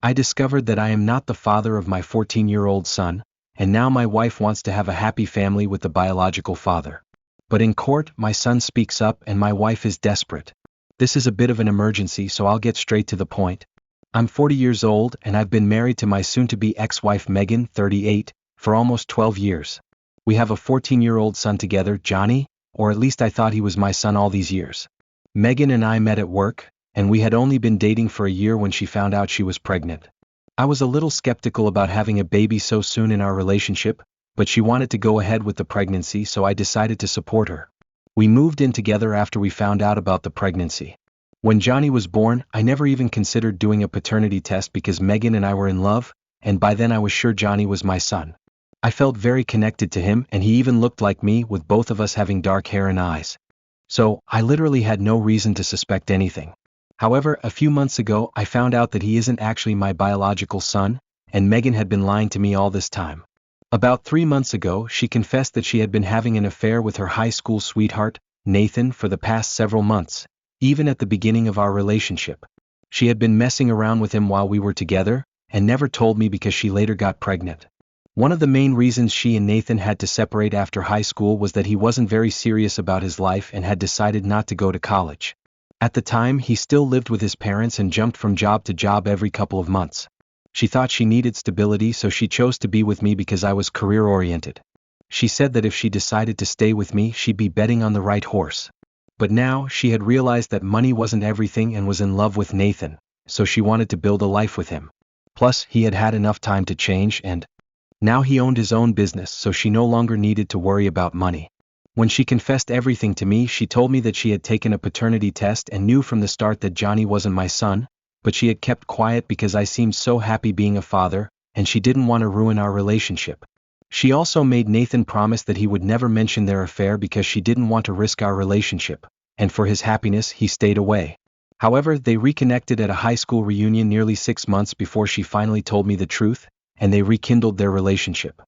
I discovered that I am not the father of my 14-year-old son, and now my wife wants to have a happy family with the biological father. But in court, my son speaks up and my wife is desperate. This is a bit of an emergency, so I'll get straight to the point. I'm 40 years old and I've been married to my soon-to-be ex-wife Megan, 38, for almost 12 years. We have a 14-year-old son together, Johnny, or at least I thought he was my son all these years. Megan and I met at work, and we had only been dating for a year when she found out she was pregnant. I was a little skeptical about having a baby so soon in our relationship, but she wanted to go ahead with the pregnancy, so I decided to support her. We moved in together after we found out about the pregnancy. When Johnny was born, I never even considered doing a paternity test because Megan and I were in love, and by then I was sure Johnny was my son. I felt very connected to him, and he even looked like me, with both of us having dark hair and eyes. So, I literally had no reason to suspect anything. However, a few months ago I found out that he isn't actually my biological son, and Megan had been lying to me all this time. About 3 months ago, she confessed that she had been having an affair with her high school sweetheart, Nathan, for the past several months, even at the beginning of our relationship. She had been messing around with him while we were together, and never told me because she later got pregnant. One of the main reasons she and Nathan had to separate after high school was that he wasn't very serious about his life and had decided not to go to college. At the time, he still lived with his parents and jumped from job to job every couple of months. She thought she needed stability, so she chose to be with me because I was career-oriented. She said that if she decided to stay with me, she'd be betting on the right horse. But now, she had realized that money wasn't everything and was in love with Nathan, so she wanted to build a life with him. Plus, he had had enough time to change, and now he owned his own business, so she no longer needed to worry about money. When she confessed everything to me, she told me that she had taken a paternity test and knew from the start that Johnny wasn't my son, but she had kept quiet because I seemed so happy being a father, and she didn't want to ruin our relationship. She also made Nathan promise that he would never mention their affair because she didn't want to risk our relationship, and for his happiness he stayed away. However, they reconnected at a high school reunion nearly 6 months before she finally told me the truth, and they rekindled their relationship.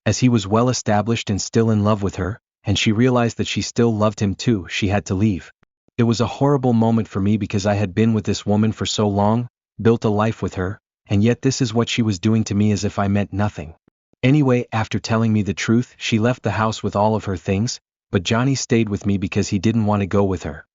As he was well established and still in love with her, and she realized that she still loved him too, she had to leave. It was a horrible moment for me because I had been with this woman for so long, built a life with her, and yet this is what she was doing to me as if I meant nothing. Anyway, after telling me the truth, she left the house with all of her things, but Johnny stayed with me because he didn't want to go with her.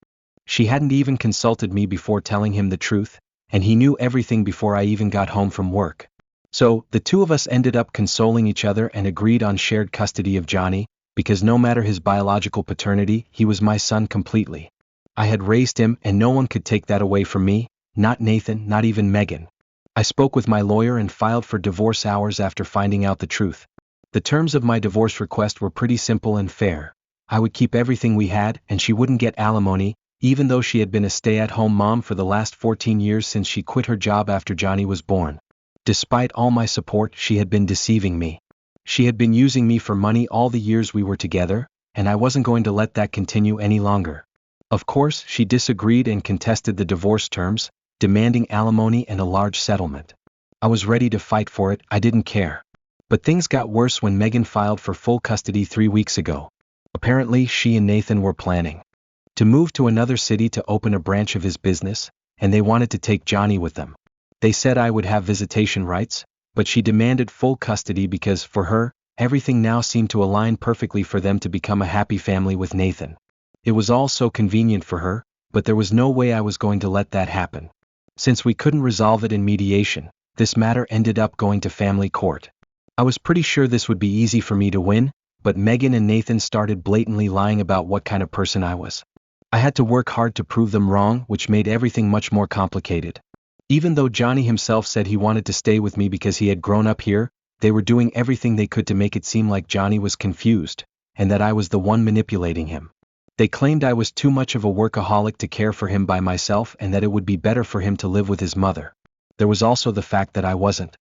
She hadn't even consulted me before telling him the truth, and he knew everything before I even got home from work. So, the two of us ended up consoling each other and agreed on shared custody of Johnny, because no matter his biological paternity, he was my son completely. I had raised him and no one could take that away from me, not Nathan, not even Megan. I spoke with my lawyer and filed for divorce hours after finding out the truth. The terms of my divorce request were pretty simple and fair. I would keep everything we had and she wouldn't get alimony, even though she had been a stay-at-home mom for the last 14 years since she quit her job after Johnny was born. Despite all my support, she had been deceiving me. She had been using me for money all the years we were together, and I wasn't going to let that continue any longer. Of course, she disagreed and contested the divorce terms, demanding alimony and a large settlement. I was ready to fight for it, I didn't care. But things got worse when Megan filed for full custody 3 weeks ago. Apparently, she and Nathan were planning to move to another city to open a branch of his business, and they wanted to take Johnny with them. They said I would have visitation rights, but she demanded full custody because, for her, everything now seemed to align perfectly for them to become a happy family with Nathan. It was all so convenient for her, but there was no way I was going to let that happen. Since we couldn't resolve it in mediation, this matter ended up going to family court. I was pretty sure this would be easy for me to win, but Megan and Nathan started blatantly lying about what kind of person I was. I had to work hard to prove them wrong, which made everything much more complicated. Even though Johnny himself said he wanted to stay with me because he had grown up here, they were doing everything they could to make it seem like Johnny was confused, and that I was the one manipulating him. They claimed I was too much of a workaholic to care for him by myself and that it would be better for him to live with his mother. There was also the fact that I wasn't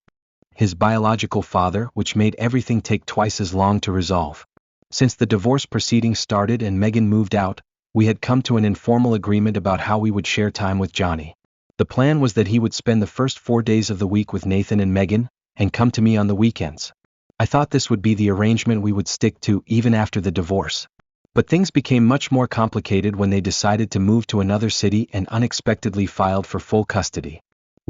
his biological father, which made everything take twice as long to resolve. Since the divorce proceedings started and Megan moved out, we had come to an informal agreement about how we would share time with Johnny. The plan was that he would spend the first 4 days of the week with Nathan and Megan, and come to me on the weekends. I thought this would be the arrangement we would stick to even after the divorce. But things became much more complicated when they decided to move to another city and unexpectedly filed for full custody.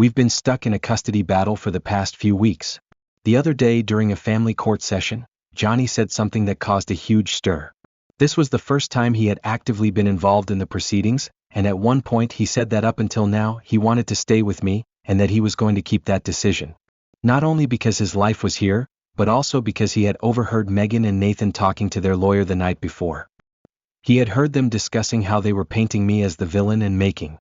We've been stuck in a custody battle for the past few weeks. The other day during a family court session, Johnny said something that caused a huge stir. This was the first time he had actively been involved in the proceedings, and at one point he said that up until now he wanted to stay with me, and that he was going to keep that decision. Not only because his life was here, but also because he had overheard Megan and Nathan talking to their lawyer the night before. He had heard them discussing how they were painting me as the villain and making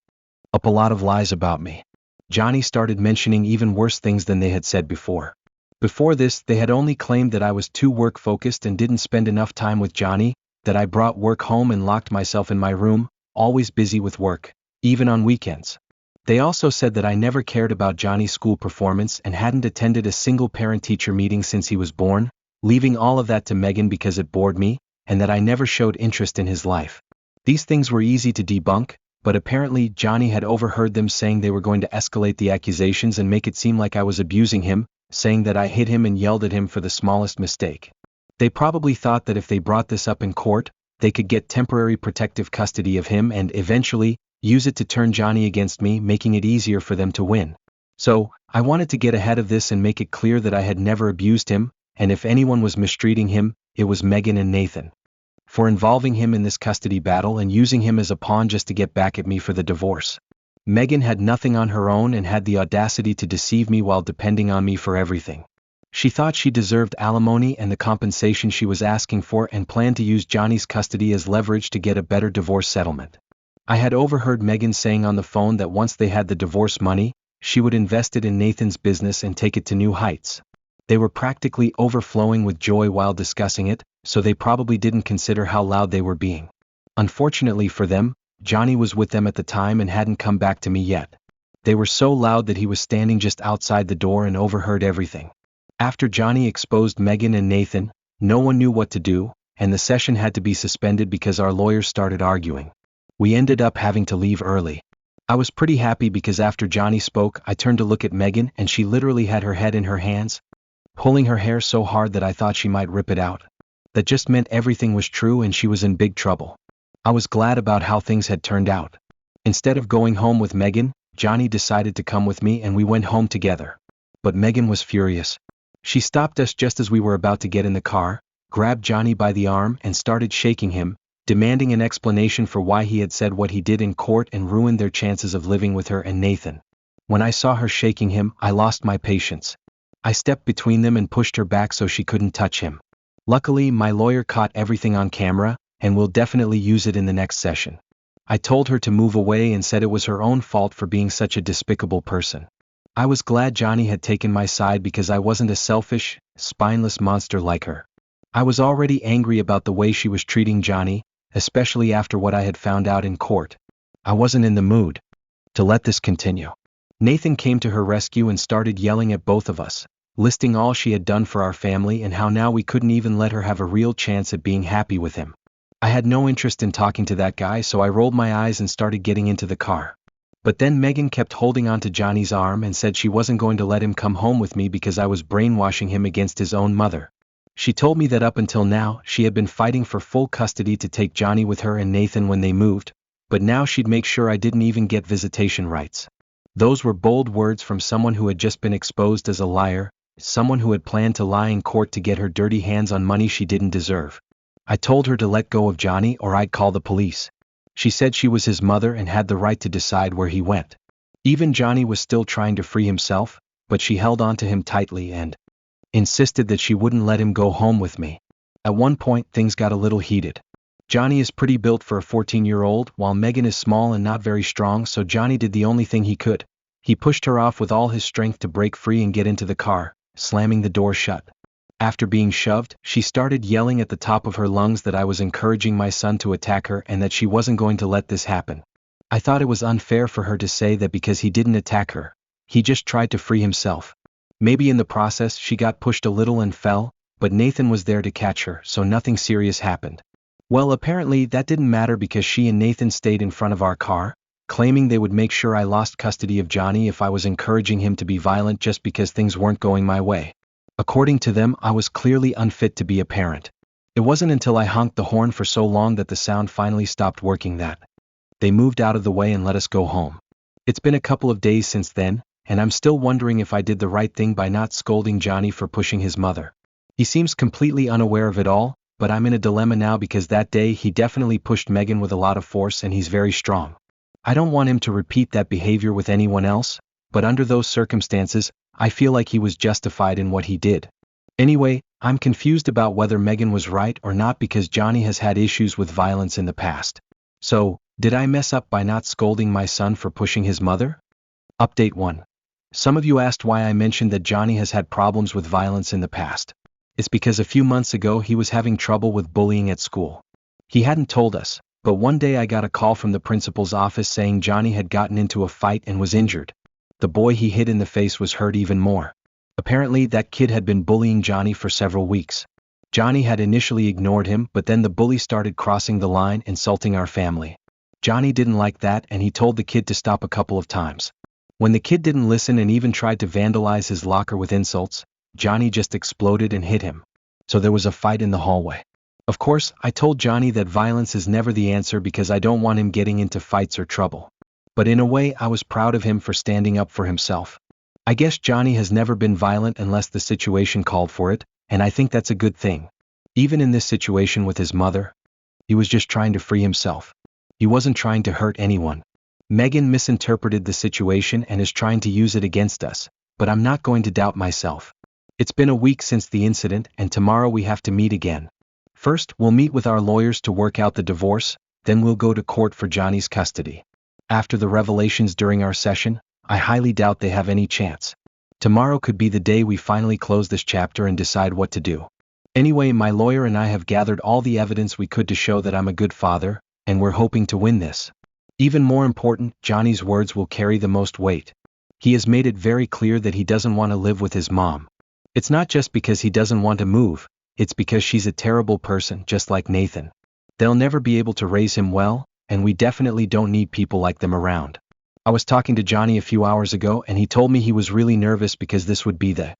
up a lot of lies about me. Johnny started mentioning even worse things than they had said before. Before this, they had only claimed that I was too work-focused and didn't spend enough time with Johnny, that I brought work home and locked myself in my room, always busy with work, even on weekends. They also said that I never cared about Johnny's school performance and hadn't attended a single parent-teacher meeting since he was born, leaving all of that to Megan because it bored me, and that I never showed interest in his life. These things were easy to debunk, but apparently Johnny had overheard them saying they were going to escalate the accusations and make it seem like I was abusing him, saying that I hit him and yelled at him for the smallest mistake. They probably thought that if they brought this up in court, they could get temporary protective custody of him and eventually use it to turn Johnny against me, making it easier for them to win. So, I wanted to get ahead of this and make it clear that I had never abused him, and if anyone was mistreating him, it was Megan and Nathan. For involving him in this custody battle and using him as a pawn just to get back at me for the divorce. Megan had nothing on her own and had the audacity to deceive me while depending on me for everything. She thought she deserved alimony and the compensation she was asking for and planned to use Johnny's custody as leverage to get a better divorce settlement. I had overheard Megan saying on the phone that once they had the divorce money, she would invest it in Nathan's business and take it to new heights. They were practically overflowing with joy while discussing it, so they probably didn't consider how loud they were being. Unfortunately for them, Johnny was with them at the time and hadn't come back to me yet. They were so loud that he was standing just outside the door and overheard everything. After Johnny exposed Megan and Nathan, no one knew what to do, and the session had to be suspended because our lawyers started arguing. We ended up having to leave early. I was pretty happy because after Johnny spoke, I turned to look at Megan and she literally had her head in her hands, pulling her hair so hard that I thought she might rip it out. That just meant everything was true and she was in big trouble. I was glad about how things had turned out. Instead of going home with Megan, Johnny decided to come with me and we went home together. But Megan was furious. She stopped us just as we were about to get in the car, grabbed Johnny by the arm and started shaking him, demanding an explanation for why he had said what he did in court and ruined their chances of living with her and Nathan. When I saw her shaking him, I lost my patience. I stepped between them and pushed her back so she couldn't touch him. Luckily, my lawyer caught everything on camera, and will definitely use it in the next session. I told her to move away and said it was her own fault for being such a despicable person. I was glad Johnny had taken my side because I wasn't a selfish, spineless monster like her. I was already angry about the way she was treating Johnny, especially after what I had found out in court. I wasn't in the mood to let this continue. Nathan came to her rescue and started yelling at both of us, listing all she had done for our family and how now we couldn't even let her have a real chance at being happy with him. I had no interest in talking to that guy, so I rolled my eyes and started getting into the car. But then Megan kept holding on to Johnny's arm and said she wasn't going to let him come home with me because I was brainwashing him against his own mother. She told me that up until now, she had been fighting for full custody to take Johnny with her and Nathan when they moved, but now she'd make sure I didn't even get visitation rights. Those were bold words from someone who had just been exposed as a liar, someone who had planned to lie in court to get her dirty hands on money she didn't deserve. I told her to let go of Johnny or I'd call the police. She said she was his mother and had the right to decide where he went. Even Johnny was still trying to free himself, but she held on to him tightly and insisted that she wouldn't let him go home with me. At one point, things got a little heated. Johnny is pretty built for a 14-year-old, while Megan is small and not very strong, so Johnny did the only thing he could. He pushed her off with all his strength to break free and get into the car, slamming the door shut. After being shoved, she started yelling at the top of her lungs that I was encouraging my son to attack her and that she wasn't going to let this happen. I thought it was unfair for her to say that because he didn't attack her, he just tried to free himself. Maybe in the process she got pushed a little and fell, but Nathan was there to catch her, so nothing serious happened. Well, apparently that didn't matter because she and Nathan stayed in front of our car, claiming they would make sure I lost custody of Johnny if I was encouraging him to be violent just because things weren't going my way. According to them, I was clearly unfit to be a parent. It wasn't until I honked the horn for so long that the sound finally stopped working that they moved out of the way and let us go home. It's been a couple of days since then, and I'm still wondering if I did the right thing by not scolding Johnny for pushing his mother. He seems completely unaware of it all, but I'm in a dilemma now because that day he definitely pushed Megan with a lot of force and he's very strong. I don't want him to repeat that behavior with anyone else, but under those circumstances, I feel like he was justified in what he did. Anyway, I'm confused about whether Megan was right or not because Johnny has had issues with violence in the past. So, did I mess up by not scolding my son for pushing his mother? Update 1. Some of you asked why I mentioned that Johnny has had problems with violence in the past. It's because a few months ago he was having trouble with bullying at school. He hadn't told us, but one day I got a call from the principal's office saying Johnny had gotten into a fight and was injured. The boy he hit in the face was hurt even more. Apparently that kid had been bullying Johnny for several weeks. Johnny had initially ignored him, but then the bully started crossing the line, insulting our family. Johnny didn't like that and he told the kid to stop a couple of times. When the kid didn't listen and even tried to vandalize his locker with insults, Johnny just exploded and hit him. So there was a fight in the hallway. Of course, I told Johnny that violence is never the answer because I don't want him getting into fights or trouble. But in a way I was proud of him for standing up for himself. I guess Johnny has never been violent unless the situation called for it, and I think that's a good thing. Even in this situation with his mother, he was just trying to free himself. He wasn't trying to hurt anyone. Megan misinterpreted the situation and is trying to use it against us, but I'm not going to doubt myself. It's been a week since the incident and tomorrow we have to meet again. First, we'll meet with our lawyers to work out the divorce, then we'll go to court for Johnny's custody. After the revelations during our session, I highly doubt they have any chance. Tomorrow could be the day we finally close this chapter and decide what to do. Anyway, my lawyer and I have gathered all the evidence we could to show that I'm a good father, and we're hoping to win this. Even more important, Johnny's words will carry the most weight. He has made it very clear that he doesn't want to live with his mom. It's not just because he doesn't want to move, it's because she's a terrible person just like Nathan. They'll never be able to raise him well, and we definitely don't need people like them around. I was talking to Johnny a few hours ago and he told me he was really nervous because this would be the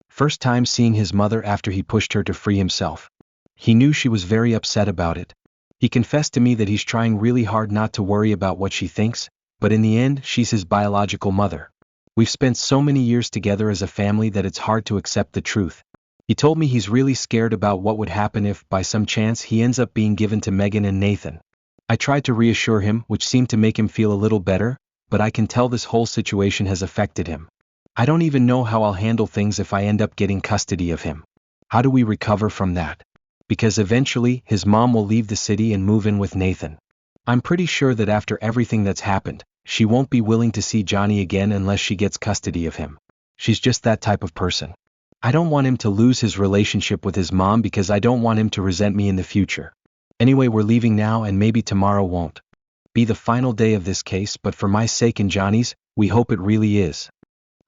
first time seeing his mother after he pushed her to free himself. He knew she was very upset about it. He confessed to me that he's trying really hard not to worry about what she thinks, but in the end she's his biological mother. We've spent so many years together as a family that it's hard to accept the truth. He told me he's really scared about what would happen if, by some chance, he ends up being given to Megan and Nathan. I tried to reassure him, which seemed to make him feel a little better, but I can tell this whole situation has affected him. I don't even know how I'll handle things if I end up getting custody of him. How do we recover from that? Because eventually, his mom will leave the city and move in with Nathan. I'm pretty sure that after everything that's happened, she won't be willing to see Johnny again unless she gets custody of him. She's just that type of person. I don't want him to lose his relationship with his mom because I don't want him to resent me in the future. Anyway, we're leaving now and maybe tomorrow won't be the final day of this case, but for my sake and Johnny's, we hope it really is.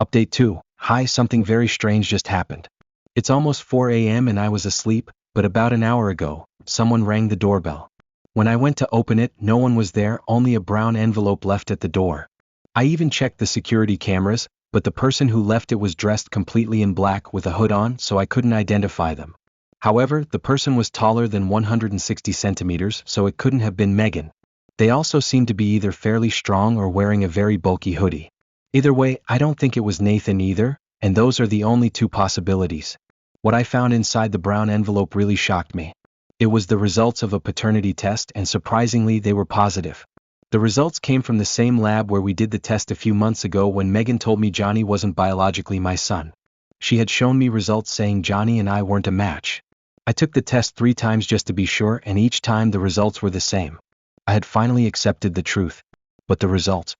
Update 2. Hi, something very strange just happened. It's almost 4 a.m. and I was asleep, but about an hour ago, someone rang the doorbell. When I went to open it, no one was there, only a brown envelope left at the door. I even checked the security cameras, but the person who left it was dressed completely in black with a hood on, so I couldn't identify them. However, the person was taller than 160 centimeters, so it couldn't have been Megan. They also seemed to be either fairly strong or wearing a very bulky hoodie. Either way, I don't think it was Nathan either, and those are the only two possibilities. What I found inside the brown envelope really shocked me. It was the results of a paternity test, and surprisingly they were positive. The results came from the same lab where we did the test a few months ago when Megan told me Johnny wasn't biologically my son. She had shown me results saying Johnny and I weren't a match. I took the test 3 times just to be sure, and each time the results were the same. I had finally accepted the truth. But the results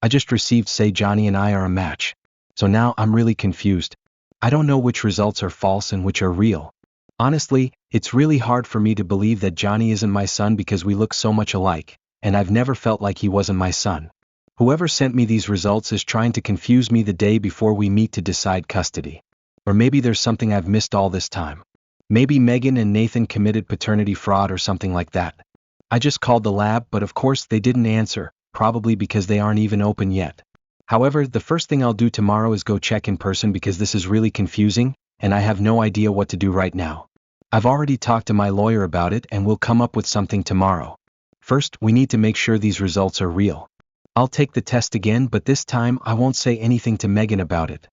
I just received say Johnny and I are a match. So now I'm really confused. I don't know which results are false and which are real. Honestly, it's really hard for me to believe that Johnny isn't my son because we look so much alike, and I've never felt like he wasn't my son. Whoever sent me these results is trying to confuse me the day before we meet to decide custody. Or maybe there's something I've missed all this time. Maybe Megan and Nathan committed paternity fraud or something like that. I just called the lab, but of course they didn't answer, probably because they aren't even open yet. However, the first thing I'll do tomorrow is go check in person because this is really confusing, and I have no idea what to do right now. I've already talked to my lawyer about it and we'll come up with something tomorrow. First, we need to make sure these results are real. I'll take the test again, but this time I won't say anything to Megan about it.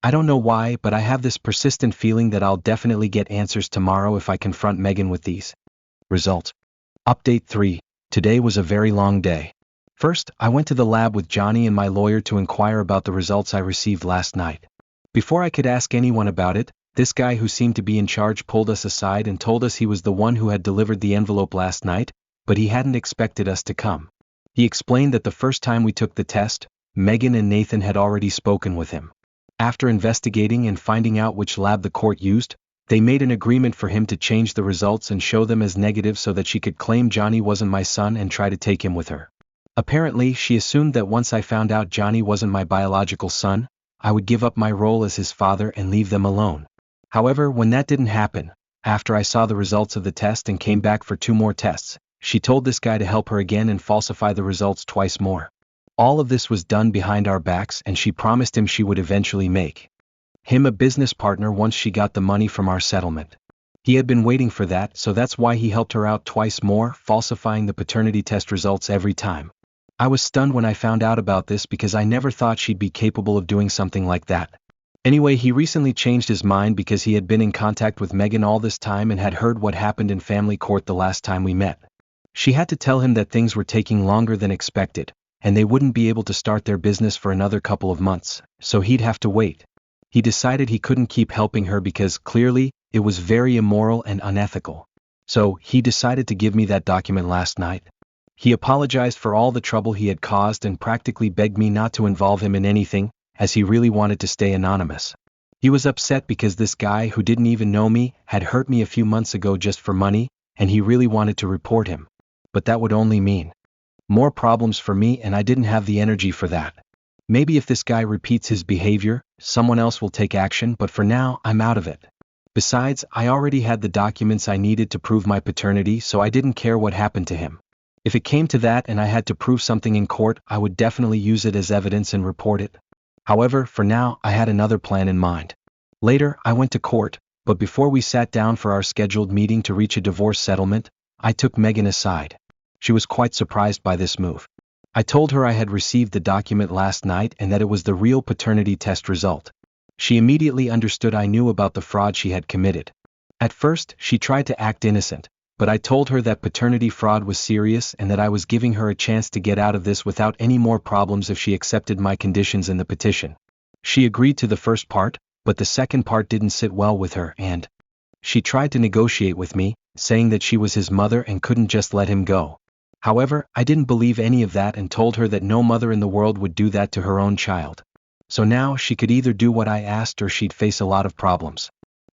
I don't know why, but I have this persistent feeling that I'll definitely get answers tomorrow if I confront Megan with these results. Update 3. Today was a very long day. First, I went to the lab with Johnny and my lawyer to inquire about the results I received last night. Before I could ask anyone about it, this guy who seemed to be in charge pulled us aside and told us he was the one who had delivered the envelope last night, but he hadn't expected us to come. He explained that the first time we took the test, Megan and Nathan had already spoken with him. After investigating and finding out which lab the court used, they made an agreement for him to change the results and show them as negative so that she could claim Johnny wasn't my son and try to take him with her. Apparently, she assumed that once I found out Johnny wasn't my biological son, I would give up my role as his father and leave them alone. However, when that didn't happen, after I saw the results of the test and came back for 2 more tests, she told this guy to help her again and falsify the results twice more. All of this was done behind our backs, and she promised him she would eventually make him a business partner once she got the money from our settlement. He had been waiting for that, so that's why he helped her out twice more, falsifying the paternity test results every time. I was stunned when I found out about this because I never thought she'd be capable of doing something like that. Anyway, he recently changed his mind because he had been in contact with Megan all this time and had heard what happened in family court the last time we met. She had to tell him that things were taking longer than expected, and they wouldn't be able to start their business for another couple of months, so he'd have to wait. He decided he couldn't keep helping her because, clearly, it was very immoral and unethical. So, he decided to give me that document last night. He apologized for all the trouble he had caused and practically begged me not to involve him in anything, as he really wanted to stay anonymous. He was upset because this guy who didn't even know me had hurt me a few months ago just for money, and he really wanted to report him. But that would only mean more problems for me, and I didn't have the energy for that. Maybe if this guy repeats his behavior, someone else will take action, but for now, I'm out of it. Besides, I already had the documents I needed to prove my paternity, so I didn't care what happened to him. If it came to that and I had to prove something in court, I would definitely use it as evidence and report it. However, for now, I had another plan in mind. Later, I went to court, but before we sat down for our scheduled meeting to reach a divorce settlement, I took Megan aside. She was quite surprised by this move. I told her I had received the document last night and that it was the real paternity test result. She immediately understood I knew about the fraud she had committed. At first, she tried to act innocent, but I told her that paternity fraud was serious and that I was giving her a chance to get out of this without any more problems if she accepted my conditions in the petition. She agreed to the first part, but the second part didn't sit well with her, and she tried to negotiate with me, saying that she was his mother and couldn't just let him go. However, I didn't believe any of that and told her that no mother in the world would do that to her own child. So now she could either do what I asked or she'd face a lot of problems.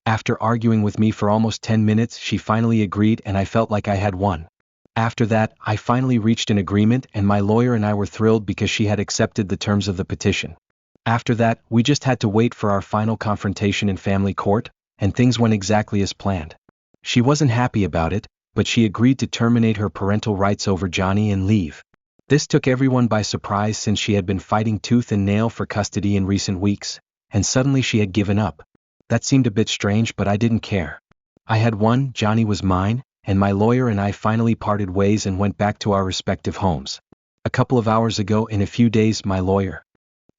After arguing with me for almost 10 minutes, she finally agreed and I felt like I had won. After that, I finally reached an agreement and my lawyer and I were thrilled because she had accepted the terms of the petition. After that, we just had to wait for our final confrontation in family court, and things went exactly as planned. She wasn't happy about it, but she agreed to terminate her parental rights over Johnny and leave. This took everyone by surprise since she had been fighting tooth and nail for custody in recent weeks, and suddenly she had given up. That seemed a bit strange, but I didn't care. I had won, Johnny was mine, and my lawyer and I finally parted ways and went back to our respective homes. A couple of hours ago, in a few days, my lawyer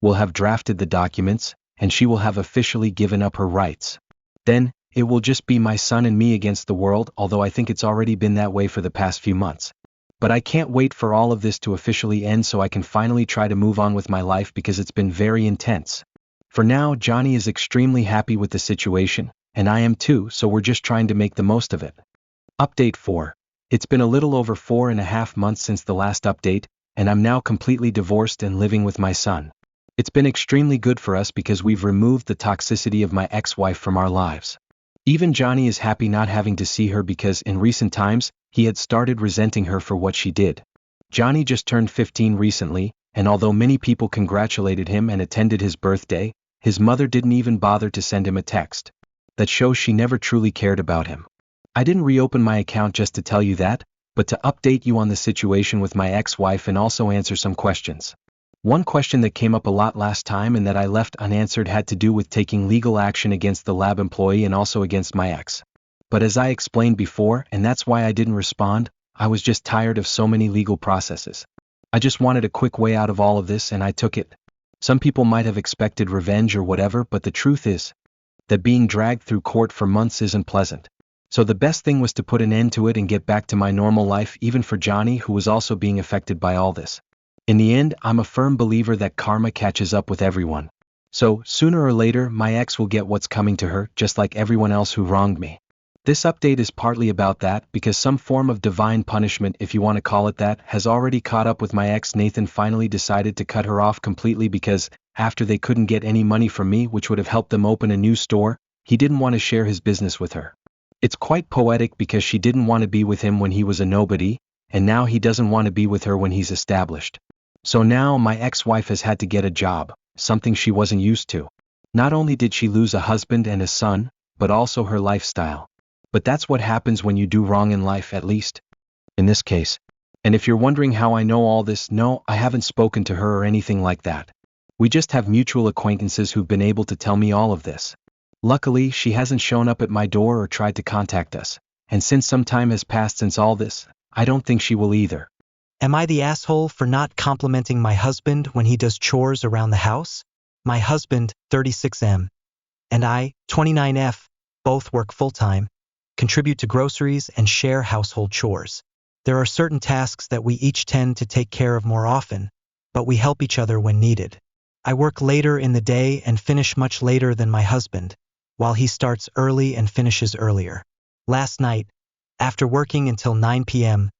will have drafted the documents, and she will have officially given up her rights. Then, it will just be my son and me against the world, although I think it's already been that way for the past few months. But I can't wait for all of this to officially end so I can finally try to move on with my life because it's been very intense. For now, Johnny is extremely happy with the situation, and I am too, so we're just trying to make the most of it. Update 4. It's been a little over 4.5 months since the last update, and I'm now completely divorced and living with my son. It's been extremely good for us because we've removed the toxicity of my ex-wife from our lives. Even Johnny is happy not having to see her because in recent times, he had started resenting her for what she did. Johnny just turned 15 recently, and although many people congratulated him and attended his birthday, his mother didn't even bother to send him a text. That shows she never truly cared about him. I didn't reopen my account just to tell you that, but to update you on the situation with my ex-wife and also answer some questions. One question that came up a lot last time and that I left unanswered had to do with taking legal action against the lab employee and also against my ex. But as I explained before, and that's why I didn't respond, I was just tired of so many legal processes. I just wanted a quick way out of all of this and I took it. Some people might have expected revenge or whatever, but the truth is that being dragged through court for months isn't pleasant. So the best thing was to put an end to it and get back to my normal life, even for Johnny, who was also being affected by all this. In the end, I'm a firm believer that karma catches up with everyone. So, sooner or later, my ex will get what's coming to her, just like everyone else who wronged me. This update is partly about that, because some form of divine punishment, if you want to call it that, has already caught up with my ex. Nathan finally decided to cut her off completely because, after they couldn't get any money from me, which would have helped them open a new store, he didn't want to share his business with her. It's quite poetic because she didn't want to be with him when he was a nobody, and now he doesn't want to be with her when he's established. So now my ex-wife has had to get a job, something she wasn't used to. Not only did she lose a husband and a son, but also her lifestyle. But that's what happens when you do wrong in life, at least in this case. And if you're wondering how I know all this, no, I haven't spoken to her or anything like that. We just have mutual acquaintances who've been able to tell me all of this. Luckily, she hasn't shown up at my door or tried to contact us, and since some time has passed since all this, I don't think she will either. Am I the asshole for not complimenting my husband when he does chores around the house? My husband, 36M, and I, 29F, both work full-time, contribute to groceries and share household chores. There are certain tasks that we each tend to take care of more often, but we help each other when needed. I work later in the day and finish much later than my husband, while he starts early and finishes earlier. Last night, after working until 9 p.m.,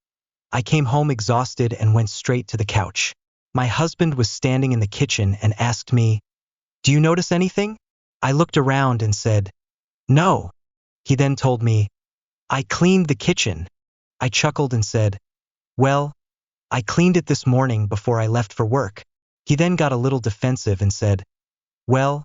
I came home exhausted and went straight to the couch. My husband was standing in the kitchen and asked me, "Do you notice anything?" I looked around and said, "No." He then told me, "I cleaned the kitchen." I chuckled and said, "Well, I cleaned it this morning before I left for work." He then got a little defensive and said, "Well,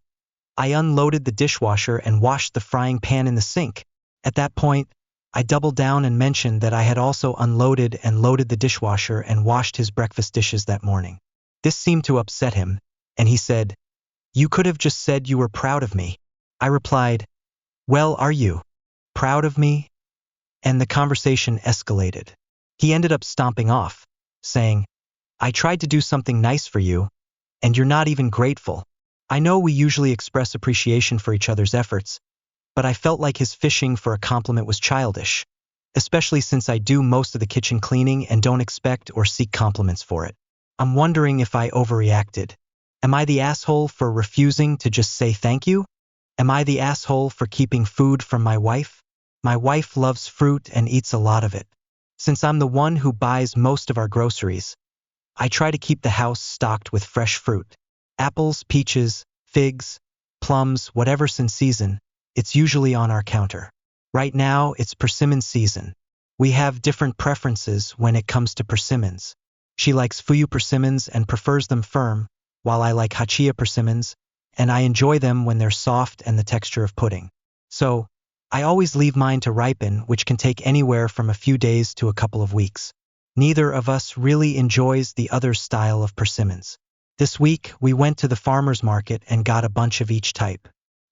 I unloaded the dishwasher and washed the frying pan in the sink." At that point, I doubled down and mentioned that I had also unloaded and loaded the dishwasher and washed his breakfast dishes that morning. This seemed to upset him, and he said, "You could have just said you were proud of me." I replied, "Well, are you proud of me?" And the conversation escalated. He ended up stomping off, saying, "I tried to do something nice for you, and you're not even grateful." I know we usually express appreciation for each other's efforts, but I felt like his fishing for a compliment was childish, especially since I do most of the kitchen cleaning and don't expect or seek compliments for it. I'm wondering if I overreacted. Am I the asshole for refusing to just say thank you? Am I the asshole for keeping food from my wife? My wife loves fruit and eats a lot of it. Since I'm the one who buys most of our groceries, I try to keep the house stocked with fresh fruit. Apples, peaches, figs, plums, whatever's in season, it's usually on our counter. Right now, it's persimmon season. We have different preferences when it comes to persimmons. She likes fuyu persimmons and prefers them firm, while I like hachia persimmons, and I enjoy them when they're soft and the texture of pudding. So, I always leave mine to ripen, which can take anywhere from a few days to a couple of weeks. Neither of us really enjoys the other style of persimmons. This week, we went to the farmer's market and got a bunch of each type.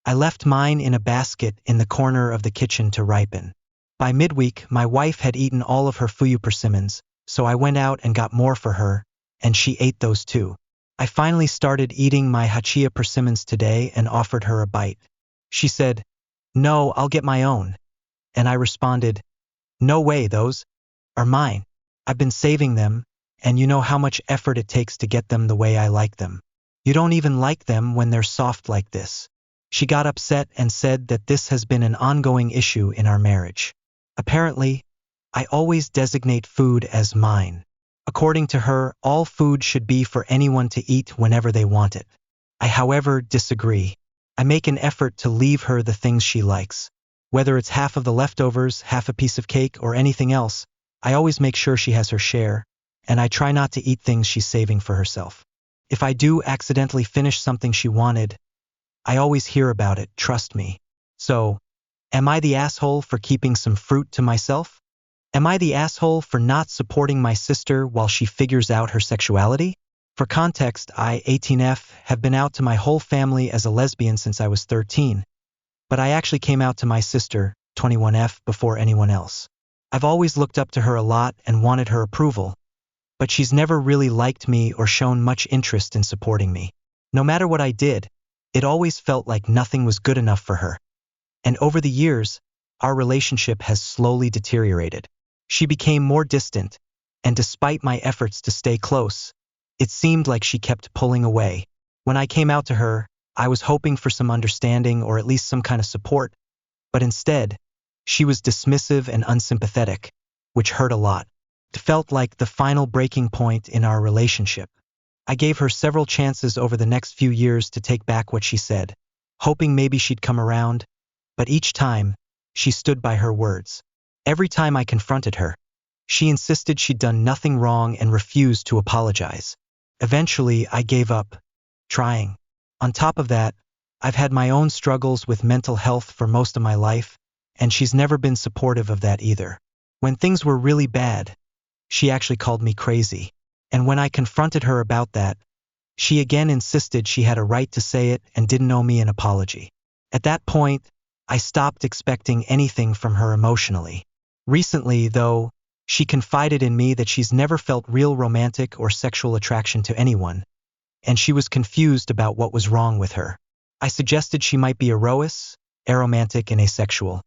I left mine in a basket in the corner of the kitchen to ripen. By midweek, my wife had eaten all of her fuyu persimmons, so I went out and got more for her, and she ate those too. I finally started eating my hachia persimmons today and offered her a bite. She said, "No, I'll get my own." And I responded, "No way, those are mine. I've been saving them, and you know how much effort it takes to get them the way I like them. You don't even like them when they're soft like this." She got upset and said that this has been an ongoing issue in our marriage. Apparently, I always designate food as mine. According to her, all food should be for anyone to eat whenever they want it. I, however, disagree. I make an effort to leave her the things she likes. Whether it's half of the leftovers, half a piece of cake, or anything else, I always make sure she has her share, and I try not to eat things she's saving for herself. If I do accidentally finish something she wanted, I always hear about it, trust me. So, am I the asshole for keeping some fruit to myself? Am I the asshole for not supporting my sister while she figures out her sexuality? For context, I, 18F, have been out to my whole family as a lesbian since I was 13, but I actually came out to my sister, 21F, before anyone else. I've always looked up to her a lot and wanted her approval, but she's never really liked me or shown much interest in supporting me. No matter what I did, it always felt like nothing was good enough for her. And over the years, our relationship has slowly deteriorated. She became more distant, and despite my efforts to stay close, it seemed like she kept pulling away. When I came out to her, I was hoping for some understanding or at least some kind of support, but instead, she was dismissive and unsympathetic, which hurt a lot. It felt like the final breaking point in our relationship. I gave her several chances over the next few years to take back what she said, hoping maybe she'd come around, but each time, she stood by her words. Every time I confronted her, she insisted she'd done nothing wrong and refused to apologize. Eventually, I gave up trying. On top of that, I've had my own struggles with mental health for most of my life, and she's never been supportive of that either. When things were really bad, she actually called me crazy. And when I confronted her about that, she again insisted she had a right to say it and didn't owe me an apology. At that point, I stopped expecting anything from her emotionally. Recently, though, she confided in me that she's never felt real romantic or sexual attraction to anyone, and she was confused about what was wrong with her. I suggested she might be aromantic and asexual,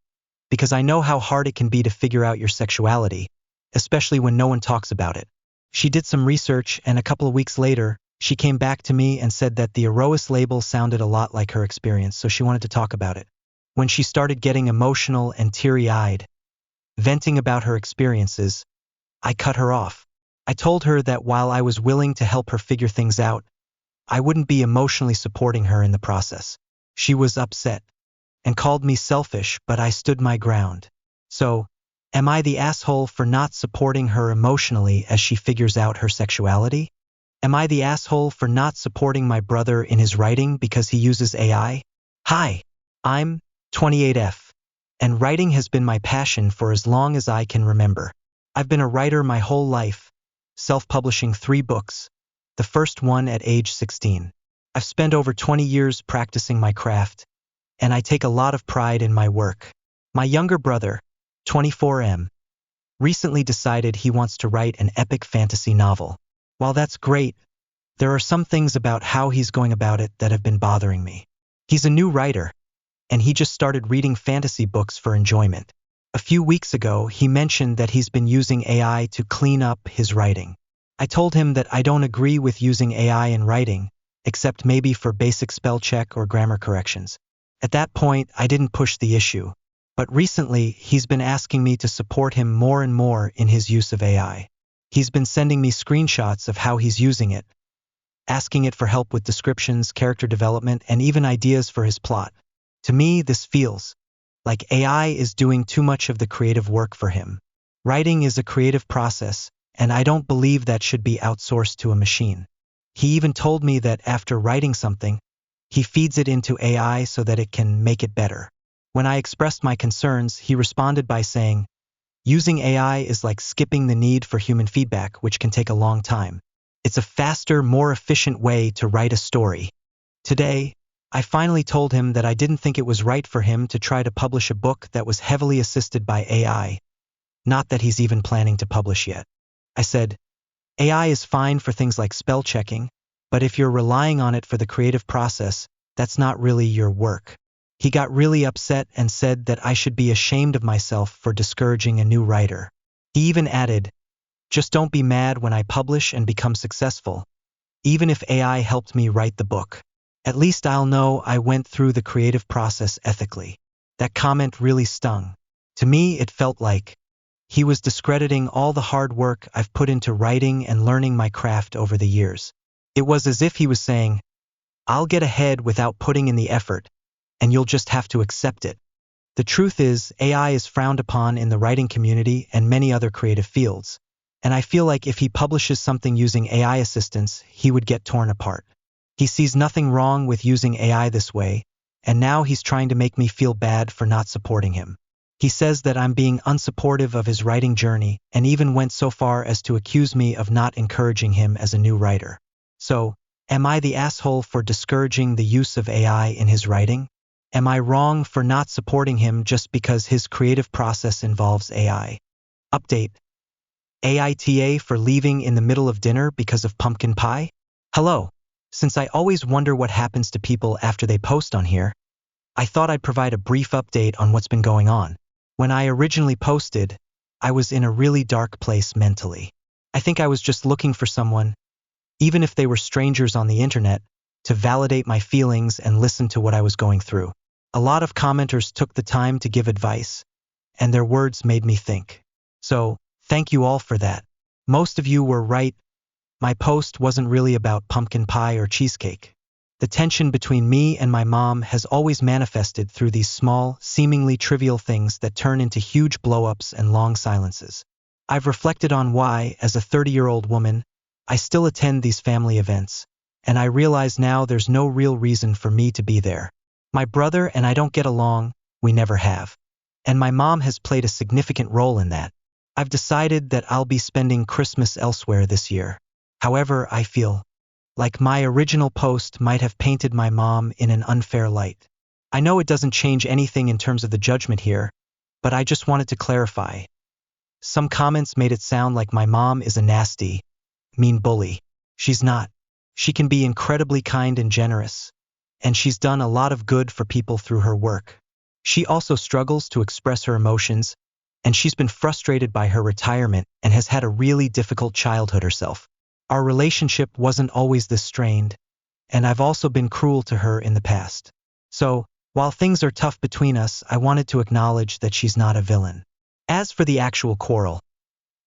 because I know how hard it can be to figure out your sexuality, especially when no one talks about it. She did some research, and a couple of weeks later, she came back to me and said that the Aroas label sounded a lot like her experience, so she wanted to talk about it. When she started getting emotional and teary-eyed, venting about her experiences, I cut her off. I told her that while I was willing to help her figure things out, I wouldn't be emotionally supporting her in the process. She was upset and called me selfish, but I stood my ground. So, am I the asshole for not supporting her emotionally as she figures out her sexuality? Am I the asshole for not supporting my brother in his writing because he uses AI? Hi, I'm 28F, and writing has been my passion for as long as I can remember. I've been a writer my whole life, self-publishing 3 books, the first one at age 16. I've spent over 20 years practicing my craft, and I take a lot of pride in my work. My younger brother, 24M, recently decided he wants to write an epic fantasy novel. While that's great, there are some things about how he's going about it that have been bothering me. He's a new writer, and he just started reading fantasy books for enjoyment. A few weeks ago, he mentioned that he's been using AI to clean up his writing. I told him that I don't agree with using AI in writing, except maybe for basic spell check or grammar corrections. At that point, I didn't push the issue, but recently he's been asking me to support him more and more in his use of AI. He's been sending me screenshots of how he's using it, asking it for help with descriptions, character development, and even ideas for his plot. To me, this feels like AI is doing too much of the creative work for him. Writing is a creative process, and I don't believe that should be outsourced to a machine. He even told me that after writing something, he feeds it into AI so that it can make it better. When I expressed my concerns, he responded by saying, "Using AI is like skipping the need for human feedback, which can take a long time. It's a faster, more efficient way to write a story." Today, I finally told him that I didn't think it was right for him to try to publish a book that was heavily assisted by AI. Not that he's even planning to publish yet. I said, AI is fine for things like spell checking, but if you're relying on it for the creative process, that's not really your work. He got really upset and said that I should be ashamed of myself for discouraging a new writer. He even added, "Just don't be mad when I publish and become successful, even if AI helped me write the book. At least I'll know I went through the creative process ethically." That comment really stung. To me, it felt like he was discrediting all the hard work I've put into writing and learning my craft over the years. It was as if he was saying, "I'll get ahead without putting in the effort, and you'll just have to accept it." The truth is, AI is frowned upon in the writing community and many other creative fields, and I feel like if he publishes something using AI assistance, he would get torn apart. He sees nothing wrong with using AI this way, and now he's trying to make me feel bad for not supporting him. He says that I'm being unsupportive of his writing journey and even went so far as to accuse me of not encouraging him as a new writer. So, am I the asshole for discouraging the use of AI in his writing? Am I wrong for not supporting him just because his creative process involves AI? Update: AITA for leaving in the middle of dinner because of pumpkin pie? Hello. Since I always wonder what happens to people after they post on here, I thought I'd provide a brief update on what's been going on. When I originally posted, I was in a really dark place mentally. I think I was just looking for someone, even if they were strangers on the internet, to validate my feelings and listen to what I was going through. A lot of commenters took the time to give advice, and their words made me think. So, thank you all for that. Most of you were right. My post wasn't really about pumpkin pie or cheesecake. The tension between me and my mom has always manifested through these small, seemingly trivial things that turn into huge blow-ups and long silences. I've reflected on why, as a 30-year-old woman, I still attend these family events, and I realize now there's no real reason for me to be there. My brother and I don't get along, we never have. And my mom has played a significant role in that. I've decided that I'll be spending Christmas elsewhere this year. However, I feel like my original post might have painted my mom in an unfair light. I know it doesn't change anything in terms of the judgment here, but I just wanted to clarify. Some comments made it sound like my mom is a nasty, mean bully. She's not. She can be incredibly kind and generous, and she's done a lot of good for people through her work. She also struggles to express her emotions, and she's been frustrated by her retirement and has had a really difficult childhood herself. Our relationship wasn't always this strained, and I've also been cruel to her in the past. So, while things are tough between us, I wanted to acknowledge that she's not a villain. As for the actual quarrel,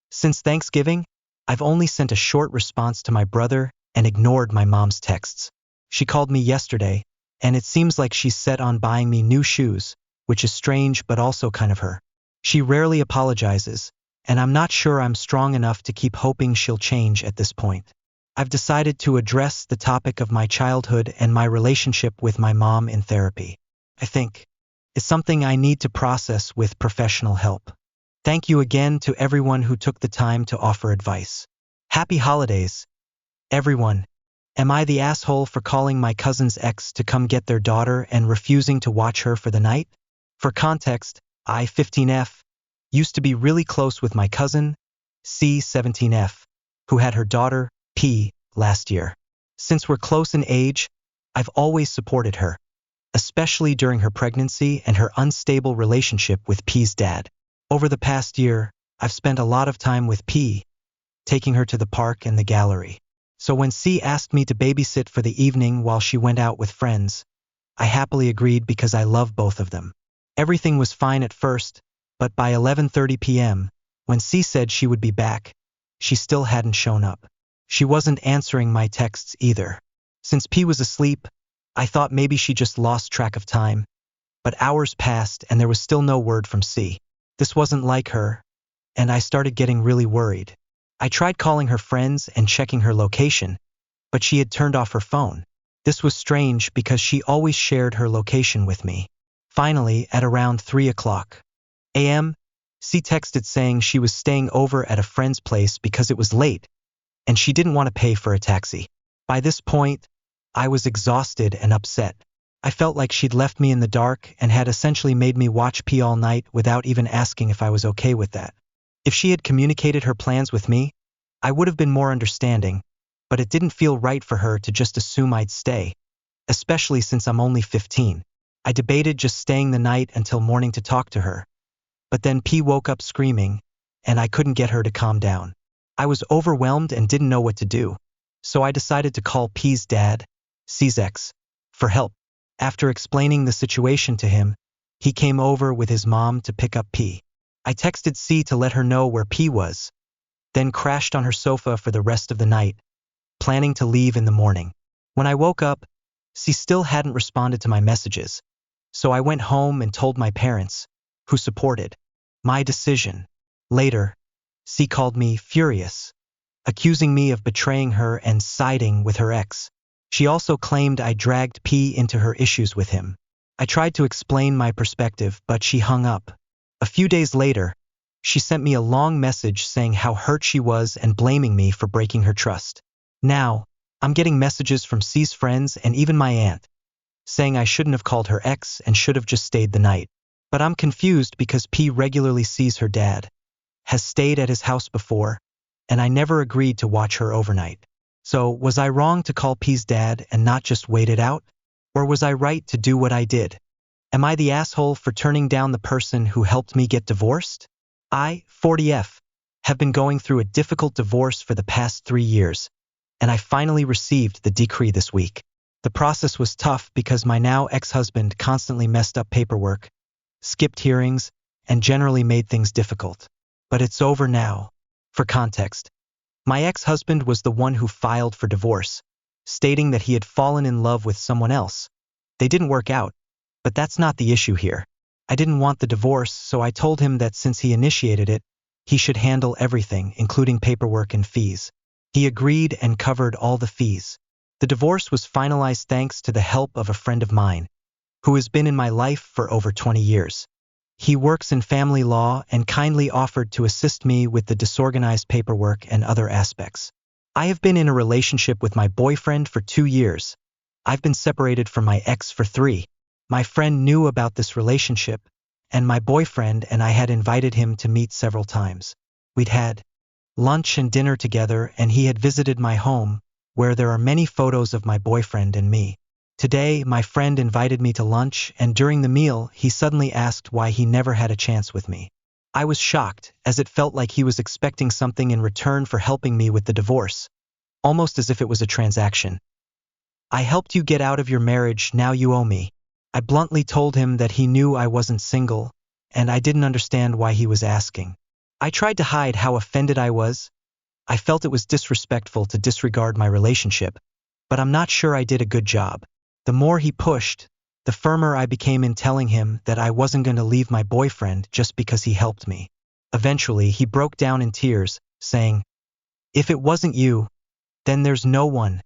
since Thanksgiving, I've only sent a short response to my brother and ignored my mom's texts. She called me yesterday, and it seems like she's set on buying me new shoes, which is strange but also kind of her. She rarely apologizes, and I'm not sure I'm strong enough to keep hoping she'll change at this point. I've decided to address the topic of my childhood and my relationship with my mom in therapy. I think it's something I need to process with professional help. Thank you again to everyone who took the time to offer advice. Happy holidays, everyone. Am I the asshole for calling my cousin's ex to come get their daughter and refusing to watch her for the night? For context, I, 15F, used to be really close with my cousin, C, 17F, who had her daughter, P, last year. Since we're close in age, I've always supported her, especially during her pregnancy and her unstable relationship with P's dad. Over the past year, I've spent a lot of time with P, taking her to the park and the gallery. So when C asked me to babysit for the evening while she went out with friends, I happily agreed because I love both of them. Everything was fine at first, but by 11:30 p.m., when C said she would be back, she still hadn't shown up. She wasn't answering my texts either. Since P was asleep, I thought maybe she just lost track of time, but hours passed and there was still no word from C. This wasn't like her, and I started getting really worried. I tried calling her friends and checking her location, but she had turned off her phone. This was strange because she always shared her location with me. Finally, at around 3 a.m., C texted saying she was staying over at a friend's place because it was late, and she didn't want to pay for a taxi. By this point, I was exhausted and upset. I felt like she'd left me in the dark and had essentially made me watch P all night without even asking if I was okay with that. If she had communicated her plans with me, I would have been more understanding, but it didn't feel right for her to just assume I'd stay, especially since I'm only 15. I debated just staying the night until morning to talk to her, but then P woke up screaming, and I couldn't get her to calm down. I was overwhelmed and didn't know what to do, so I decided to call P's dad, C's ex, for help. After explaining the situation to him, he came over with his mom to pick up P. I texted C to let her know where P was, then crashed on her sofa for the rest of the night, planning to leave in the morning. When I woke up, C still hadn't responded to my messages, so I went home and told my parents, who supported my decision. Later, C called me furious, accusing me of betraying her and siding with her ex. She also claimed I dragged P into her issues with him. I tried to explain my perspective, but she hung up. A few days later, she sent me a long message saying how hurt she was and blaming me for breaking her trust. Now, I'm getting messages from C's friends and even my aunt, saying I shouldn't have called her ex and should have just stayed the night. But I'm confused because P regularly sees her dad, has stayed at his house before, and I never agreed to watch her overnight. So, was I wrong to call P's dad and not just wait it out? Or was I right to do what I did? Am I the asshole for turning down the person who helped me get divorced? I, 40F, have been going through a difficult divorce for the past 3 years, and I finally received the decree this week. The process was tough because my now ex-husband constantly messed up paperwork, skipped hearings, and generally made things difficult. But it's over now. For context, my ex-husband was the one who filed for divorce, stating that he had fallen in love with someone else. They didn't work out, but that's not the issue here. I didn't want the divorce, so I told him that since he initiated it, he should handle everything, including paperwork and fees. He agreed and covered all the fees. The divorce was finalized thanks to the help of a friend of mine, who has been in my life for over 20 years. He works in family law and kindly offered to assist me with the disorganized paperwork and other aspects. I have been in a relationship with my boyfriend for 2 years. I've been separated from my ex for 3. My friend knew about this relationship, and my boyfriend and I had invited him to meet several times. We'd had lunch and dinner together, and he had visited my home, where there are many photos of my boyfriend and me. Today, my friend invited me to lunch, and during the meal, he suddenly asked why he never had a chance with me. I was shocked, as it felt like he was expecting something in return for helping me with the divorce, almost as if it was a transaction. I helped you get out of your marriage, now you owe me. I bluntly told him that he knew I wasn't single, and I didn't understand why he was asking. I tried to hide how offended I was. I felt it was disrespectful to disregard my relationship, but I'm not sure I did a good job. The more he pushed, the firmer I became in telling him that I wasn't going to leave my boyfriend just because he helped me. Eventually, he broke down in tears, saying, "If it wasn't you, then there's no one,"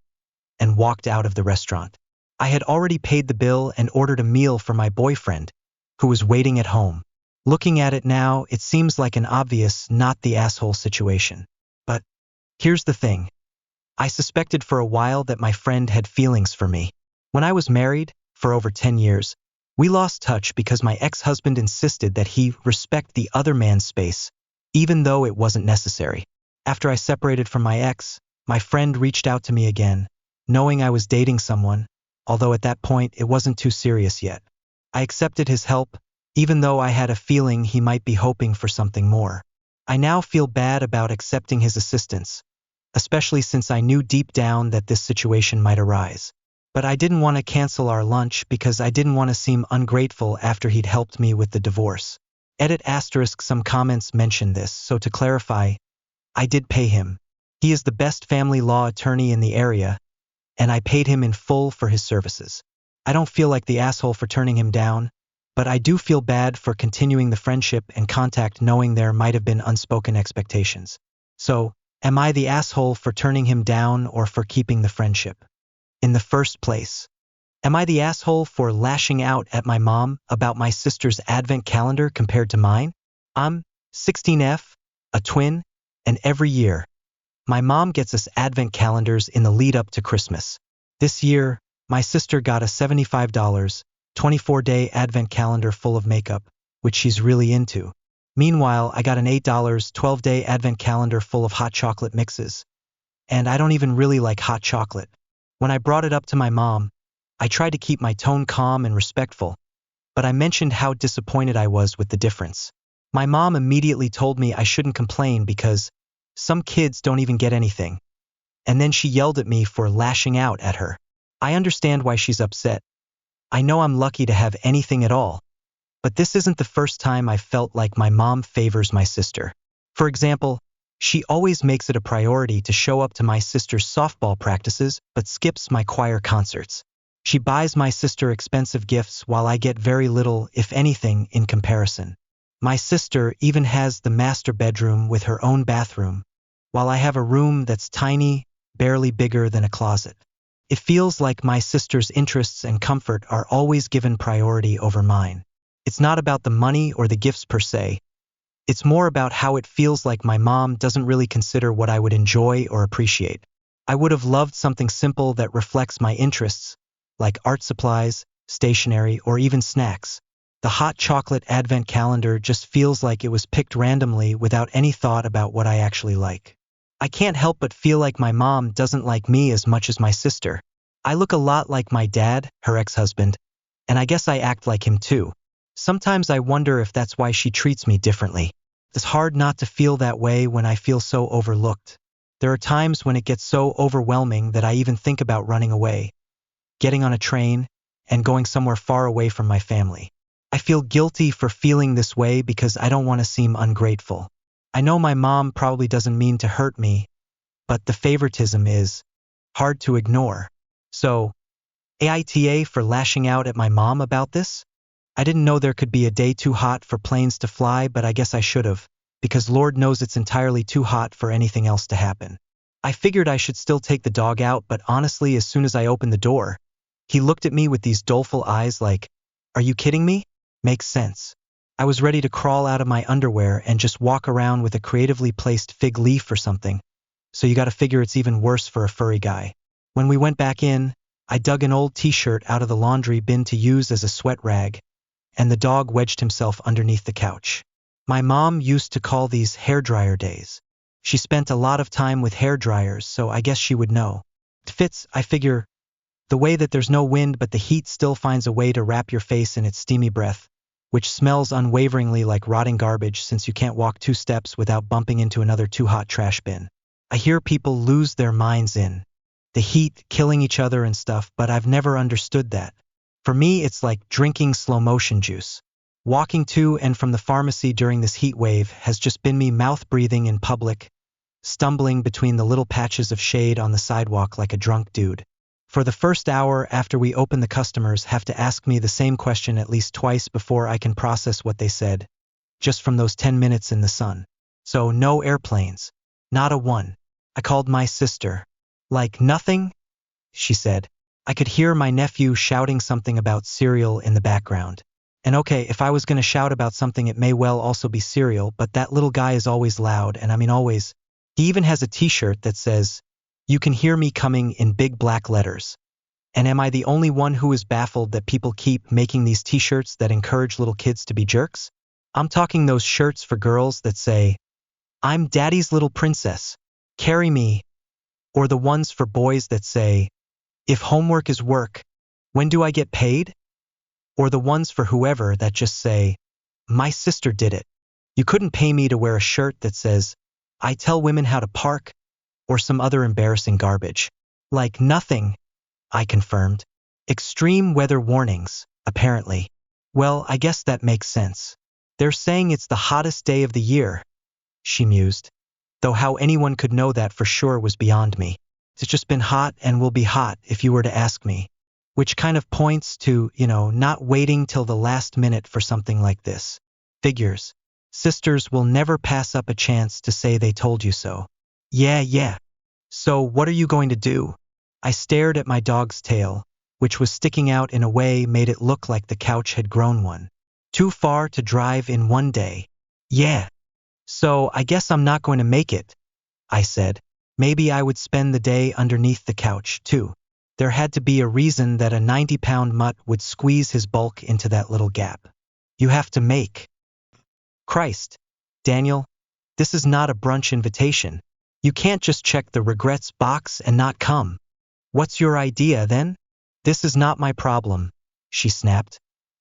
and walked out of the restaurant. I had already paid the bill and ordered a meal for my boyfriend, who was waiting at home. Looking at it now, it seems like an obvious, not the asshole situation. But here's the thing. I suspected for a while that my friend had feelings for me. When I was married, for over 10 years, we lost touch because my ex-husband insisted that he respect the other man's space, even though it wasn't necessary. After I separated from my ex, my friend reached out to me again, knowing I was dating someone, although at that point it wasn't too serious yet. I accepted his help, even though I had a feeling he might be hoping for something more. I now feel bad about accepting his assistance, especially since I knew deep down that this situation might arise. But I didn't want to cancel our lunch because I didn't want to seem ungrateful after he'd helped me with the divorce. Edit asterisk some comments mention this, so to clarify, I did pay him. He is the best family law attorney in the area, and I paid him in full for his services. I don't feel like the asshole for turning him down, but I do feel bad for continuing the friendship and contact knowing there might have been unspoken expectations. So, am I the asshole for turning him down or for keeping the friendship? In the first place, am I the asshole for lashing out at my mom about my sister's advent calendar compared to mine? I'm 16F, a twin, and every year, my mom gets us advent calendars in the lead up to Christmas. This year, my sister got a $75, 24-day advent calendar full of makeup, which she's really into. Meanwhile, I got an $8, 12-day advent calendar full of hot chocolate mixes. And I don't even really like hot chocolate. When I brought it up to my mom, I tried to keep my tone calm and respectful, but I mentioned how disappointed I was with the difference. My mom immediately told me I shouldn't complain because some kids don't even get anything. And then she yelled at me for lashing out at her. I understand why she's upset. I know I'm lucky to have anything at all. But this isn't the first time I felt like my mom favors my sister. For example, she always makes it a priority to show up to my sister's softball practices, but skips my choir concerts. She buys my sister expensive gifts while I get very little, if anything, in comparison. My sister even has the master bedroom with her own bathroom, while I have a room that's tiny, barely bigger than a closet. It feels like my sister's interests and comfort are always given priority over mine. It's not about the money or the gifts per se. It's more about how it feels like my mom doesn't really consider what I would enjoy or appreciate. I would have loved something simple that reflects my interests, like art supplies, stationery, or even snacks. The hot chocolate advent calendar just feels like it was picked randomly without any thought about what I actually like. I can't help but feel like my mom doesn't like me as much as my sister. I look a lot like my dad, her ex-husband, and I guess I act like him too. Sometimes I wonder if that's why she treats me differently. It's hard not to feel that way when I feel so overlooked. There are times when it gets so overwhelming that I even think about running away, getting on a train, and going somewhere far away from my family. I feel guilty for feeling this way because I don't want to seem ungrateful. I know my mom probably doesn't mean to hurt me, but the favoritism is hard to ignore. So, AITA for lashing out at my mom about this? I didn't know there could be a day too hot for planes to fly, but I guess I should have, because Lord knows it's entirely too hot for anything else to happen. I figured I should still take the dog out, but honestly, as soon as I opened the door, he looked at me with these doleful eyes like, "Are you kidding me?" Makes sense. I was ready to crawl out of my underwear and just walk around with a creatively placed fig leaf or something. So you gotta figure it's even worse for a furry guy. When we went back in, I dug an old t-shirt out of the laundry bin to use as a sweat rag, and the dog wedged himself underneath the couch. My mom used to call these hairdryer days. She spent a lot of time with hairdryers, so I guess she would know. It fits, I figure, the way that there's no wind but the heat still finds a way to wrap your face in its steamy breath, which smells unwaveringly like rotting garbage since you can't walk 2 steps without bumping into another too-hot trash bin. I hear people lose their minds in the heat, killing each other and stuff, but I've never understood that. For me, it's like drinking slow-motion juice. Walking to and from the pharmacy during this heat wave has just been me mouth-breathing in public, stumbling between the little patches of shade on the sidewalk like a drunk dude. For the first hour after we open, the customers have to ask me the same question at least twice before I can process what they said, just from those 10 minutes in the sun. So no airplanes. Not a one. I called my sister. Like nothing? She said. I could hear my nephew shouting something about cereal in the background. And okay, if I was going to shout about something, it may well also be cereal, but that little guy is always loud, and I mean always. He even has a t-shirt that says, "You can hear me coming," in big black letters. And am I the only one who is baffled that people keep making these t-shirts that encourage little kids to be jerks? I'm talking those shirts for girls that say, "I'm daddy's little princess. Carry me." Or the ones for boys that say, "If homework is work, when do I get paid?" Or the ones for whoever that just say, "My sister did it." You couldn't pay me to wear a shirt that says, "I tell women how to park," or some other embarrassing garbage. Like nothing, I confirmed. Extreme weather warnings, apparently. Well, I guess that makes sense. They're saying it's the hottest day of the year, she mused. Though how anyone could know that for sure was beyond me. It's just been hot and will be hot if you were to ask me. Which kind of points to, not waiting till the last minute for something like this. Figures. Sisters will never pass up a chance to say they told you so. Yeah. So what are you going to do? I stared at my dog's tail, which was sticking out in a way made it look like the couch had grown one. Too far to drive in one day. Yeah. So I guess I'm not going to make it, I said. Maybe I would spend the day underneath the couch, too. There had to be a reason that a 90-pound mutt would squeeze his bulk into that little gap. You have to make. Christ, Daniel, this is not a brunch invitation. You can't just check the regrets box and not come. What's your idea, then? This is not my problem, she snapped,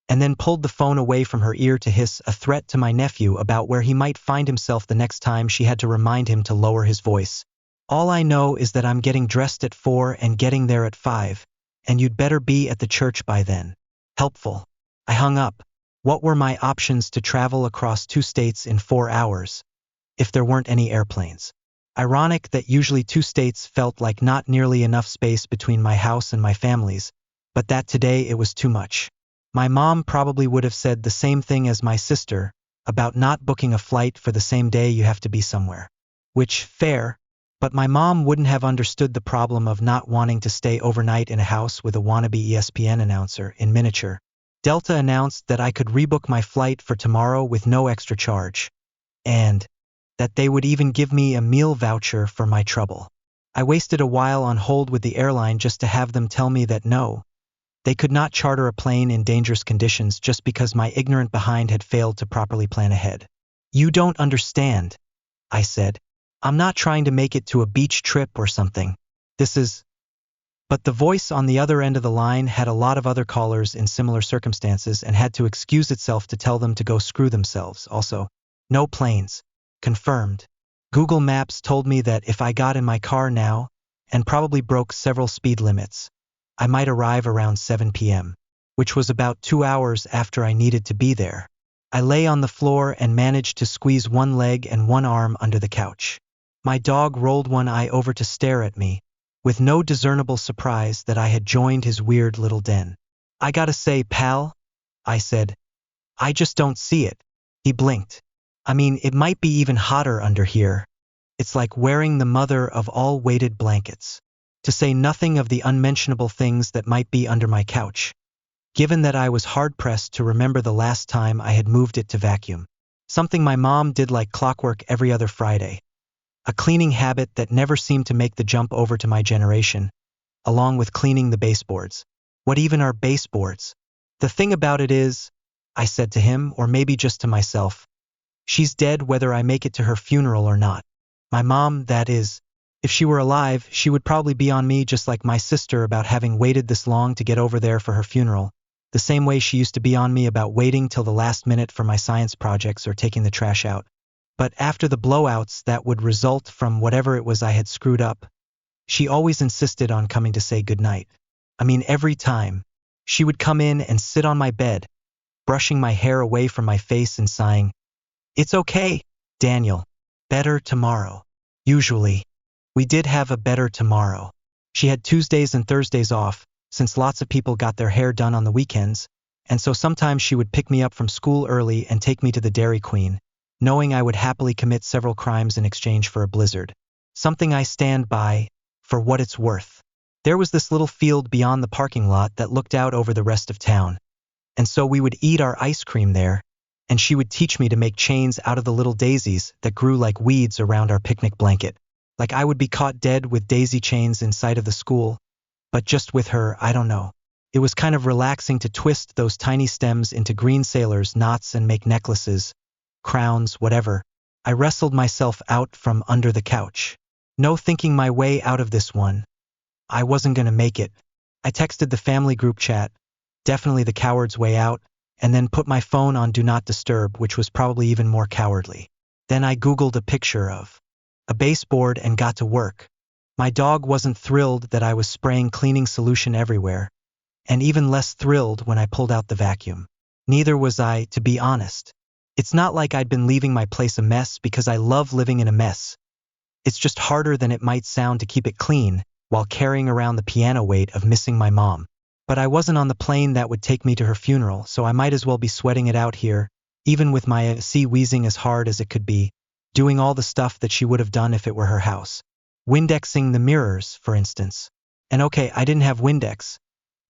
and then pulled the phone away from her ear to hiss a threat to my nephew about where he might find himself the next time she had to remind him to lower his voice. All I know is that I'm getting dressed at 4 and getting there at 5, and you'd better be at the church by then. Helpful. I hung up. What were my options to travel across 2 states in 4 hours, if there weren't any airplanes? Ironic that usually 2 states felt like not nearly enough space between my house and my family's, but that today it was too much. My mom probably would have said the same thing as my sister about not booking a flight for the same day you have to be somewhere. Which, fair, but my mom wouldn't have understood the problem of not wanting to stay overnight in a house with a wannabe ESPN announcer in miniature. Delta announced that I could rebook my flight for tomorrow with no extra charge, and that they would even give me a meal voucher for my trouble. I wasted a while on hold with the airline just to have them tell me that no, they could not charter a plane in dangerous conditions just because my ignorant behind had failed to properly plan ahead. You don't understand, I said. I'm not trying to make it to a beach trip or something. This is. But the voice on the other end of the line had a lot of other callers in similar circumstances and had to excuse itself to tell them to go screw themselves. Also, no planes. Confirmed. Google Maps told me that if I got in my car now, and probably broke several speed limits, I might arrive around 7 p.m., which was about 2 hours after I needed to be there. I lay on the floor and managed to squeeze one leg and one arm under the couch. My dog rolled one eye over to stare at me, with no discernible surprise that I had joined his weird little den. I gotta say, pal, I said, I just don't see it. He blinked. I mean, it might be even hotter under here. It's like wearing the mother of all weighted blankets. To say nothing of the unmentionable things that might be under my couch. Given that I was hard-pressed to remember the last time I had moved it to vacuum. Something my mom did like clockwork every other Friday. A cleaning habit that never seemed to make the jump over to my generation, along with cleaning the baseboards. What even are baseboards? The thing about it is, I said to him, or maybe just to myself, she's dead whether I make it to her funeral or not. My mom, that is. If she were alive, she would probably be on me just like my sister about having waited this long to get over there for her funeral, the same way she used to be on me about waiting till the last minute for my science projects or taking the trash out. But after the blowouts that would result from whatever it was I had screwed up, she always insisted on coming to say goodnight. I mean, every time. She would come in and sit on my bed, brushing my hair away from my face and sighing, "It's okay, Daniel. Better tomorrow." Usually. We did have a better tomorrow. She had Tuesdays and Thursdays off, since lots of people got their hair done on the weekends, and so sometimes she would pick me up from school early and take me to the Dairy Queen, knowing I would happily commit several crimes in exchange for a blizzard. Something I stand by, for what it's worth. There was this little field beyond the parking lot that looked out over the rest of town, and so we would eat our ice cream there, and she would teach me to make chains out of the little daisies that grew like weeds around our picnic blanket. Like I would be caught dead with daisy chains in sight of the school, but just with her, I don't know. It was kind of relaxing to twist those tiny stems into green sailors' knots and make necklaces, crowns, whatever. I wrestled myself out from under the couch. No thinking my way out of this one. I wasn't gonna make it. I texted the family group chat, definitely the coward's way out, and then put my phone on Do Not Disturb, which was probably even more cowardly. Then I Googled a picture of a baseboard and got to work. My dog wasn't thrilled that I was spraying cleaning solution everywhere, and even less thrilled when I pulled out the vacuum. Neither was I, to be honest. It's not like I'd been leaving my place a mess because I love living in a mess. It's just harder than it might sound to keep it clean while carrying around the piano weight of missing my mom. But I wasn't on the plane that would take me to her funeral, so I might as well be sweating it out here, even with my AC wheezing as hard as it could be, doing all the stuff that she would have done if it were her house. Windexing the mirrors, for instance. And okay, I didn't have Windex,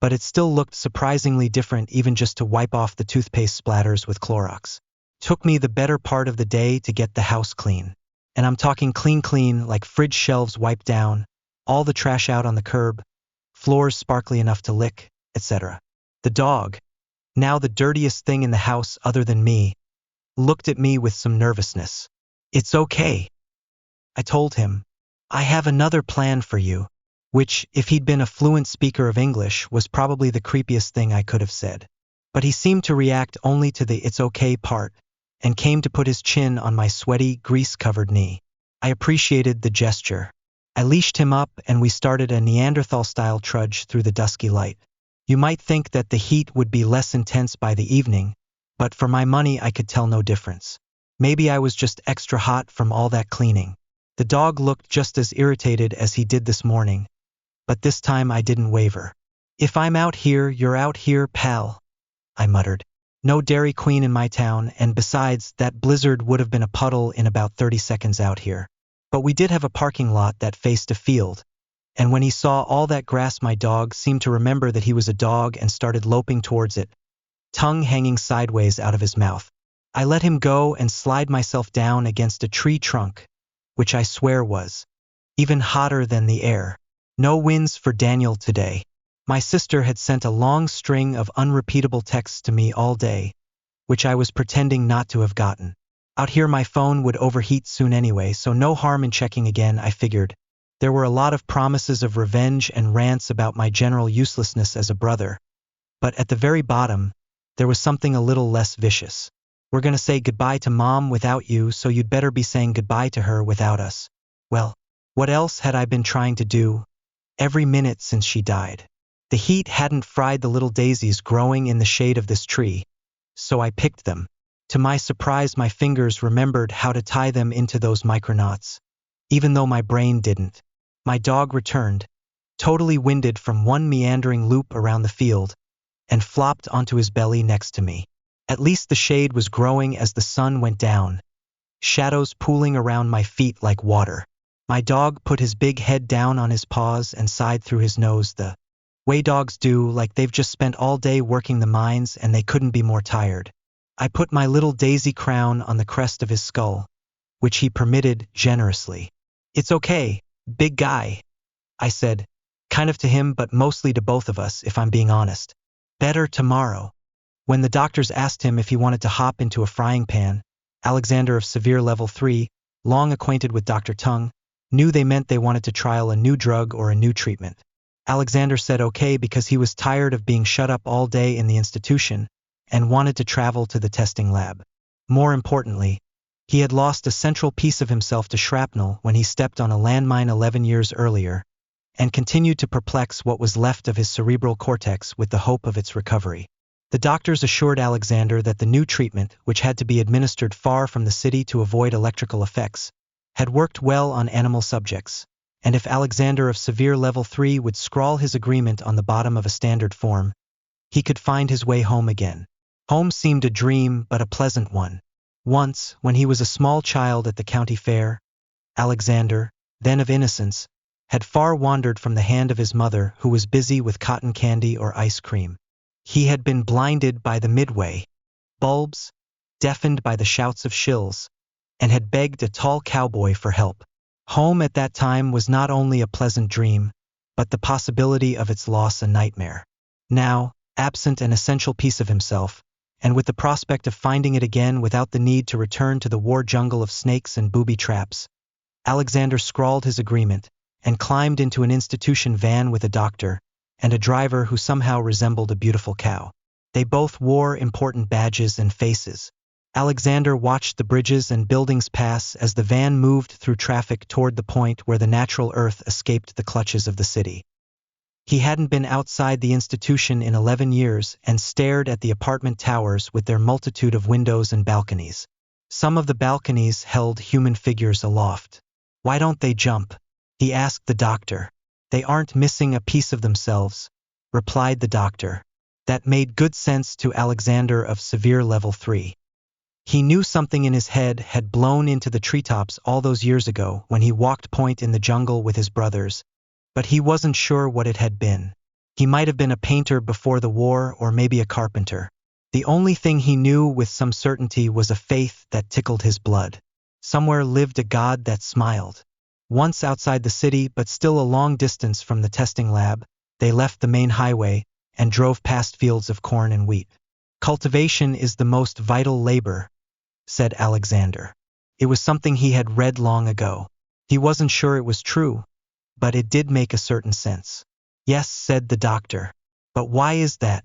but it still looked surprisingly different even just to wipe off the toothpaste splatters with Clorox. Took me the better part of the day to get the house clean. And I'm talking clean, like fridge shelves wiped down, all the trash out on the curb, floors sparkly enough to lick, etc. The dog, now the dirtiest thing in the house other than me, looked at me with some nervousness. "It's okay," I told him. "I have another plan for you," which, if he'd been a fluent speaker of English, was probably the creepiest thing I could have said. But he seemed to react only to the "it's okay" part, and came to put his chin on my sweaty, grease-covered knee. I appreciated the gesture. I leashed him up and we started a Neanderthal-style trudge through the dusky light. You might think that the heat would be less intense by the evening, but for my money I could tell no difference. Maybe I was just extra hot from all that cleaning. The dog looked just as irritated as he did this morning, but this time I didn't waver. "If I'm out here, you're out here, pal," I muttered. No Dairy Queen in my town, and besides, that blizzard would have been a puddle in about 30 seconds out here. But we did have a parking lot that faced a field, and when he saw all that grass, my dog seemed to remember that he was a dog and started loping towards it, tongue hanging sideways out of his mouth. I let him go and slide myself down against a tree trunk, which I swear was even hotter than the air. No wins for Daniel today. My sister had sent a long string of unrepeatable texts to me all day, which I was pretending not to have gotten. Out here my phone would overheat soon anyway, so no harm in checking again, I figured. There were a lot of promises of revenge and rants about my general uselessness as a brother. But at the very bottom, there was something a little less vicious. We're gonna say goodbye to Mom without you, so you'd better be saying goodbye to her without us. Well, what else had I been trying to do? Every minute since she died. The heat hadn't fried the little daisies growing in the shade of this tree, so I picked them. To my surprise, my fingers remembered how to tie them into those micronauts, even though my brain didn't. My dog returned, totally winded from one meandering loop around the field, and flopped onto his belly next to me. At least the shade was growing as the sun went down, shadows pooling around my feet like water. My dog put his big head down on his paws and sighed through his nose the way dogs do, like they've just spent all day working the mines and they couldn't be more tired. I put my little daisy crown on the crest of his skull, which he permitted generously. "It's okay, big guy," I said, kind of to him but mostly to both of us, if I'm being honest. "Better tomorrow." When the doctors asked him if he wanted to hop into a frying pan, Alexander of Severe Level 3, long acquainted with Dr. Tung, knew they meant they wanted to trial a new drug or a new treatment. Alexander said okay because he was tired of being shut up all day in the institution and wanted to travel to the testing lab. More importantly, he had lost a central piece of himself to shrapnel when he stepped on a landmine 11 years earlier, and continued to perplex what was left of his cerebral cortex with the hope of its recovery. The doctors assured Alexander that the new treatment, which had to be administered far from the city to avoid electrical effects, had worked well on animal subjects, and if Alexander of Severe Level 3 would scrawl his agreement on the bottom of a standard form, he could find his way home again. Home seemed a dream, but a pleasant one. Once, when he was a small child at the county fair, Alexander, then of innocence, had far wandered from the hand of his mother, who was busy with cotton candy or ice cream. He had been blinded by the midway bulbs, deafened by the shouts of shills, and had begged a tall cowboy for help. Home at that time was not only a pleasant dream, but the possibility of its loss a nightmare. Now, absent an essential piece of himself, and with the prospect of finding it again without the need to return to the war jungle of snakes and booby traps, Alexander scrawled his agreement and climbed into an institution van with a doctor and a driver who somehow resembled a beautiful cow. They both wore important badges and faces. Alexander watched the bridges and buildings pass as the van moved through traffic toward the point where the natural earth escaped the clutches of the city. He hadn't been outside the institution in 11 years and stared at the apartment towers with their multitude of windows and balconies. Some of the balconies held human figures aloft. "Why don't they jump?" he asked the doctor. "They aren't missing a piece of themselves," replied the doctor. That made good sense to Alexander of Severe Level 3. He knew something in his head had blown into the treetops all those years ago when he walked point in the jungle with his brothers, but he wasn't sure what it had been. He might have been a painter before the war or maybe a carpenter. The only thing he knew with some certainty was a faith that tickled his blood. Somewhere lived a God that smiled. Once outside the city but still a long distance from the testing lab, they left the main highway and drove past fields of corn and wheat. "Cultivation is the most vital labor," said Alexander. It was something he had read long ago. He wasn't sure it was true, but it did make a certain sense. "Yes," said the doctor. "But why is that?"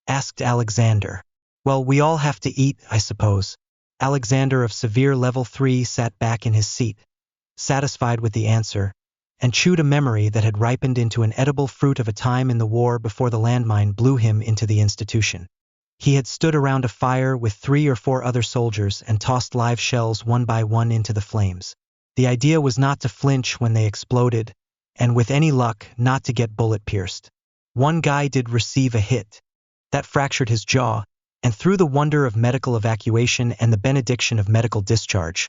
asked Alexander. "Well, we all have to eat, I suppose." Alexander of Severe Level 3 sat back in his seat, satisfied with the answer, and chewed a memory that had ripened into an edible fruit of a time in the war before the landmine blew him into the institution. He had stood around a fire with 3 or 4 other soldiers and tossed live shells one by one into the flames. The idea was not to flinch when they exploded, and with any luck, not to get bullet-pierced. One guy did receive a hit. That fractured his jaw, and through the wonder of medical evacuation and the benediction of medical discharge,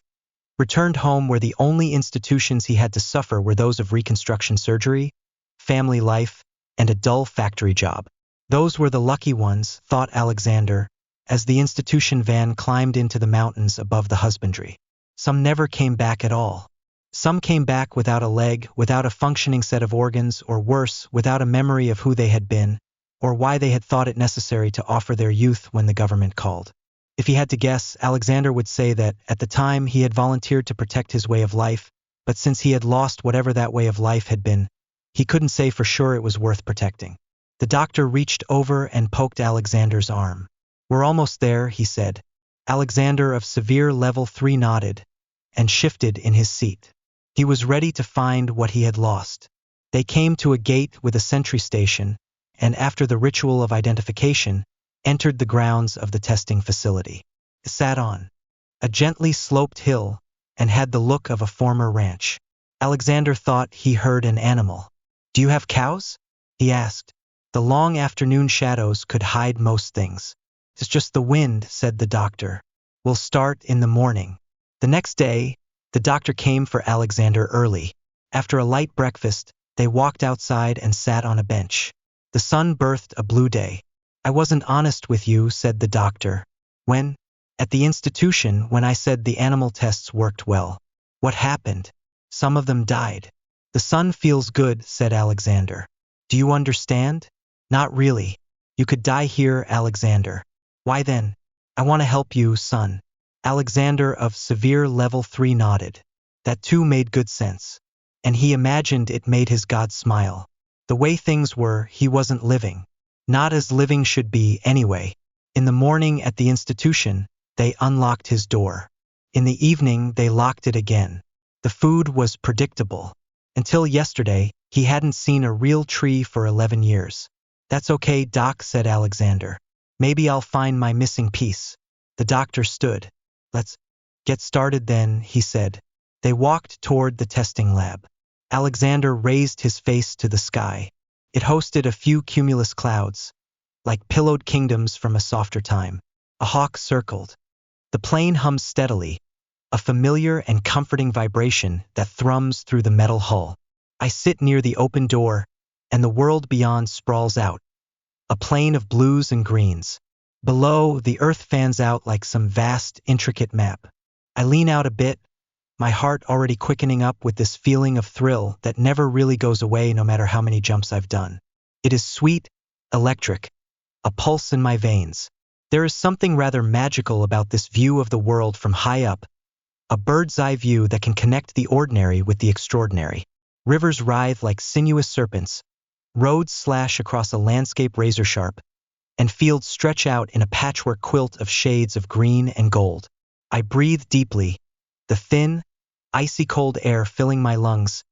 returned home where the only institutions he had to suffer were those of reconstruction surgery, family life, and a dull factory job. Those were the lucky ones, thought Alexander, as the institution van climbed into the mountains above the husbandry. Some never came back at all. Some came back without a leg, without a functioning set of organs, or worse, without a memory of who they had been, or why they had thought it necessary to offer their youth when the government called. If he had to guess, Alexander would say that, at the time, he had volunteered to protect his way of life, but since he had lost whatever that way of life had been, he couldn't say for sure it was worth protecting. The doctor reached over and poked Alexander's arm. "We're almost there," he said. Alexander of severe level 3 nodded and shifted in his seat. He was ready to find what he had lost. They came to a gate with a sentry station, and after the ritual of identification, entered the grounds of the testing facility. It sat on a gently sloped hill and had the look of a former ranch. Alexander thought he heard an animal. "Do you have cows?" he asked. The long afternoon shadows could hide most things. "It's just the wind," said the doctor. "We'll start in the morning." The next day, the doctor came for Alexander early. After a light breakfast, they walked outside and sat on a bench. The sun birthed a blue day. "I wasn't honest with you," said the doctor. "When? At the institution, when I said the animal tests worked well. What happened? Some of them died." "The sun feels good," said Alexander. "Do you understand?" "Not really. You could die here, Alexander." "Why then?" "I want to help you, son." Alexander of severe level 3 nodded. That too made good sense. And he imagined it made his God smile. The way things were, he wasn't living. Not as living should be, anyway. In the morning at the institution, they unlocked his door. In the evening, they locked it again. The food was predictable. Until yesterday, he hadn't seen a real tree for 11 years. "That's okay, Doc," said Alexander. "Maybe I'll find my missing piece." The doctor stood. "Let's get started then," he said. They walked toward the testing lab. Alexander raised his face to the sky. It hosted a few cumulus clouds, like pillowed kingdoms from a softer time. A hawk circled. The plane hummed steadily, a familiar and comforting vibration that thrums through the metal hull. I sit near the open door, and the world beyond sprawls out, a plain of blues and greens. Below, the earth fans out like some vast, intricate map. I lean out a bit, my heart already quickening up with this feeling of thrill that never really goes away no matter how many jumps I've done. It is sweet, electric, a pulse in my veins. There is something rather magical about this view of the world from high up, a bird's-eye view that can connect the ordinary with the extraordinary. Rivers writhe like sinuous serpents, roads slash across a landscape razor-sharp, and fields stretch out in a patchwork quilt of shades of green and gold. I breathe deeply, the thin, icy-cold air filling my lungs,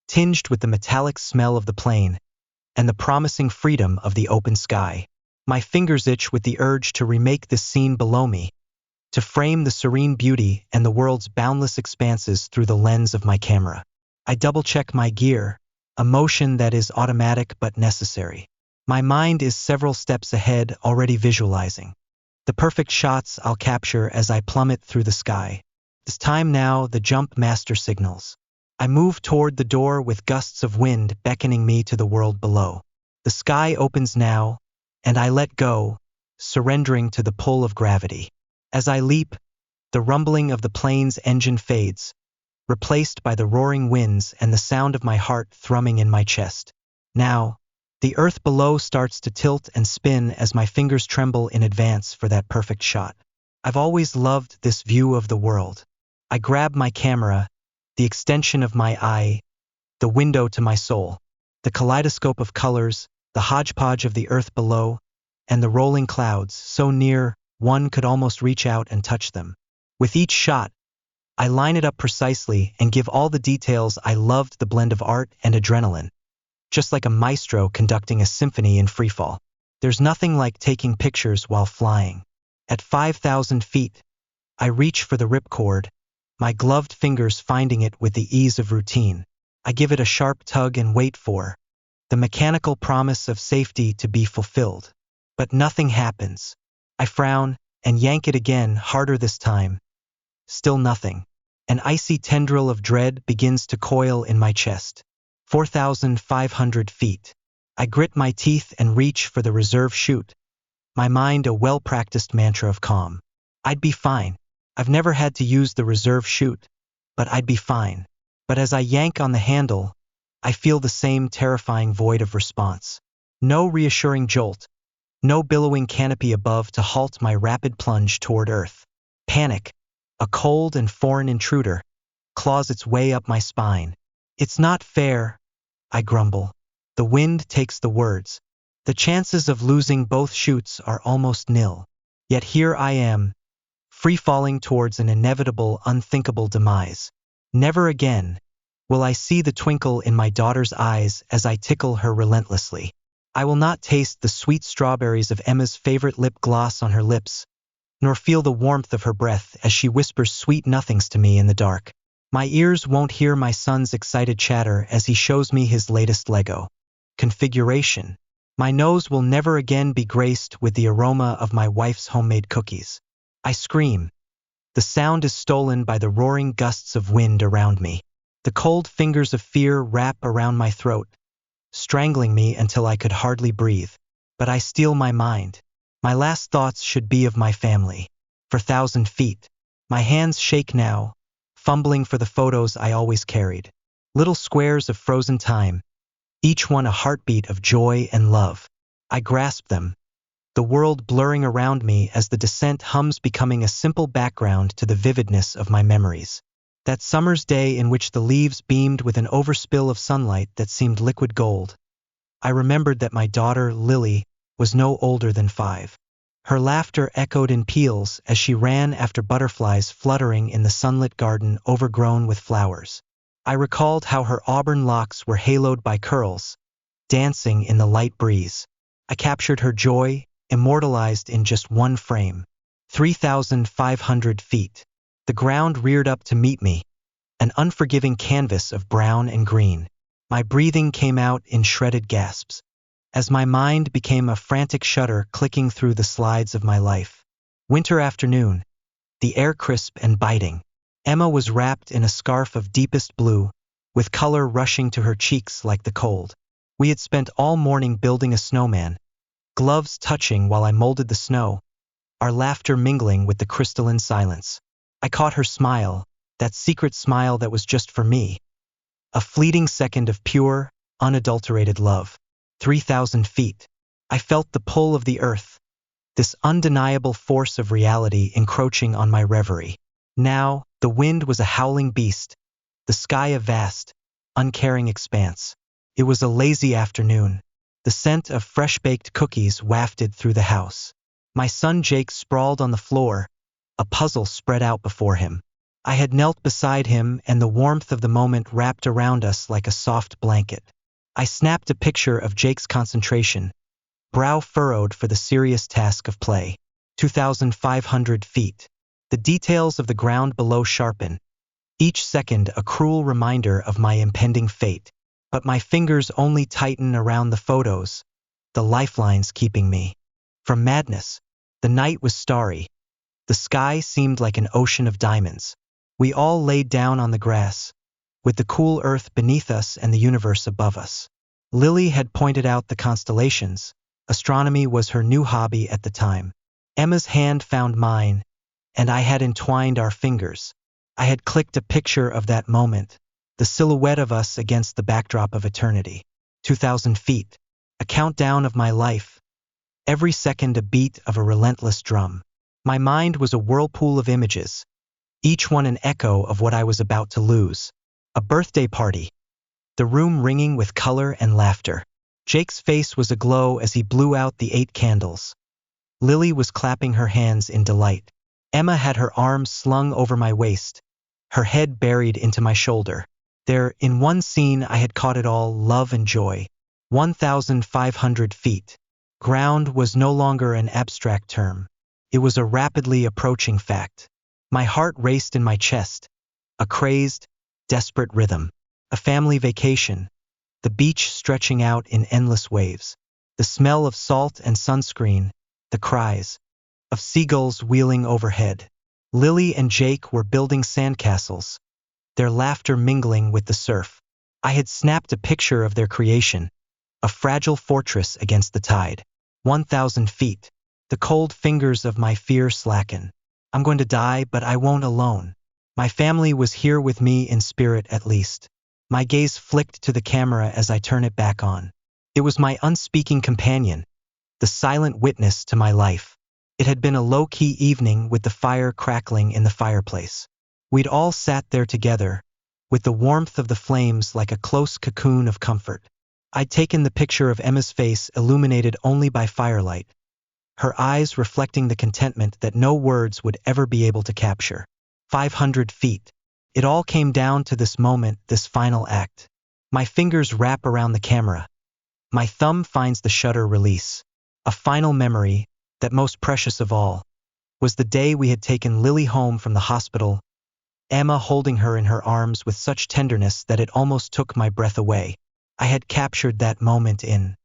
tinged with the metallic smell of the plain, and the promising freedom of the open sky. My fingers itch with the urge to remake this scene below me, to frame the serene beauty and the world's boundless expanses through the lens of my camera. I double-check my gear, a motion that is automatic but necessary. My mind is several steps ahead, already visualizing the perfect shots I'll capture as I plummet through the sky. It's time now, the jump master signals. I move toward the door with gusts of wind beckoning me to the world below. The sky opens now, and I let go, surrendering to the pull of gravity. As I leap, the rumbling of the plane's engine fades, replaced by the roaring winds and the sound of my heart thrumming in my chest. Now, the earth below starts to tilt and spin as my fingers tremble in advance for that perfect shot. I've always loved this view of the world. I grab my camera, the extension of my eye, the window to my soul, the kaleidoscope of colors, the hodgepodge of the earth below, and the rolling clouds, so near one could almost reach out and touch them. With each shot, I line it up precisely and give all the details. I loved the blend of art and adrenaline, just like a maestro conducting a symphony in freefall. There's nothing like taking pictures while flying. At 5,000 feet, I reach for the ripcord, my gloved fingers finding it with the ease of routine. I give it a sharp tug and wait for the mechanical promise of safety to be fulfilled. But nothing happens. I frown and yank it again, harder this time. Still nothing. An icy tendril of dread begins to coil in my chest. 4,500 feet. I grit my teeth and reach for the reserve chute, my mind a well-practiced mantra of calm. I'd be fine. I've never had to use the reserve chute, but I'd be fine. But as I yank on the handle, I feel the same terrifying void of response. No reassuring jolt, No billowing canopy above to halt my rapid plunge toward earth. Panic, a cold and foreign intruder, claws its way up my spine. It's not fair, I grumble. The wind takes the words. The chances of losing both shoots are almost nil. Yet here I am, free-falling towards an inevitable, unthinkable demise. Never again will I see the twinkle in my daughter's eyes as I tickle her relentlessly. I will not taste the sweet strawberries of Emma's favorite lip gloss on her lips, nor feel the warmth of her breath as she whispers sweet nothings to me in the dark. My ears won't hear my son's excited chatter as he shows me his latest Lego configuration. My nose will never again be graced with the aroma of my wife's homemade cookies. I scream. The sound is stolen by the roaring gusts of wind around me. The cold fingers of fear wrap around my throat, strangling me until I could hardly breathe. But I steel my mind. My last thoughts should be of my family. For 1,000 feet. My hands shake now, fumbling for the photos I always carried. Little squares of frozen time, each one a heartbeat of joy and love. I grasp them, the world blurring around me as the descent hums, becoming a simple background to the vividness of my memories. That summer's day in which the leaves beamed with an overspill of sunlight that seemed liquid gold. I remembered that my daughter, Lily, was no older than 5. Her laughter echoed in peals as she ran after butterflies fluttering in the sunlit garden overgrown with flowers. I recalled how her auburn locks were haloed by curls, dancing in the light breeze. I captured her joy, immortalized in just one frame. 3,500 feet. The ground reared up to meet me, an unforgiving canvas of brown and green. My breathing came out in shredded gasps, as my mind became a frantic shutter clicking through the slides of my life. Winter afternoon, the air crisp and biting. Emma was wrapped in a scarf of deepest blue, with color rushing to her cheeks like the cold. We had spent all morning building a snowman, gloves touching while I molded the snow, our laughter mingling with the crystalline silence. I caught her smile, that secret smile that was just for me. A fleeting second of pure, unadulterated love. 3,000 feet. I felt the pull of the earth, this undeniable force of reality encroaching on my reverie. Now, the wind was a howling beast, the sky a vast, uncaring expanse. It was a lazy afternoon. The scent of fresh-baked cookies wafted through the house. My son Jake sprawled on the floor, a puzzle spread out before him. I had knelt beside him, and the warmth of the moment wrapped around us like a soft blanket. I snapped a picture of Jake's concentration, brow furrowed for the serious task of play. 2,500 feet. The details of the ground below sharpen, each second a cruel reminder of my impending fate. But my fingers only tighten around the photos, the lifelines keeping me from madness. The night was starry. The sky seemed like an ocean of diamonds. We all laid down on the grass, with the cool earth beneath us and the universe above us. Lily had pointed out the constellations. Astronomy was her new hobby at the time. Emma's hand found mine, and I had entwined our fingers. I had clicked a picture of that moment, the silhouette of us against the backdrop of eternity. 2,000 feet. A countdown of my life. Every second a beat of a relentless drum. My mind was a whirlpool of images, each one an echo of what I was about to lose. A birthday party. The room ringing with color and laughter. Jake's face was aglow as he blew out the 8 candles. Lily was clapping her hands in delight. Emma had her arms slung over my waist, her head buried into my shoulder. There, in one scene, I had caught it all, love and joy. 1,500 feet. Ground was no longer an abstract term. It was a rapidly approaching fact. My heart raced in my chest, a crazed, desperate rhythm. A family vacation, the beach stretching out in endless waves, the smell of salt and sunscreen, the cries of seagulls wheeling overhead. Lily and Jake were building sandcastles, their laughter mingling with the surf. I had snapped a picture of their creation, a fragile fortress against the tide. 1,000 feet. The cold fingers of my fear slacken. I'm going to die, but I won't alone. My family was here with me in spirit at least. My gaze flicked to the camera as I turn it back on. It was my unspeaking companion, the silent witness to my life. It had been a low-key evening with the fire crackling in the fireplace. We'd all sat there together, with the warmth of the flames like a close cocoon of comfort. I'd taken the picture of Emma's face illuminated only by firelight, her eyes reflecting the contentment that no words would ever be able to capture. 500 feet. It all came down to this moment, this final act. My fingers wrap around the camera. My thumb finds the shutter release. A final memory, that most precious of all, was the day we had taken Lily home from the hospital, Emma holding her in her arms with such tenderness that it almost took my breath away. I had captured that moment in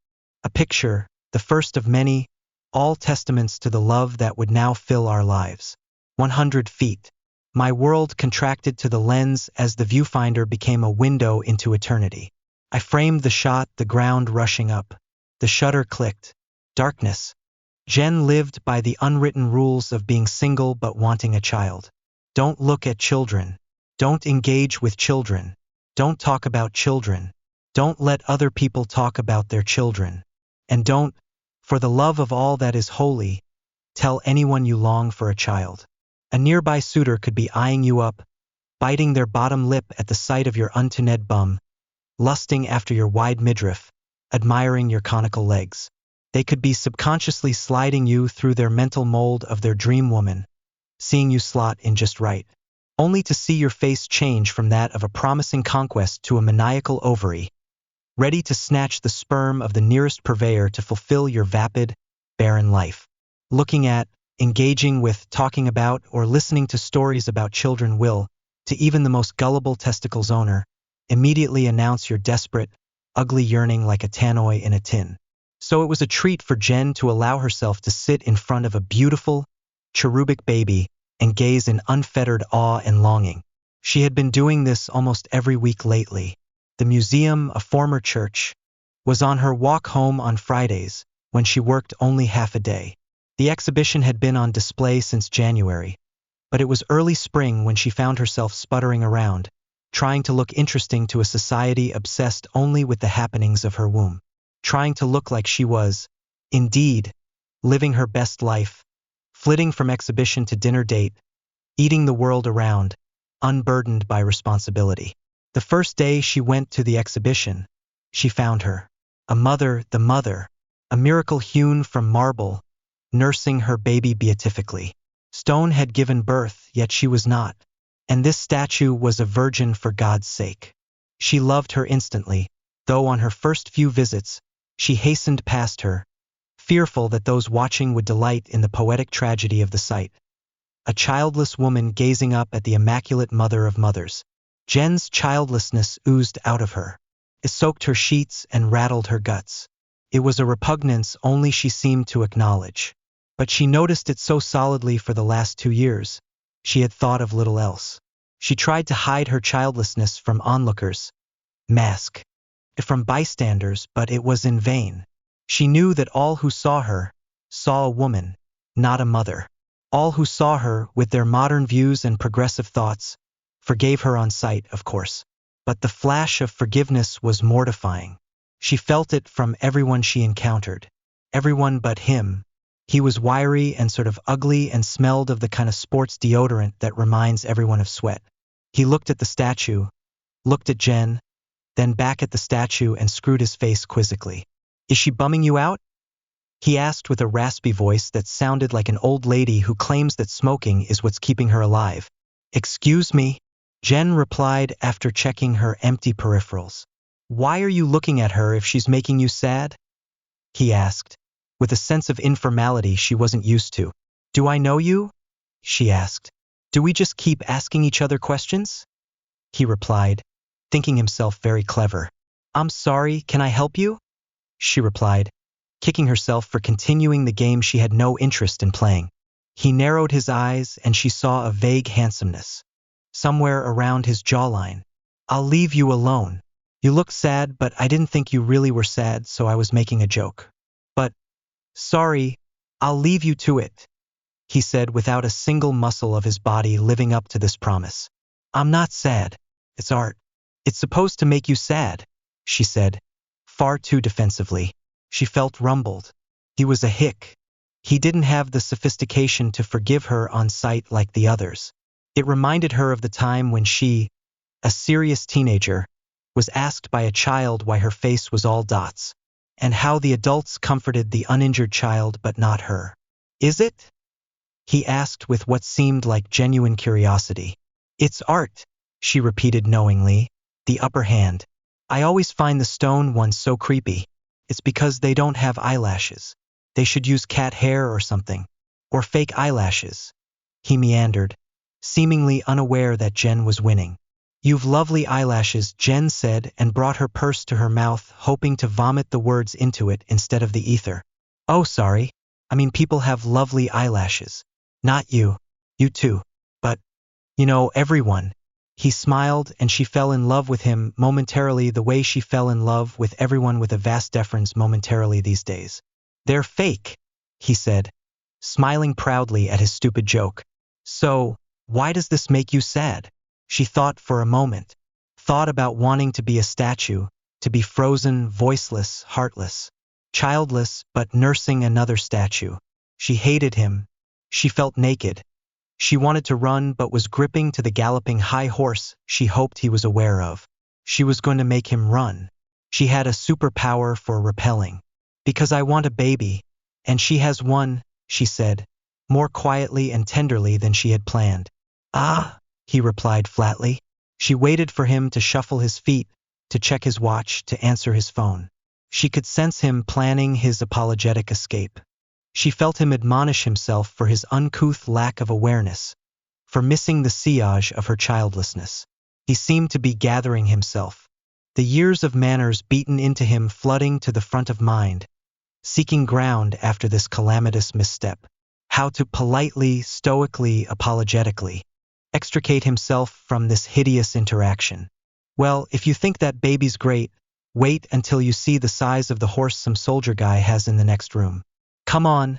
a picture, the first of many, all testaments to the love that would now fill our lives. 100 feet. My world contracted to the lens as the viewfinder became a window into eternity. I framed the shot, the ground rushing up. The shutter clicked. Darkness. Jen lived by the unwritten rules of being single but wanting a child. Don't look at children. Don't engage with children. Don't talk about children. Don't let other people talk about their children. And don't, for the love of all that is holy, tell anyone you long for a child. A nearby suitor could be eyeing you up, biting their bottom lip at the sight of your untuned bum, lusting after your wide midriff, admiring your conical legs. They could be subconsciously sliding you through their mental mold of their dream woman, seeing you slot in just right, only to see your face change from that of a promising conquest to a maniacal ovary, ready to snatch the sperm of the nearest purveyor to fulfill your vapid, barren life. Looking at, engaging with, talking about, or listening to stories about children will, to even the most gullible testicles owner, immediately announce your desperate, ugly yearning like a tannoy in a tin. So it was a treat for Jen to allow herself to sit in front of a beautiful, cherubic baby and gaze in unfettered awe and longing. She had been doing this almost every week lately. The museum, a former church, was on her walk home on Fridays, when she worked only half a day. The exhibition had been on display since January, but it was early spring when she found herself sputtering around, trying to look interesting to a society obsessed only with the happenings of her womb, trying to look like she was, indeed, living her best life, flitting from exhibition to dinner date, eating the world around, unburdened by responsibility. The first day she went to the exhibition, she found her, a mother, the mother, a miracle hewn from marble, nursing her baby beatifically. Stone had given birth, yet she was not, and this statue was a virgin for God's sake. She loved her instantly, though on her first few visits, she hastened past her, fearful that those watching would delight in the poetic tragedy of the sight. A childless woman gazing up at the immaculate mother of mothers. Jen's childlessness oozed out of her. It soaked her sheets and rattled her guts. It was a repugnance only she seemed to acknowledge. But she noticed it so solidly for the last 2 years, she had thought of little else. She tried to hide her childlessness from onlookers, mask it from bystanders, but it was in vain. She knew that all who saw her, saw a woman, not a mother. All who saw her, with their modern views and progressive thoughts, forgave her on sight, of course. But the flash of forgiveness was mortifying. She felt it from everyone she encountered. Everyone but him. He was wiry and sort of ugly and smelled of the kind of sports deodorant that reminds everyone of sweat. He looked at the statue, looked at Jen, then back at the statue and screwed his face quizzically. "Is she bumming you out?" he asked with a raspy voice that sounded like an old lady who claims that smoking is what's keeping her alive. "Excuse me," Jen replied after checking her empty peripherals. "Why are you looking at her if she's making you sad?" he asked, with a sense of informality she wasn't used to. "Do I know you?" she asked. "Do we just keep asking each other questions?" he replied, thinking himself very clever. "I'm sorry, can I help you?" she replied, kicking herself for continuing the game she had no interest in playing. He narrowed his eyes and she saw a vague handsomeness somewhere around his jawline. "I'll leave you alone. You look sad, but I didn't think you really were sad, so I was making a joke. But, sorry, I'll leave you to it," he said without a single muscle of his body living up to this promise. "I'm not sad. It's art. It's supposed to make you sad," she said, far too defensively. She felt rumbled. He was a hick. He didn't have the sophistication to forgive her on sight like the others. It reminded her of the time when she, a serious teenager, was asked by a child why her face was all dots, and how the adults comforted the uninjured child but not her. Is it? He asked with what seemed like genuine curiosity. It's art, she repeated knowingly, the upper hand. I always find the stone ones so creepy. It's because they don't have eyelashes. They should use cat hair or something. Or fake eyelashes. He meandered, seemingly unaware that Jen was winning. You've lovely eyelashes, Jen said, and brought her purse to her mouth, hoping to vomit the words into it instead of the ether. Oh, sorry. I mean, people have lovely eyelashes. Not you. You too. But, everyone. He smiled, and she fell in love with him momentarily the way she fell in love with everyone with a vast deference momentarily these days. They're fake, he said, smiling proudly at his stupid joke. So, why does this make you sad? She thought for a moment. Thought about wanting to be a statue, to be frozen, voiceless, heartless, childless, but nursing another statue. She hated him. She felt naked. She wanted to run but was gripping to the galloping high horse she hoped he was aware of. She was going to make him run. She had a superpower for repelling. Because I want a baby, and she has one, she said, more quietly and tenderly than she had planned. Ah, he replied flatly. She waited for him to shuffle his feet, to check his watch, to answer his phone. She could sense him planning his apologetic escape. She felt him admonish himself for his uncouth lack of awareness, for missing the sillage of her childlessness. He seemed to be gathering himself, the years of manners beaten into him flooding to the front of mind, seeking ground after this calamitous misstep. How to politely, stoically, apologetically extricate himself from this hideous interaction. Well, if you think that baby's great, wait until you see the size of the horse some soldier guy has in the next room. Come on,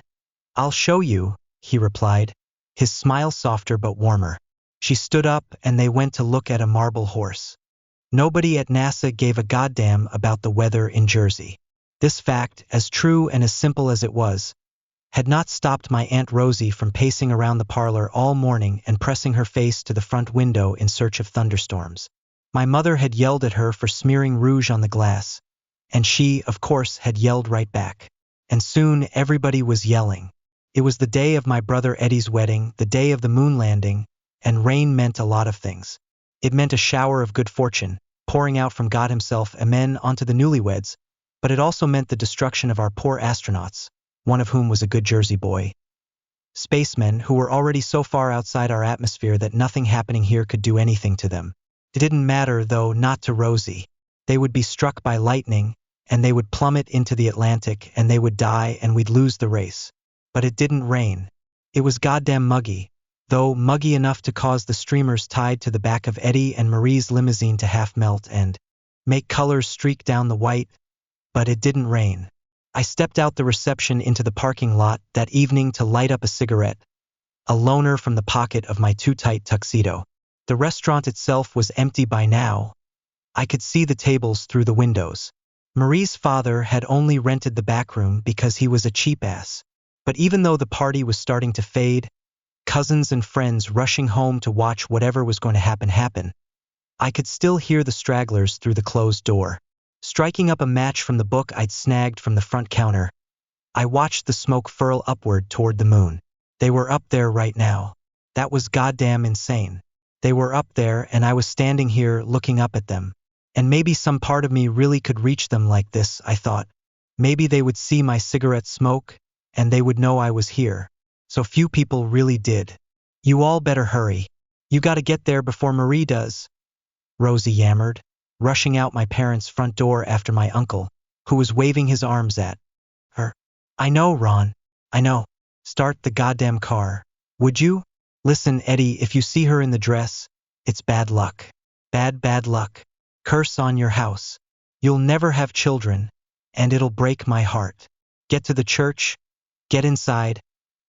I'll show you, he replied, his smile softer but warmer. She stood up and they went to look at a marble horse. Nobody at NASA gave a goddamn about the weather in Jersey. This fact, as true and as simple as it was, had not stopped my Aunt Rosie from pacing around the parlor all morning and pressing her face to the front window in search of thunderstorms. My mother had yelled at her for smearing rouge on the glass, and she, of course, had yelled right back. And soon everybody was yelling. It was the day of my brother Eddie's wedding, the day of the moon landing, and rain meant a lot of things. It meant a shower of good fortune, pouring out from God himself, amen, onto the newlyweds, but it also meant the destruction of our poor astronauts, one of whom was a good Jersey boy. Spacemen who were already so far outside our atmosphere that nothing happening here could do anything to them. It didn't matter, though, not to Rosie. They would be struck by lightning, and they would plummet into the Atlantic, and they would die, and we'd lose the race. But it didn't rain. It was goddamn muggy, though muggy enough to cause the streamers tied to the back of Eddie and Marie's limousine to half melt and make colors streak down the white, but it didn't rain. I stepped out the reception into the parking lot that evening to light up a cigarette, a loner from the pocket of my too-tight tuxedo. The restaurant itself was empty by now. I could see the tables through the windows. Marie's father had only rented the back room because he was a cheap ass. But even though the party was starting to fade, cousins and friends rushing home to watch whatever was going to happen, I could still hear the stragglers through the closed door. Striking up a match from the book I'd snagged from the front counter, I watched the smoke furl upward toward the moon. They were up there right now. That was goddamn insane. They were up there and I was standing here looking up at them. And maybe some part of me really could reach them like this, I thought. Maybe they would see my cigarette smoke, and they would know I was here. So few people really did. You all better hurry. You gotta get there before Marie does, Rosie yammered, rushing out my parents' front door after my uncle, who was waving his arms at her. I know, Ron. I know. Start the goddamn car. Would you? Listen, Eddie, if you see her in the dress, it's bad luck. Bad luck. Curse on your house. You'll never have children, and it'll break my heart. Get to the church, get inside,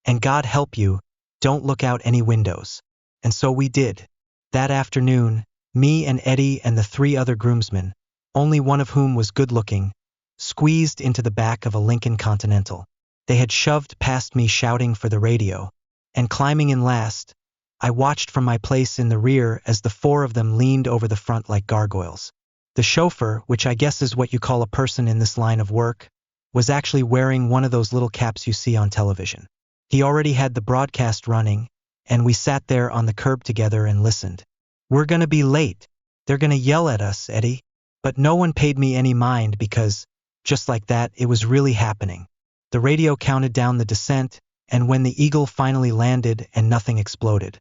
and God help you, don't look out any windows. And so we did. That afternoon, me and Eddie and the 3 other groomsmen, only one of whom was good-looking, squeezed into the back of a Lincoln Continental. They had shoved past me shouting for the radio, and climbing in last, I watched from my place in the rear as the four of them leaned over the front like gargoyles. The chauffeur, which I guess is what you call a person in this line of work, was actually wearing one of those little caps you see on television. He already had the broadcast running, and we sat there on the curb together and listened. "We're gonna be late. They're gonna yell at us, Eddie." But no one paid me any mind because, just like that, it was really happening. The radio counted down the descent, and when the Eagle finally landed and nothing exploded,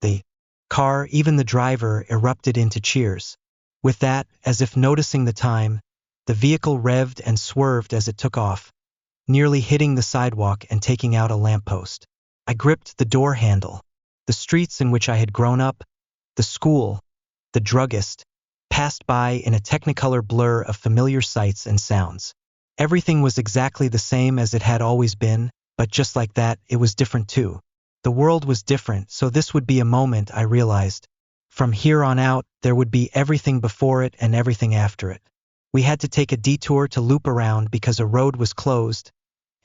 the car, even the driver, erupted into cheers. With that, as if noticing the time, the vehicle revved and swerved as it took off, nearly hitting the sidewalk and taking out a lamppost. I gripped the door handle. The streets in which I had grown up, the school, the druggist, passed by in a technicolor blur of familiar sights and sounds. Everything was exactly the same as it had always been, but just like that, it was different too. The world was different, so this would be a moment, I realized. From here on out, there would be everything before it and everything after it. We had to take a detour to loop around because a road was closed,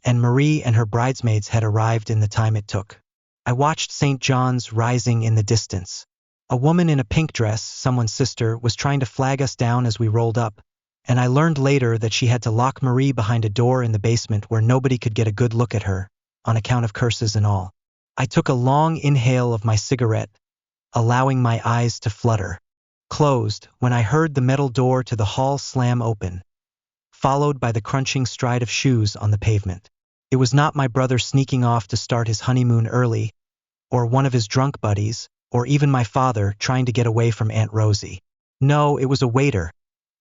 and Marie and her bridesmaids had arrived in the time it took. I watched St. John's rising in the distance. A woman in a pink dress, someone's sister, was trying to flag us down as we rolled up, and I learned later that she had to lock Marie behind a door in the basement where nobody could get a good look at her, on account of curses and all. I took a long inhale of my cigarette, allowing my eyes to flutter. Closed, when I heard the metal door to the hall slam open, followed by the crunching stride of shoes on the pavement. It was not my brother sneaking off to start his honeymoon early, or one of his drunk buddies, or even my father trying to get away from Aunt Rosie. No, it was a waiter,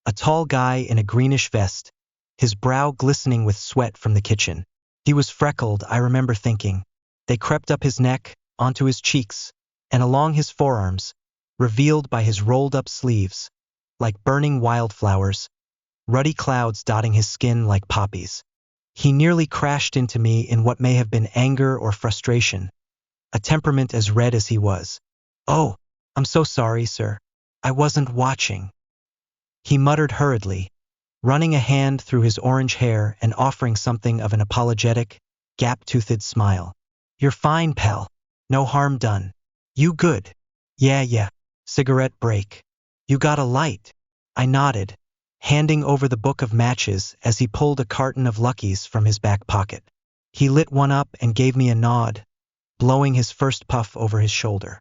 a tall guy in a greenish vest, his brow glistening with sweat from the kitchen. He was freckled, I remember thinking. They crept up his neck, onto his cheeks, and along his forearms, revealed by his rolled-up sleeves, like burning wildflowers, ruddy clouds dotting his skin like poppies. He nearly crashed into me in what may have been anger or frustration, a temperament as red as he was. "Oh, I'm so sorry, sir. I wasn't watching," he muttered hurriedly, running a hand through his orange hair and offering something of an apologetic, gap-toothed smile. "You're fine, pal. No harm done. You good?" Yeah. Cigarette break. "You got a light?" I nodded, handing over the book of matches as he pulled a carton of Luckies from his back pocket. He lit one up and gave me a nod, blowing his first puff over his shoulder.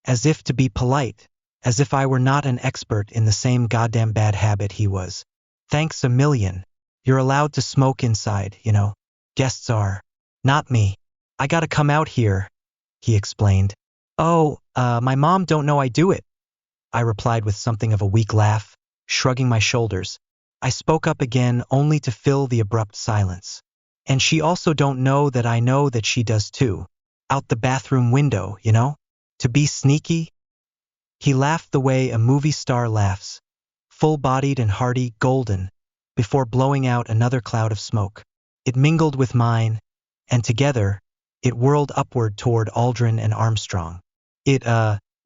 As if to be polite, as if I were not an expert in the same goddamn bad habit he was. "Thanks a million. You're allowed to smoke inside, you know. Guests are. Not me. I gotta come out here," he explained. "Oh, my mom don't know I do it," I replied with something of a weak laugh, shrugging my shoulders. I spoke up again only to fill the abrupt silence. "And she also don't know that she does too. Out the bathroom window, you know? To be sneaky?" He laughed the way a movie star laughs, full-bodied and hearty, golden, before blowing out another cloud of smoke. It mingled with mine, and together, it whirled upward toward Aldrin and Armstrong. "It,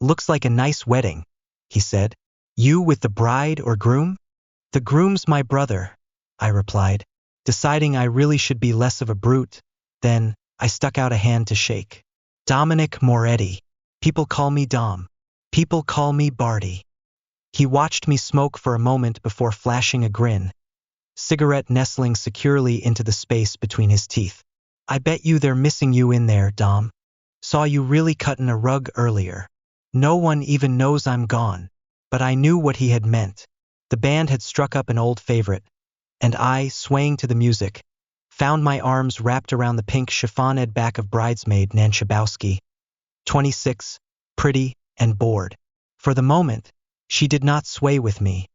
looks like a nice wedding," he said. "You with the bride or groom?" "The groom's my brother," I replied, deciding I really should be less of a brute. Then, I stuck out a hand to shake. "Dominic Moretti. People call me Dom. People call me Barty." He watched me smoke for a moment before flashing a grin, cigarette nestling securely into the space between his teeth. "I bet you they're missing you in there, Dom. Saw you really cutting a rug earlier. No one even knows I'm gone." But I knew what he had meant. The band had struck up an old favorite, and I, swaying to the music, found my arms wrapped around the pink chiffoned back of bridesmaid Nan Chabowski, 26, pretty and bored. For the moment, she did not sway with me,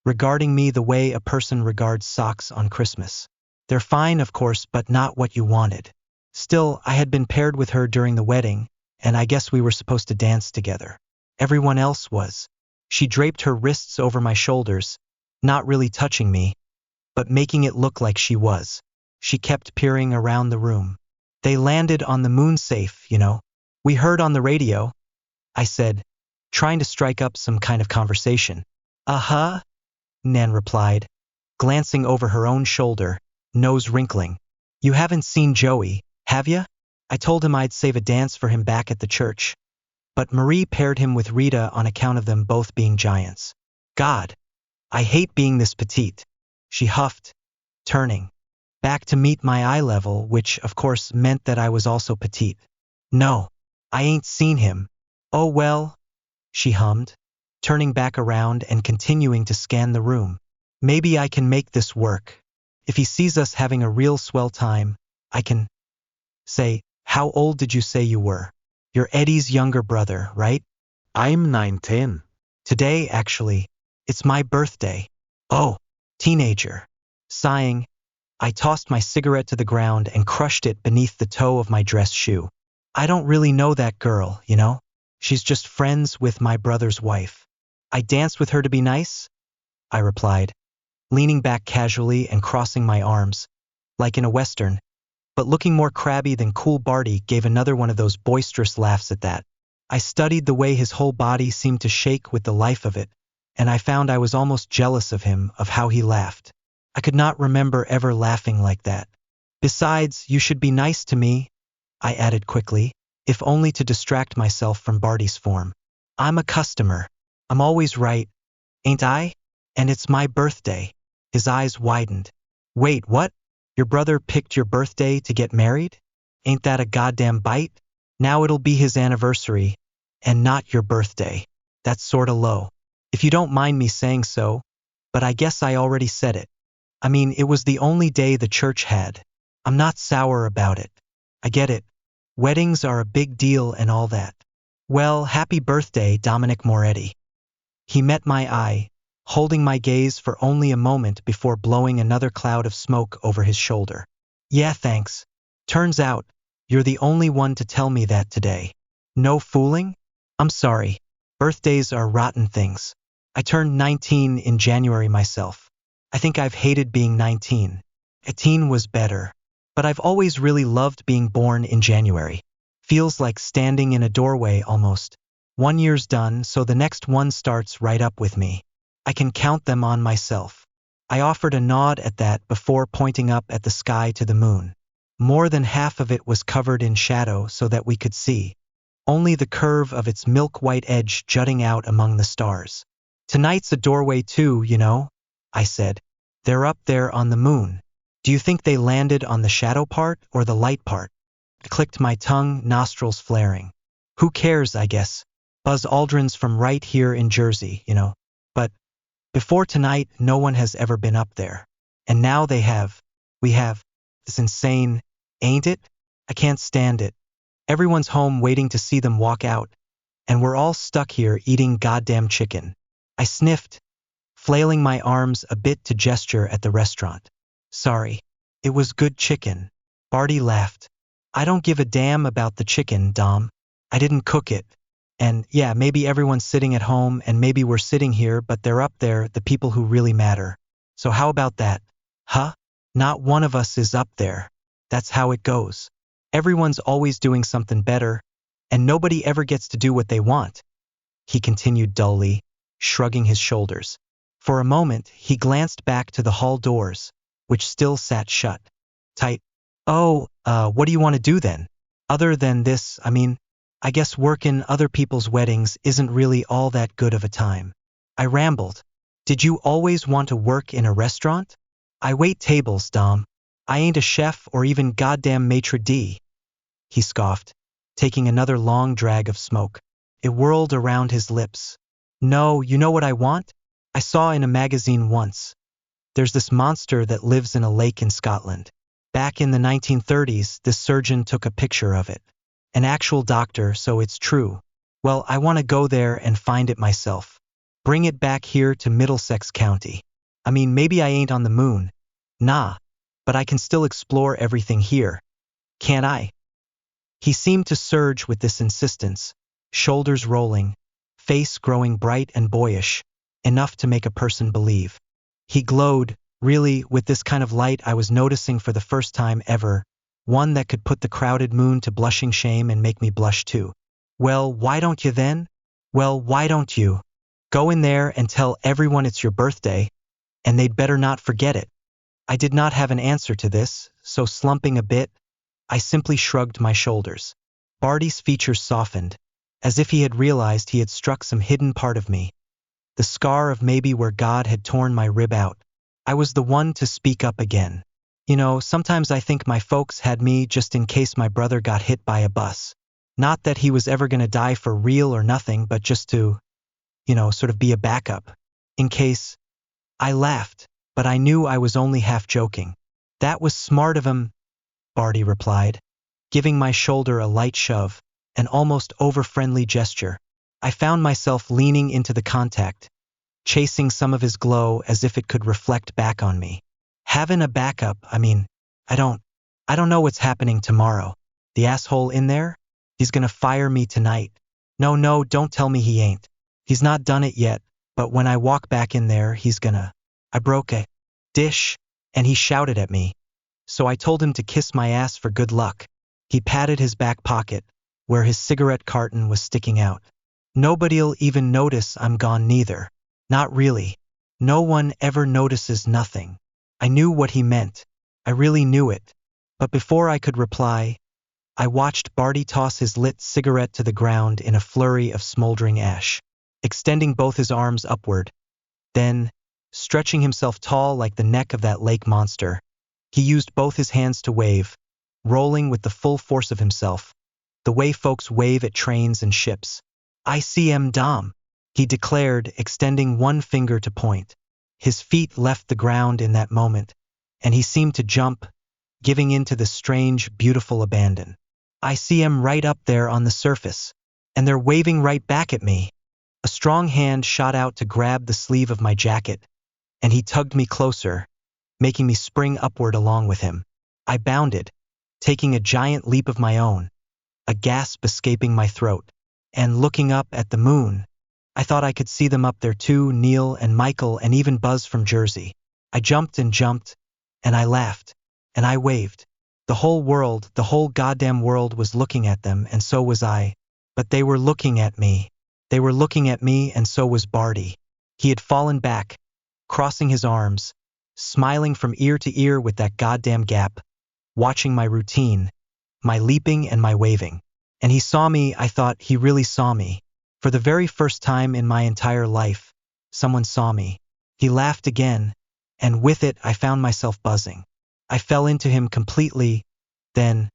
regarding me the way a person regards socks on Christmas. They're fine, of course, but not what you wanted. Still, I had been paired with her during the wedding, and I guess we were supposed to dance together. Everyone else was. She draped her wrists over my shoulders, not really touching me, but making it look like she was. She kept peering around the room. "They landed on the moon safe, you know. We heard on the radio," I said, trying to strike up some kind of conversation. "Uh-huh," Nan replied, glancing over her own shoulder, nose wrinkling. You haven't seen Joey, have ya? I told him I'd save a dance for him back at the church. But Marie paired him with Rita on account of them both being giants. God, I hate being this petite, she huffed, turning back to meet my eye level, which of course meant that I was also petite. No, I ain't seen him. Oh well, she hummed, turning back around and continuing to scan the room. Maybe I can make this work. If he sees us having a real swell time, I can say, how old did you say you were? You're Eddie's younger brother, right? I'm 9-10. Today, actually, it's my birthday. Oh, teenager. Sighing, I tossed my cigarette to the ground and crushed it beneath the toe of my dress shoe. I don't really know that girl, you know? She's just friends with my brother's wife. I danced with her to be nice, I replied, leaning back casually and crossing my arms, like in a western, but looking more crabby than Cool Barty gave another one of those boisterous laughs at that. I studied the way his whole body seemed to shake with the life of it, and I found I was almost jealous of him, of how he laughed. I could not remember ever laughing like that. Besides, you should be nice to me, I added quickly, if only to distract myself from Barty's form. I'm a customer. I'm always right, ain't I? And it's my birthday. His eyes widened. Wait, what? Your brother picked your birthday to get married? Ain't that a goddamn bite? Now it'll be his anniversary, and not your birthday. That's sorta low. If you don't mind me saying so, but I guess I already said it. I mean, it was the only day the church had. I'm not sour about it. I get it. Weddings are a big deal and all that. Well, happy birthday, Dominic Moretti. He met my eye, holding my gaze for only a moment before blowing another cloud of smoke over his shoulder. Yeah, thanks. Turns out, you're the only one to tell me that today. No fooling? I'm sorry. Birthdays are rotten things. I turned 19 in January myself. I think I've hated being 19. 18 was better. But I've always really loved being born in January. Feels like standing in a doorway almost. 1 year's done, so the next one starts right up with me. I can count them on myself. I offered a nod at that before pointing up at the sky to the moon. More than half of it was covered in shadow so that we could see. Only the curve of its milk-white edge jutting out among the stars. Tonight's a doorway too, you know, I said. They're up there on the moon. Do you think they landed on the shadow part or the light part? I clicked my tongue, nostrils flaring. Who cares, I guess. Buzz Aldrin's from right here in Jersey, you know. But before tonight, no one has ever been up there. And now they have. We have. It's insane, ain't it? I can't stand it. Everyone's home waiting to see them walk out. And we're all stuck here eating goddamn chicken. I sniffed, flailing my arms a bit to gesture at the restaurant. Sorry, it was good chicken. Barty laughed. I don't give a damn about the chicken, Dom. I didn't cook it. And yeah, maybe everyone's sitting at home and maybe we're sitting here, but they're up there, the people who really matter. So how about that? Huh? Not one of us is up there. That's how it goes. Everyone's always doing something better, and nobody ever gets to do what they want. He continued dully, shrugging his shoulders. For a moment, he glanced back to the hall doors, which still sat shut. Tight. Oh, what do you want to do then? Other than this, I mean, I guess working other people's weddings isn't really all that good of a time. I rambled. Did you always want to work in a restaurant? I wait tables, Dom. I ain't a chef or even goddamn maitre d'. He scoffed, taking another long drag of smoke. It whirled around his lips. No, you know what I want? I saw in a magazine once. There's this monster that lives in a lake in Scotland. Back in the 1930s, this surgeon took a picture of it. An actual doctor, so it's true. Well, I want to go there and find it myself. Bring it back here to Middlesex County. I mean, maybe I ain't on the moon. Nah, but I can still explore everything here. Can't I? He seemed to surge with this insistence, shoulders rolling, face growing bright and boyish, enough to make a person believe. He glowed, really, with this kind of light I was noticing for the first time ever, one that could put the crowded moon to blushing shame and make me blush too. Well, why don't you then? Well, why don't you? Go in there and tell everyone it's your birthday, and they'd better not forget it. I did not have an answer to this, so slumping a bit, I simply shrugged my shoulders. Barty's features softened, as if he had realized he had struck some hidden part of me. The scar of maybe where God had torn my rib out. I was the one to speak up again. Sometimes I think my folks had me just in case my brother got hit by a bus. Not that he was ever gonna die for real or nothing, but just to, sort of be a backup. In case. I laughed, but I knew I was only half joking. That was smart of him, Barty replied, giving my shoulder a light shove, an almost over-friendly gesture. I found myself leaning into the contact, chasing some of his glow as if it could reflect back on me. Having a backup, I don't know what's happening tomorrow. The asshole in there? He's gonna fire me tonight. No, don't tell me he ain't. He's not done it yet, but when I walk back in there, he's gonna. I broke a dish, and he shouted at me. So I told him to kiss my ass for good luck. He patted his back pocket, where his cigarette carton was sticking out. Nobody'll even notice I'm gone neither. Not really. No one ever notices nothing. I knew what he meant. I really knew it. But before I could reply, I watched Barty toss his lit cigarette to the ground in a flurry of smoldering ash, extending both his arms upward. Then, stretching himself tall like the neck of that lake monster, he used both his hands to wave, rolling with the full force of himself, the way folks wave at trains and ships. "ICM Dom," he declared, extending one finger to point. His feet left the ground in that moment, and he seemed to jump, giving in to the strange, beautiful abandon. I see 'em right up there on the surface, and they're waving right back at me. A strong hand shot out to grab the sleeve of my jacket, and he tugged me closer, making me spring upward along with him. I bounded, taking a giant leap of my own, a gasp escaping my throat, and looking up at the moon. I thought I could see them up there too, Neil and Michael and even Buzz from Jersey. I jumped, and I laughed, and I waved. The whole world, the whole goddamn world was looking at them, and so was I. But they were looking at me. They were looking at me, and so was Barty. He had fallen back, crossing his arms, smiling from ear to ear with that goddamn gap, watching my routine, my leaping and my waving. And he saw me. I thought he really saw me. For the very first time in my entire life, someone saw me. He laughed again, and with it I found myself buzzing. I fell into him completely, then,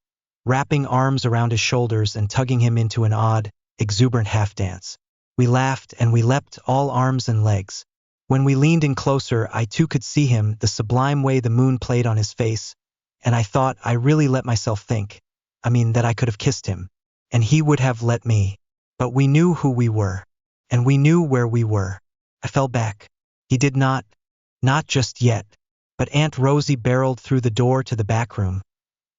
wrapping arms around his shoulders and tugging him into an odd, exuberant half-dance. We laughed and we leapt, all arms and legs. When we leaned in closer, I too could see him, the sublime way the moon played on his face, and I thought I really let myself think. That I could have kissed him, and he would have let me. But we knew who we were, and we knew where we were. I fell back. He did not just yet, but Aunt Rosie barreled through the door to the back room,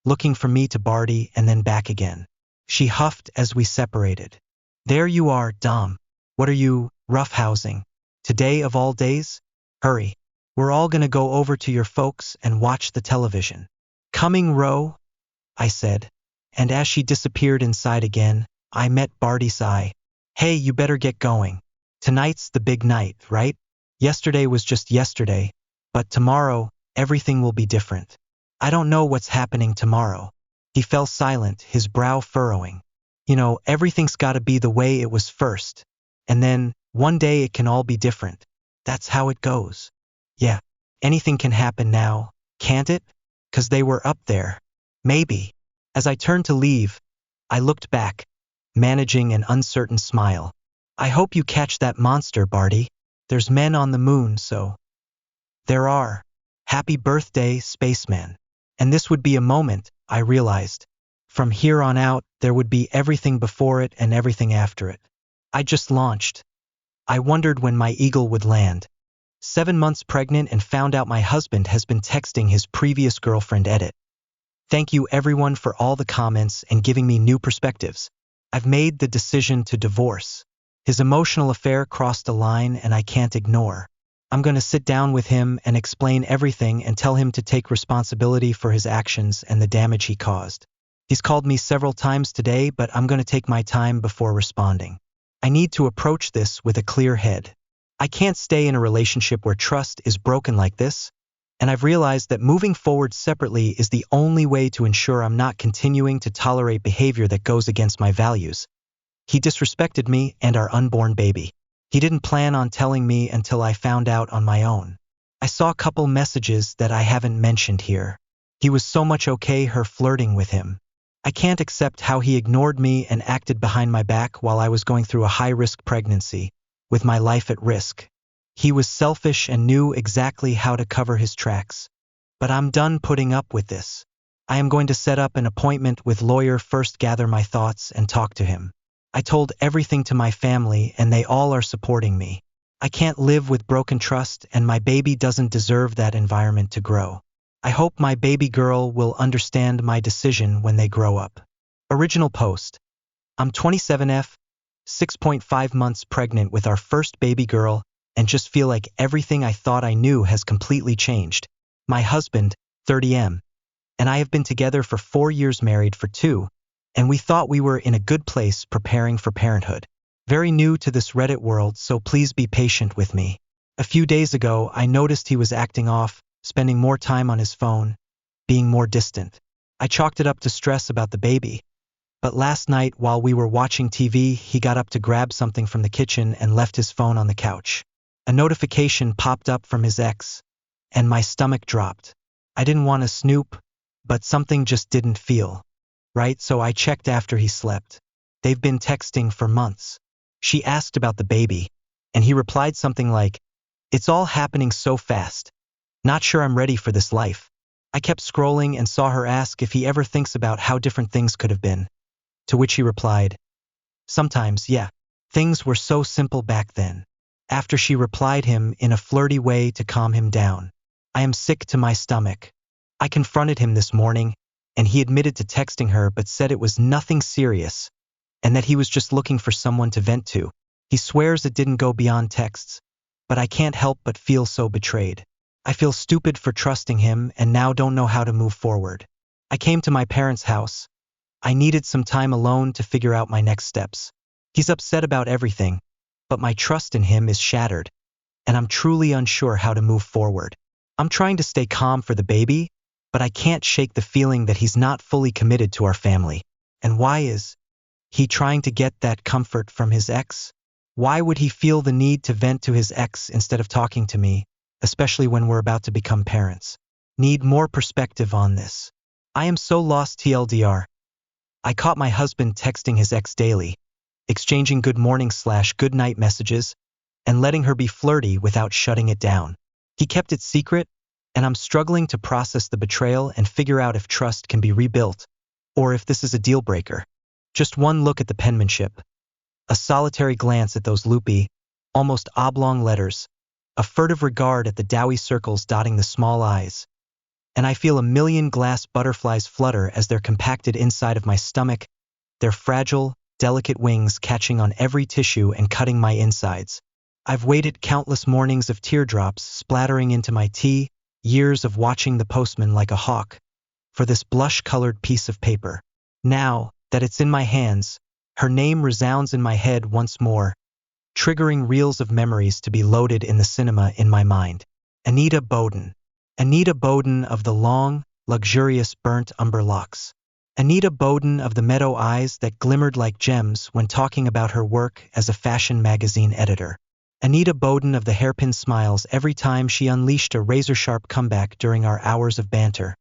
looking from me to Barty and then back again. She huffed as we separated. "There you are, Dom. What are you, roughhousing? Today of all days? Hurry. We're all gonna go over to your folks and watch the television." "Coming, Ro," I said, and as she disappeared inside again, I met Barty's eye. "Hey, you better get going. Tonight's the big night, right? Yesterday was just yesterday, but tomorrow, everything will be different." "I don't know what's happening tomorrow." He fell silent, his brow furrowing. Everything's gotta be the way it was first, and then, one day it can all be different. That's how it goes. Yeah, anything can happen now, can't it? 'Cause they were up there. Maybe. As I turned to leave, I looked back, managing an uncertain smile. "I hope you catch that monster, Barty. There's men on the moon, so." "There are. Happy birthday, spaceman." And this would be a moment, I realized. From here on out, there would be everything before it and everything after it. I just launched. I wondered when my eagle would land. 7 months pregnant and found out my husband has been texting his previous girlfriend Edit. Thank you everyone for all the comments and giving me new perspectives. I've made the decision to divorce. His emotional affair crossed a line and I can't ignore. I'm gonna sit down with him and explain everything and tell him to take responsibility for his actions and the damage he caused. He's called me several times today, but I'm gonna take my time before responding. I need to approach this with a clear head. I can't stay in a relationship where trust is broken like this. And I've realized that moving forward separately is the only way to ensure I'm not continuing to tolerate behavior that goes against my values. He disrespected me and our unborn baby. He didn't plan on telling me until I found out on my own. I saw a couple messages that I haven't mentioned here. He was so much okay her flirting with him. I can't accept how he ignored me and acted behind my back while I was going through a high-risk pregnancy, with my life at risk. He was selfish and knew exactly how to cover his tracks. But I'm done putting up with this. I am going to set up an appointment with lawyer first, gather my thoughts, and talk to him. I told everything to my family and they all are supporting me. I can't live with broken trust and my baby doesn't deserve that environment to grow. I hope my baby girl will understand my decision when they grow up. Original post. I'm 27F, 6.5 months pregnant with our first baby girl and just feel like everything I thought I knew has completely changed. My husband, 30M, and I have been together for 4 years, married for 2, and we thought we were in a good place preparing for parenthood. Very new to this Reddit world, so please be patient with me. A few days ago, I noticed he was acting off, spending more time on his phone, being more distant. I chalked it up to stress about the baby. But last night, while we were watching TV, he got up to grab something from the kitchen and left his phone on the couch. A notification popped up from his ex, and my stomach dropped. I didn't want to snoop, but something just didn't feel right, so I checked after he slept. They've been texting for months. She asked about the baby, and he replied something like, "It's all happening so fast. Not sure I'm ready for this life." I kept scrolling and saw her ask if he ever thinks about how different things could have been. To which he replied, "Sometimes, yeah. Things were so simple back then." After she replied him in a flirty way to calm him down. I am sick to my stomach. I confronted him this morning, and he admitted to texting her but said it was nothing serious, and that he was just looking for someone to vent to. He swears it didn't go beyond texts, but I can't help but feel so betrayed. I feel stupid for trusting him and now don't know how to move forward. I came to my parents' house. I needed some time alone to figure out my next steps. He's upset about everything, but my trust in him is shattered, and I'm truly unsure how to move forward. I'm trying to stay calm for the baby, but I can't shake the feeling that he's not fully committed to our family. And why is he trying to get that comfort from his ex? Why would he feel the need to vent to his ex instead of talking to me, especially when we're about to become parents? Need more perspective on this. I am so lost, TLDR. I caught my husband texting his ex daily, exchanging good morning/good night messages, and letting her be flirty without shutting it down. He kept it secret, and I'm struggling to process the betrayal and figure out if trust can be rebuilt, or if this is a deal breaker. Just one look at the penmanship, a solitary glance at those loopy, almost oblong letters, a furtive regard at the doughy circles dotting the small eyes, and I feel a million glass butterflies flutter as they're compacted inside of my stomach, their fragile, delicate wings catching on every tissue and cutting my insides. I've waited countless mornings of teardrops splattering into my tea, years of watching the postman like a hawk, for this blush-colored piece of paper. Now that it's in my hands, her name resounds in my head once more, triggering reels of memories to be loaded in the cinema in my mind. Anita Bowden. Anita Bowden of the long, luxurious burnt umber locks. Anita Bowden of the meadow eyes that glimmered like gems when talking about her work as a fashion magazine editor. Anita Bowden of the hairpin smiles every time she unleashed a razor-sharp comeback during our hours of banter,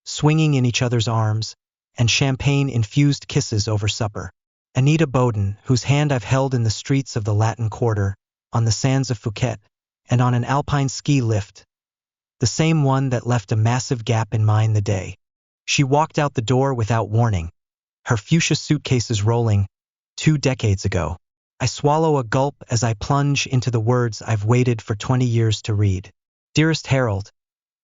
swinging in each other's arms, and champagne-infused kisses over supper. Anita Bowden, whose hand I've held in the streets of the Latin Quarter, on the sands of Phuket, and on an alpine ski lift, the same one that left a massive gap in mine the day she walked out the door without warning, her fuchsia suitcases rolling, 2 decades ago. I swallow a gulp as I plunge into the words I've waited for 20 years to read. Dearest Harold,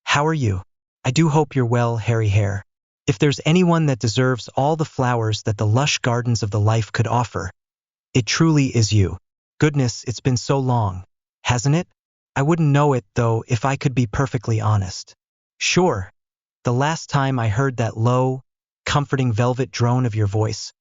how are you? I do hope you're well, hairy hair. If there's anyone that deserves all the flowers that the lush gardens of the life could offer, it truly is you. Goodness, it's been so long, hasn't it? I wouldn't know it, though, if I could be perfectly honest. Sure, the last time I heard that low, comforting velvet drone of your voice,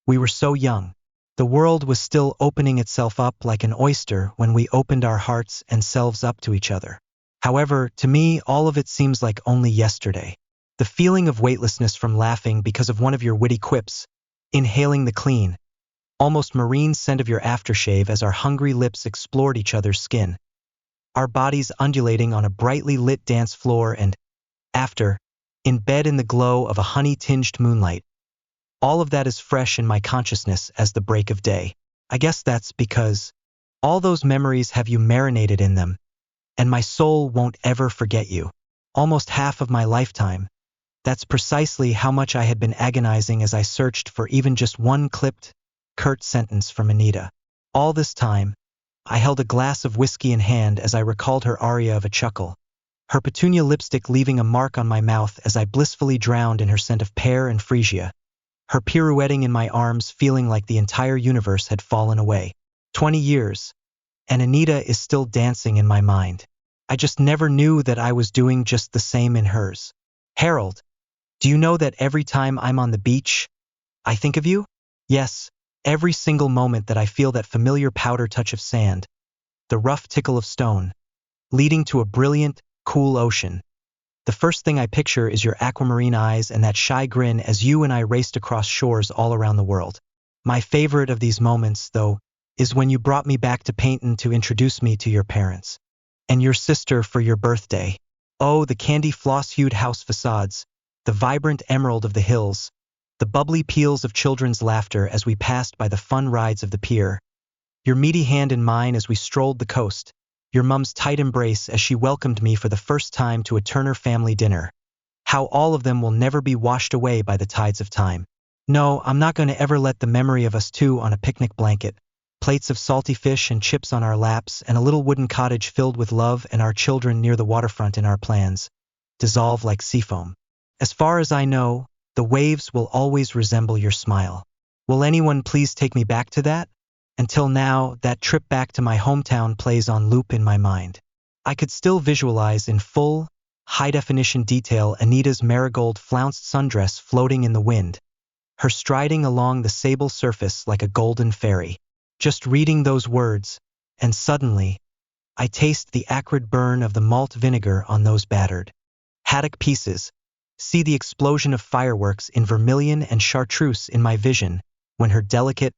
we were so young. The world was still opening itself up like an oyster when we opened our hearts and selves up to each other. However, to me, all of it seems like only yesterday. The feeling of weightlessness from laughing because of one of your witty quips, inhaling the clean, almost marine scent of your aftershave as our hungry lips explored each other's skin, our bodies undulating on a brightly lit dance floor and, after, in bed in the glow of a honey-tinged moonlight. All of that is fresh in my consciousness as the break of day. I guess that's because all those memories have you marinated in them, and my soul won't ever forget you. Almost half of my lifetime. That's precisely how much I had been agonizing as I searched for even just one clipped, curt sentence from Anita. All this time, I held a glass of whiskey in hand as I recalled her aria of a chuckle, her petunia lipstick leaving a mark on my mouth as I blissfully drowned in her scent of pear and freesia, her pirouetting in my arms feeling like the entire universe had fallen away. 20 years, and Anita is still dancing in my mind. I just never knew that I was doing just the same in hers. Harold, do you know that every time I'm on the beach, I think of you? Yes, every single moment that I feel that familiar powder touch of sand, the rough tickle of stone, leading to a brilliant, cool ocean. The first thing I picture is your aquamarine eyes and that shy grin as you and I raced across shores all around the world. My favorite of these moments, though, is when you brought me back to Paynton to introduce me to your parents. And your sister for your birthday. Oh, the candy floss-hued house facades, the vibrant emerald of the hills, the bubbly peals of children's laughter as we passed by the fun rides of the pier, your meaty hand in mine as we strolled the coast, your mum's tight embrace as she welcomed me for the first time to a Turner family dinner. How all of them will never be washed away by the tides of time. No, I'm not going to ever let the memory of us two on a picnic blanket, plates of salty fish and chips on our laps, and a little wooden cottage filled with love and our children near the waterfront in our plans, dissolve like seafoam. As far as I know, the waves will always resemble your smile. Will anyone please take me back to that? Until now, that trip back to my hometown plays on loop in my mind. I could still visualize in full, high-definition detail Anita's marigold flounced sundress floating in the wind, her striding along the sable surface like a golden fairy. Just reading those words, and suddenly, I taste the acrid burn of the malt vinegar on those battered haddock pieces, see the explosion of fireworks in vermilion and chartreuse in my vision when her delicate,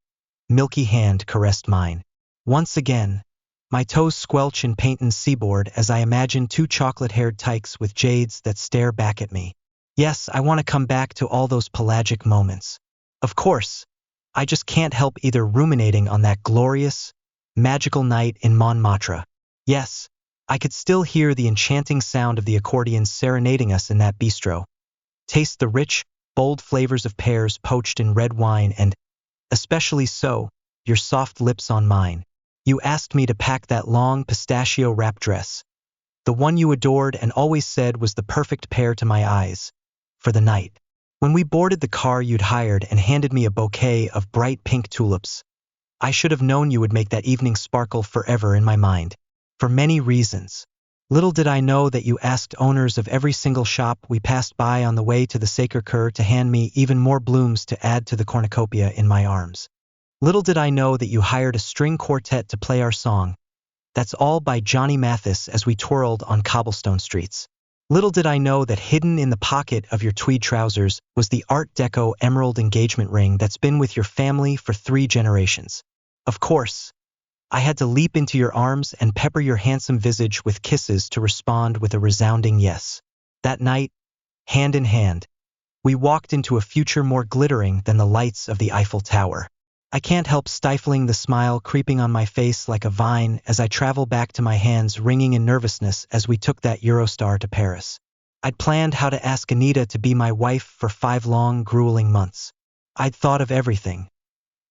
milky hand caressed mine. Once again, my toes squelch in Paynton's seaboard as I imagine two chocolate-haired tykes with jades that stare back at me. Yes, I want to come back to all those pelagic moments. Of course, I just can't help either ruminating on that glorious, magical night in Montmartre. Yes, I could still hear the enchanting sound of the accordions serenading us in that bistro. Taste the rich, bold flavors of pears poached in red wine and, especially so, your soft lips on mine. You asked me to pack that long pistachio wrap dress, the one you adored and always said was the perfect pair to my eyes, for the night. When we boarded the car you'd hired and handed me a bouquet of bright pink tulips, I should have known you would make that evening sparkle forever in my mind. For many reasons. Little did I know that you asked owners of every single shop we passed by on the way to the Sacre-Cœur to hand me even more blooms to add to the cornucopia in my arms. Little did I know that you hired a string quartet to play our song, That's All by Johnny Mathis, as we twirled on cobblestone streets. Little did I know that hidden in the pocket of your tweed trousers was the Art Deco emerald engagement ring that's been with your family for 3 generations. Of course, I had to leap into your arms and pepper your handsome visage with kisses to respond with a resounding yes. That night, hand in hand, we walked into a future more glittering than the lights of the Eiffel Tower. I can't help stifling the smile creeping on my face like a vine as I travel back to my hands wringing in nervousness as we took that Eurostar to Paris. I'd planned how to ask Anita to be my wife for 5 long, grueling months. I'd thought of everything,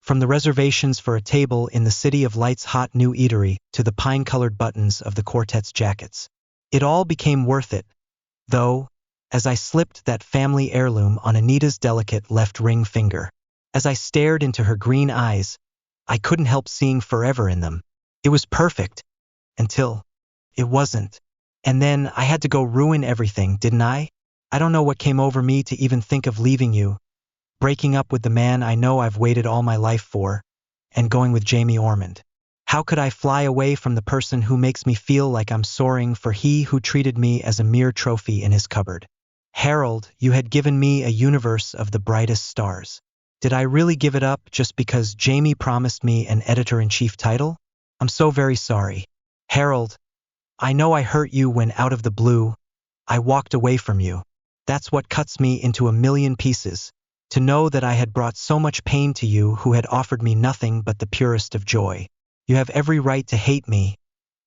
from the reservations for a table in the City of Light's hot new eatery to the pine-colored buttons of the quartet's jackets. It all became worth it, though, as I slipped that family heirloom on Anita's delicate left ring finger. As I stared into her green eyes, I couldn't help seeing forever in them. It was perfect, until it wasn't. And then I had to go ruin everything, didn't I? I don't know what came over me to even think of leaving you, breaking up with the man I know I've waited all my life for, and going with Jamie Ormond. How could I fly away from the person who makes me feel like I'm soaring for he who treated me as a mere trophy in his cupboard? Harold, you had given me a universe of the brightest stars. Did I really give it up just because Jamie promised me an editor-in-chief title? I'm so very sorry. Harold, I know I hurt you when out of the blue, I walked away from you. That's what cuts me into a million pieces, to know that I had brought so much pain to you who had offered me nothing but the purest of joy. You have every right to hate me,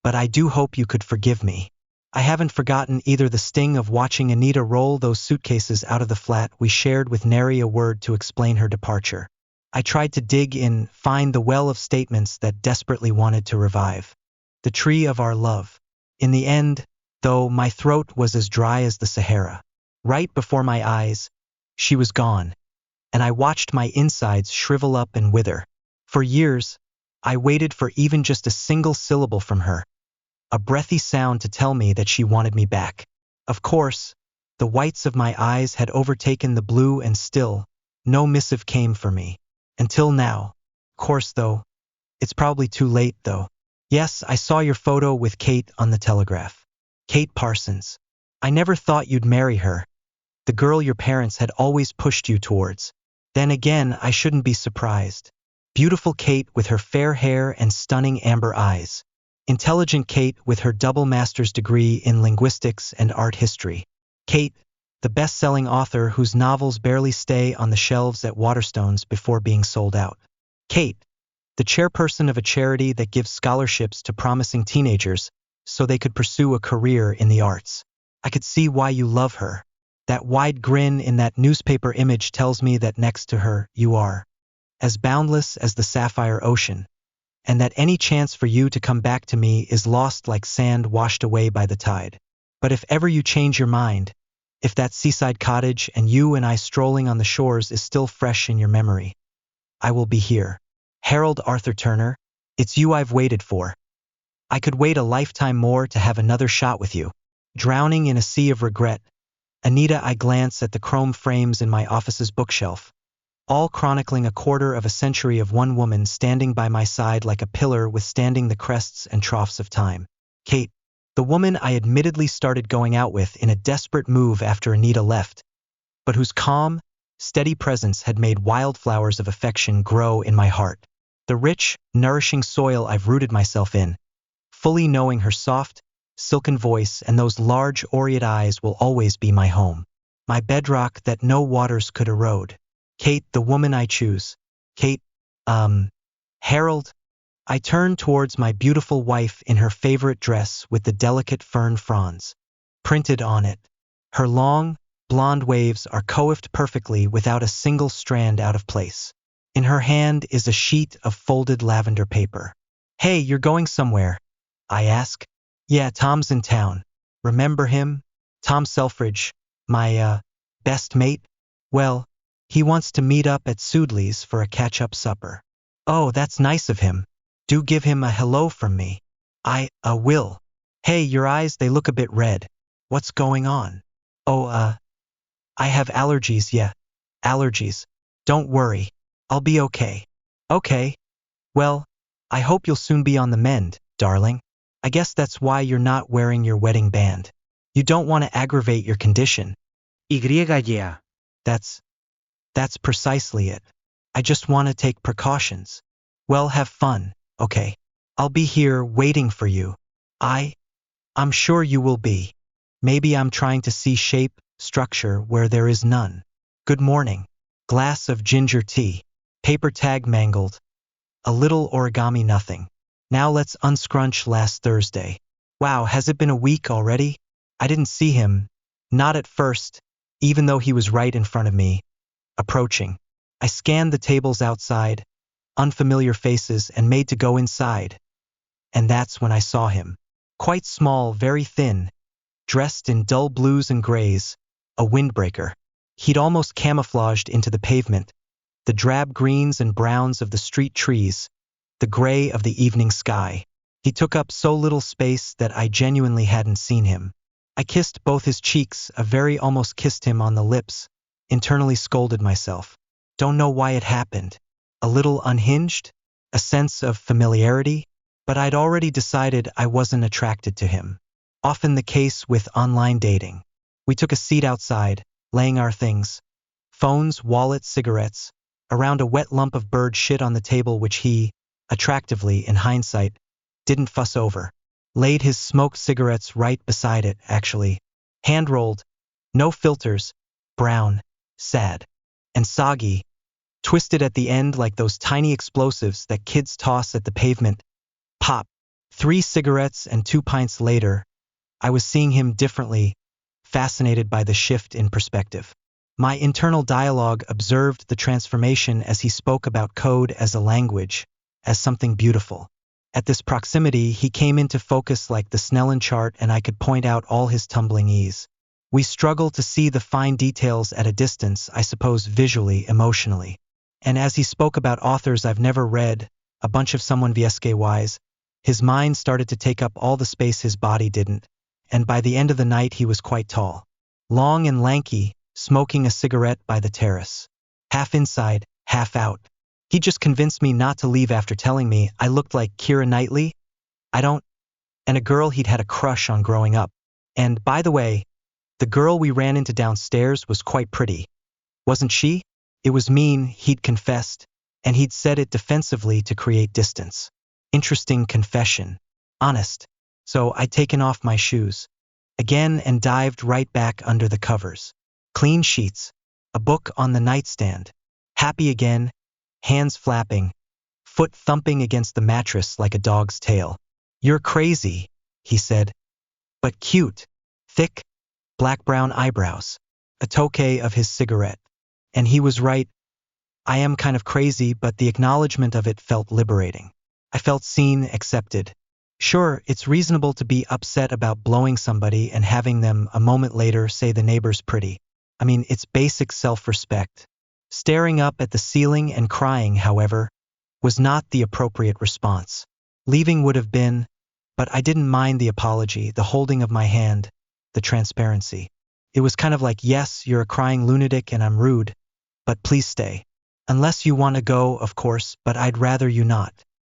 but I do hope you could forgive me. I haven't forgotten either the sting of watching Anita roll those suitcases out of the flat we shared with nary a word to explain her departure. I tried to dig in, find the well of statements that desperately wanted to revive the tree of our love. In the end, though, my throat was as dry as the Sahara. Right before my eyes, she was gone, and I watched my insides shrivel up and wither. For years, I waited for even just a single syllable from her, a breathy sound to tell me that she wanted me back. Of course, the whites of my eyes had overtaken the blue and still, no missive came for me. Until now. Course though, it's probably too late though. Yes, I saw your photo with Kate on the Telegraph. Kate Parsons. I never thought you'd marry her. The girl your parents had always pushed you towards. Then again, I shouldn't be surprised. Beautiful Kate with her fair hair and stunning amber eyes. Intelligent Kate with her double master's degree in linguistics and art history. Kate, the best-selling author whose novels barely stay on the shelves at Waterstones before being sold out. Kate, the chairperson of a charity that gives scholarships to promising teenagers so they could pursue a career in the arts. I could see why you love her. That wide grin in that newspaper image tells me that next to her, you are as boundless as the sapphire ocean, and that any chance for you to come back to me is lost like sand washed away by the tide. But if ever you change your mind, if that seaside cottage and you and I strolling on the shores is still fresh in your memory, I will be here. Harold Arthur Turner, it's you I've waited for. I could wait a lifetime more to have another shot with you. Drowning in a sea of regret, Anita, I glance at the chrome frames in my office's bookshelf, all chronicling a quarter of a century of one woman standing by my side like a pillar withstanding the crests and troughs of time. Kate, the woman I admittedly started going out with in a desperate move after Anita left, but whose calm, steady presence had made wildflowers of affection grow in my heart. The rich, nourishing soil I've rooted myself in, fully knowing her soft, silken voice and those large, aureate eyes will always be my home, my bedrock that no waters could erode. Kate, the woman I choose. Kate, Harold. I turn towards my beautiful wife in her favorite dress with the delicate fern fronds printed on it. Her long, blonde waves are coiffed perfectly without a single strand out of place. In her hand is a sheet of folded lavender paper. Hey, you're going somewhere? I ask. Yeah, Tom's in town. Remember him? Tom Selfridge, my, best mate? Well, he wants to meet up at Sudley's for a catch-up supper. Oh, that's nice of him. Do give him a hello from me. I will. Hey, your eyes, they look a bit red. What's going on? Oh, I have allergies, yeah. Allergies. Don't worry. I'll be okay. Okay. Well, I hope you'll soon be on the mend, darling. I guess that's why you're not wearing your wedding band. You don't want to aggravate your condition. Yeah. That's precisely it. I just want to take precautions. Well, have fun, okay? I'll be here waiting for you. I'm sure you will be. Maybe I'm trying to see shape, structure where there is none. Good morning. Glass of ginger tea. Paper tag mangled. A little origami nothing. Now let's unscrunch last Thursday. Wow, has it been a week already? I didn't see him. Not at first, even though he was right in front of me. Approaching. I scanned the tables outside, unfamiliar faces, and made to go inside. And that's when I saw him. Quite small, very thin, dressed in dull blues and grays, a windbreaker. He'd almost camouflaged into the pavement, the drab greens and browns of the street trees, the gray of the evening sky. He took up so little space that I genuinely hadn't seen him. I kissed both his cheeks, almost kissed him on the lips, internally scolded myself. Don't know why it happened. A little unhinged? A sense of familiarity? but I'd already decided I wasn't attracted to him. Often the case with online dating. We took a seat outside, laying our things, phones, wallets, cigarettes, around a wet lump of bird shit on the table which he, attractively in hindsight, didn't fuss over. Laid his smoked cigarettes right beside it, actually. Hand-rolled, no filters, brown, sad, and soggy, twisted at the end like those tiny explosives that kids toss at the pavement. Pop. 3 cigarettes and 2 pints later, I was seeing him differently, fascinated by the shift in perspective. My internal dialogue observed the transformation as he spoke about code as a language, as something beautiful. At this proximity, he came into focus like the Snellen chart, and I could point out all his tumbling ease. We struggle to see the fine details at a distance, I suppose visually, emotionally. And as he spoke about authors I've never read, a bunch of someone VSKYs, his mind started to take up all the space his body didn't, and by the end of the night he was quite tall. Long and lanky, smoking a cigarette by the terrace. Half inside, half out. He just convinced me not to leave after telling me I looked like Keira Knightley. And a girl he'd had a crush on growing up. And, by the way, the girl we ran into downstairs was quite pretty. Wasn't she? It was mean, he'd confessed, and he'd said it defensively to create distance. Interesting confession. Honest. So I'd taken off my shoes. Again and dived right back under the covers. Clean sheets. A book on the nightstand. Happy again. Hands flapping. Foot thumping against the mattress like a dog's tail. You're crazy, he said. But cute. Thick, black-brown eyebrows. A toque of his cigarette. And he was right. I am kind of crazy, but the acknowledgement of it felt liberating. I felt seen, accepted. Sure, it's reasonable to be upset about blowing somebody and having them a moment later say the neighbor's pretty. I mean, it's basic self-respect. Staring up at the ceiling and crying, however, was not the appropriate response. Leaving would have been, but I didn't mind the apology, the holding of my hand, the transparency. It was kind of like, yes, you're a crying lunatic and I'm rude, but please stay. Unless you want to go, of course, but I'd rather you not.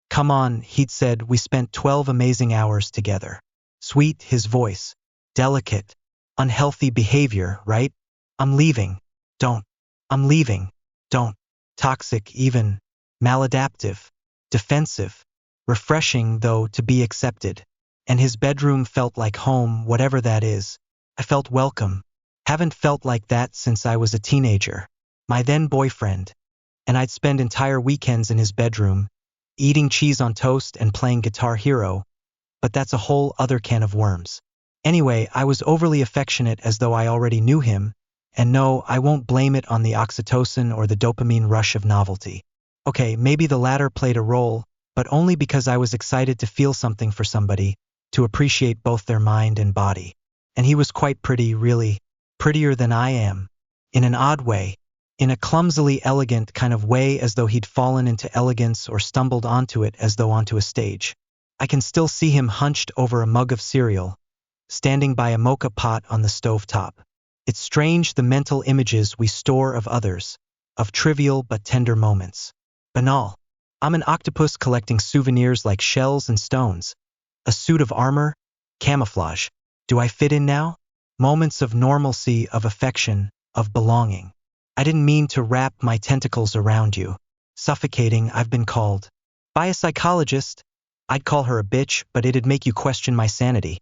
Come on, he'd said, we spent 12 amazing hours together. Sweet, his voice. Delicate. Unhealthy behavior, right? I'm leaving. Don't. I'm leaving. Don't. Toxic, even. Maladaptive. Defensive. Refreshing, though, to be accepted. And his bedroom felt like home, whatever that is. I felt welcome. Haven't felt like that since I was a teenager. My then boyfriend. And I'd spend entire weekends in his bedroom, eating cheese on toast and playing Guitar Hero, but that's a whole other can of worms. Anyway, I was overly affectionate as though I already knew him, and no, I won't blame it on the oxytocin or the dopamine rush of novelty. Okay, maybe the latter played a role, but only because I was excited to feel something for somebody, to appreciate both their mind and body. And he was quite pretty, really. Prettier than I am. In an odd way. In a clumsily elegant kind of way, as though he'd fallen into elegance or stumbled onto it as though onto a stage. I can still see him hunched over a mug of cereal, standing by a mocha pot on the stove top. It's strange the mental images we store of others, of trivial but tender moments. Banal. I'm an octopus collecting souvenirs like shells and stones. A suit of armor? Camouflage. Do I fit in now? Moments of normalcy, of affection, of belonging. I didn't mean to wrap my tentacles around you. Suffocating, I've been called. By a psychologist. I'd call her a bitch, but it'd make you question my sanity.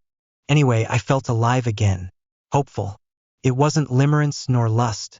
Anyway, I felt alive again. Hopeful. It wasn't limerence nor lust.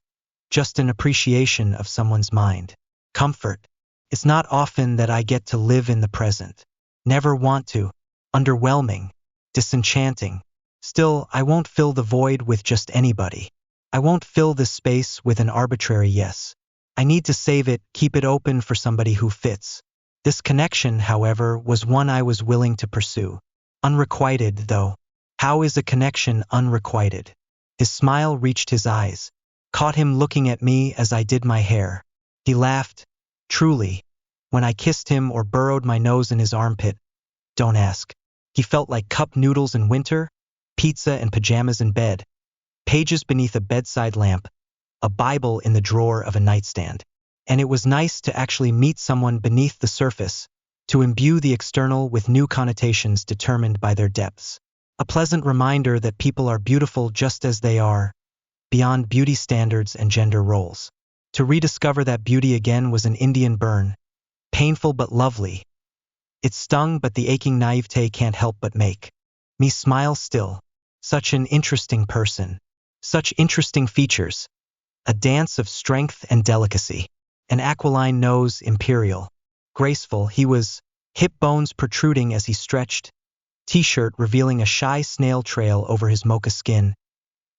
Just an appreciation of someone's mind. Comfort. It's not often that I get to live in the present. Never want to. Underwhelming. Disenchanting. Still, I won't fill the void with just anybody. I won't fill this space with an arbitrary yes. I need to save it, keep it open for somebody who fits. This connection, however, was one I was willing to pursue. Unrequited, though. How is a connection unrequited? His smile reached his eyes. Caught him looking at me as I did my hair. He laughed. Truly. When I kissed him or burrowed my nose in his armpit. Don't ask. He felt like cup noodles in winter, pizza and pajamas in bed. Pages beneath a bedside lamp, a Bible in the drawer of a nightstand. And it was nice to actually meet someone beneath the surface, to imbue the external with new connotations determined by their depths. A pleasant reminder that people are beautiful just as they are, beyond beauty standards and gender roles. To rediscover that beauty again was an Indian burn, painful but lovely. It stung, but the aching naivete can't help but make me smile still. Such an interesting person. Such interesting features. A dance of strength and delicacy. An aquiline nose, imperial. Graceful, he was, hip bones protruding as he stretched, t-shirt revealing a shy snail trail over his mocha skin,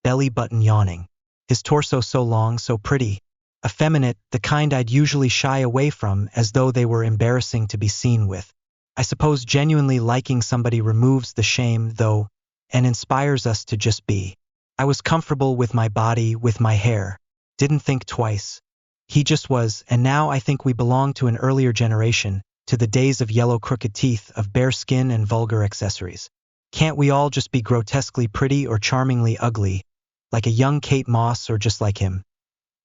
belly button yawning. His torso so long, so pretty. Effeminate, the kind I'd usually shy away from as though they were embarrassing to be seen with. I suppose genuinely liking somebody removes the shame, though, and inspires us to just be. I was comfortable with my body, with my hair. Didn't think twice. He just was, and now I think we belong to an earlier generation, to the days of yellow crooked teeth, of bare skin and vulgar accessories. Can't we all just be grotesquely pretty or charmingly ugly, like a young Kate Moss or just like him?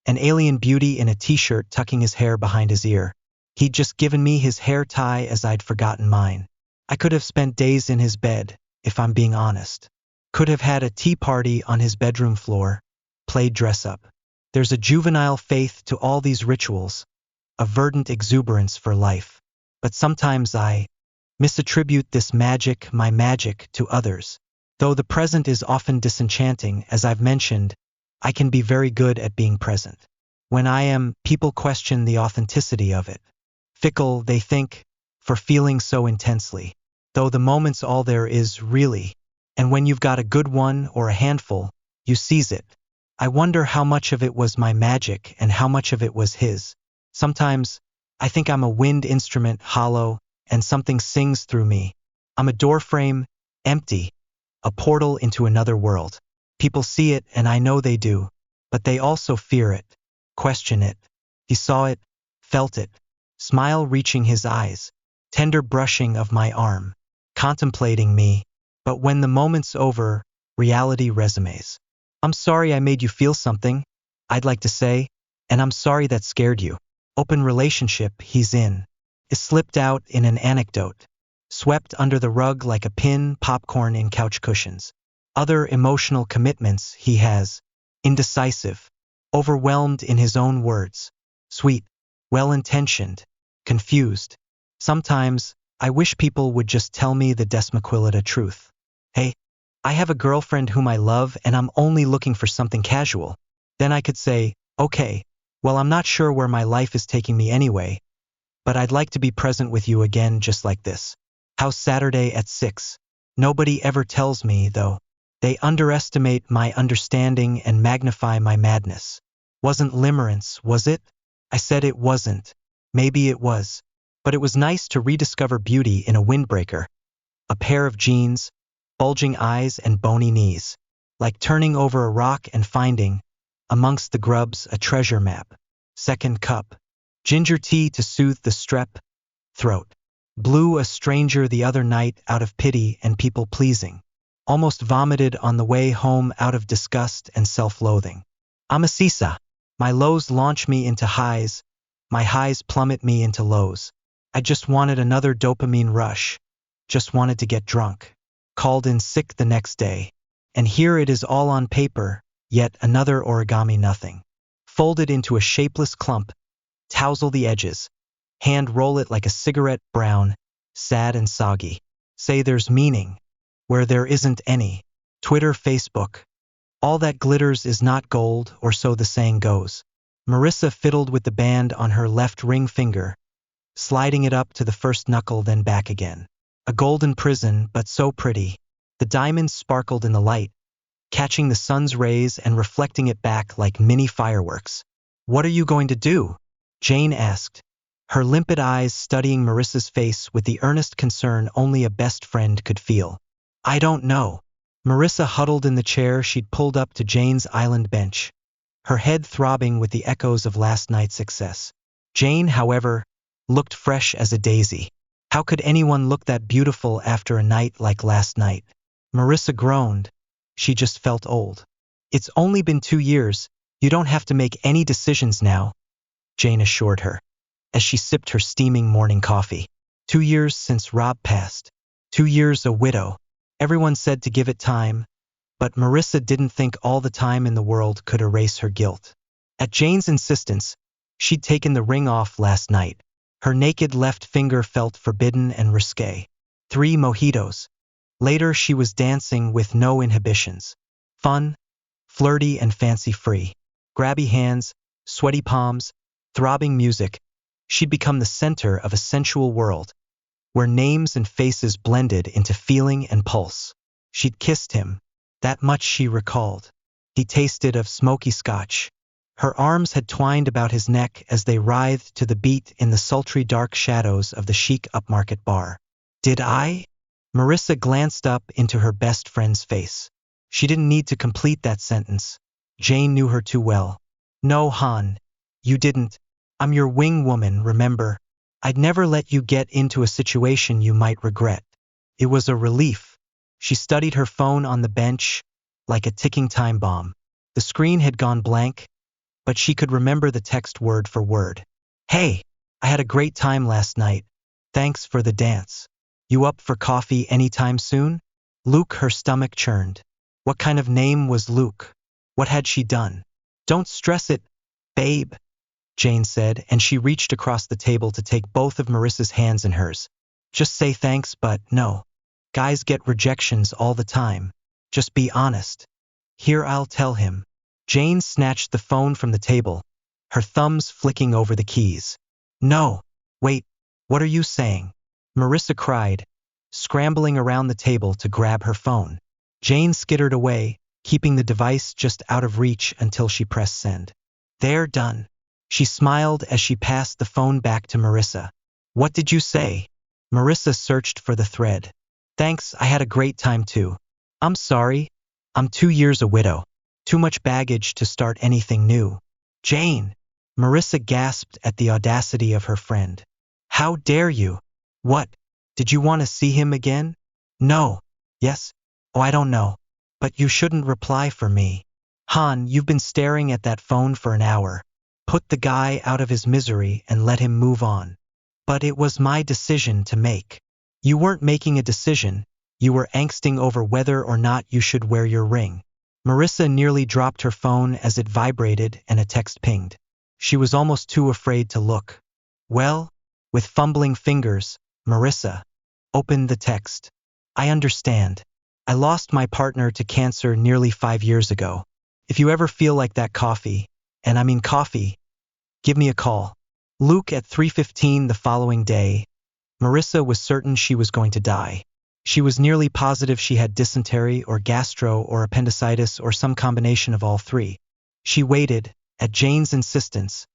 An alien beauty in a t-shirt tucking his hair behind his ear. He'd just given me his hair tie as I'd forgotten mine. I could have spent days in his bed, if I'm being honest. Could have had a tea party on his bedroom floor, played dress up. There's a juvenile faith to all these rituals, a verdant exuberance for life. But sometimes I misattribute this magic, my magic, to others. Though the present is often disenchanting, as I've mentioned, I can be very good at being present. When I am, people question the authenticity of it. Fickle, they think, for feeling so intensely. Though the moment's all there is, really. And when you've got a good one or a handful, you seize it. I wonder how much of it was my magic and how much of it was his. Sometimes, I think I'm a wind instrument, hollow, and something sings through me. I'm a doorframe, empty, a portal into another world. People see it, and I know they do, but they also fear it, question it. He saw it, felt it, smile reaching his eyes, tender brushing of my arm, contemplating me. But when the moment's over, reality resumes. I'm sorry I made you feel something, I'd like to say, and I'm sorry that scared you. Open relationship he's in. It slipped out in an anecdote. Swept under the rug like a pin, popcorn in couch cushions. Other emotional commitments he has. Indecisive. Overwhelmed in his own words. Sweet. Well-intentioned. Confused. Sometimes, I wish people would just tell me the desmaquillata truth. Hey, I have a girlfriend whom I love and I'm only looking for something casual. Then I could say, okay, well, I'm not sure where my life is taking me anyway, but I'd like to be present with you again just like this. How's Saturday at 6? Nobody ever tells me, though. They underestimate my understanding and magnify my madness. Wasn't limerence, was it? I said it wasn't. Maybe it was. But it was nice to rediscover beauty in a windbreaker. A pair of jeans, bulging eyes and bony knees. Like turning over a rock and finding, amongst the grubs, a treasure map. Second cup. Ginger tea to soothe the strep throat. Blew a stranger the other night out of pity and people-pleasing. Almost vomited on the way home out of disgust and self-loathing. I'm a sisa. My lows launch me into highs. My highs plummet me into lows. I just wanted another dopamine rush. Just wanted to get drunk. Called in sick the next day. And here it is all on paper, yet another origami nothing. Folded into a shapeless clump. Tousle the edges. Hand roll it like a cigarette, brown, sad and soggy. Say there's meaning, where there isn't any. Twitter, Facebook. All that glitters is not gold, or so the saying goes. Marissa fiddled with the band on her left ring finger, sliding it up to the first knuckle then back again. A golden prison, but so pretty. The diamonds sparkled in the light, catching the sun's rays and reflecting it back like mini fireworks. What are you going to do? Jane asked, her limpid eyes studying Marissa's face with the earnest concern only a best friend could feel. I don't know. Marissa huddled in the chair she'd pulled up to Jane's island bench, her head throbbing with the echoes of last night's success. Jane, however, looked fresh as a daisy. How could anyone look that beautiful after a night like last night? Marissa groaned. She just felt old. It's only been 2 years. You don't have to make any decisions now, Jane assured her, as she sipped her steaming morning coffee. 2 years since Rob passed. 2 years a widow. Everyone said to give it time, but Marissa didn't think all the time in the world could erase her guilt. At Jane's insistence, she'd taken the ring off last night. Her naked left finger felt forbidden and risque. 3 mojitos. Later she was dancing with no inhibitions. Fun, flirty and fancy-free. Grabby hands, sweaty palms, throbbing music. She'd become the center of a sensual world, where names and faces blended into feeling and pulse. She'd kissed him. That much she recalled. He tasted of smoky scotch. Her arms had twined about his neck as they writhed to the beat in the sultry dark shadows of the chic upmarket bar. Did I? Marissa glanced up into her best friend's face. She didn't need to complete that sentence. Jane knew her too well. No, Han. You didn't. I'm your wing woman, remember? I'd never let you get into a situation you might regret. It was a relief. She studied her phone on the bench like a ticking time bomb. The screen had gone blank, but she could remember the text word for word. Hey, I had a great time last night. Thanks for the dance. You up for coffee anytime soon? Luke, her stomach churned. What kind of name was Luke? What had she done? Don't stress it, babe, Jane said, and she reached across the table to take both of Marissa's hands in hers. Just say thanks, but no. Guys get rejections all the time. Just be honest. Here, I'll tell him. Jane snatched the phone from the table, her thumbs flicking over the keys. No, wait, what are you saying? Marissa cried, scrambling around the table to grab her phone. Jane skittered away, keeping the device just out of reach until she pressed send. They're done. She smiled as she passed the phone back to Marissa. What did you say? Marissa searched for the thread. Thanks, I had a great time too. I'm sorry. I'm 2 years a widow. Too much baggage to start anything new. Jane! Marissa gasped at the audacity of her friend. How dare you? What? Did you want to see him again? No. Yes? Oh, I don't know. But you shouldn't reply for me. Han, you've been staring at that phone for an hour. Put the guy out of his misery and let him move on. But it was my decision to make. You weren't making a decision. You were angsting over whether or not you should wear your ring. Marissa nearly dropped her phone as it vibrated and a text pinged. She was almost too afraid to look. Well, with fumbling fingers, Marissa opened the text. I understand. I lost my partner to cancer nearly 5 years ago. If you ever feel like that coffee, and I mean coffee, give me a call. Luke at 3:15 the following day. Marissa was certain she was going to die. She was nearly positive she had dysentery or gastro or appendicitis or some combination of all three. She waited, at Jane's insistence,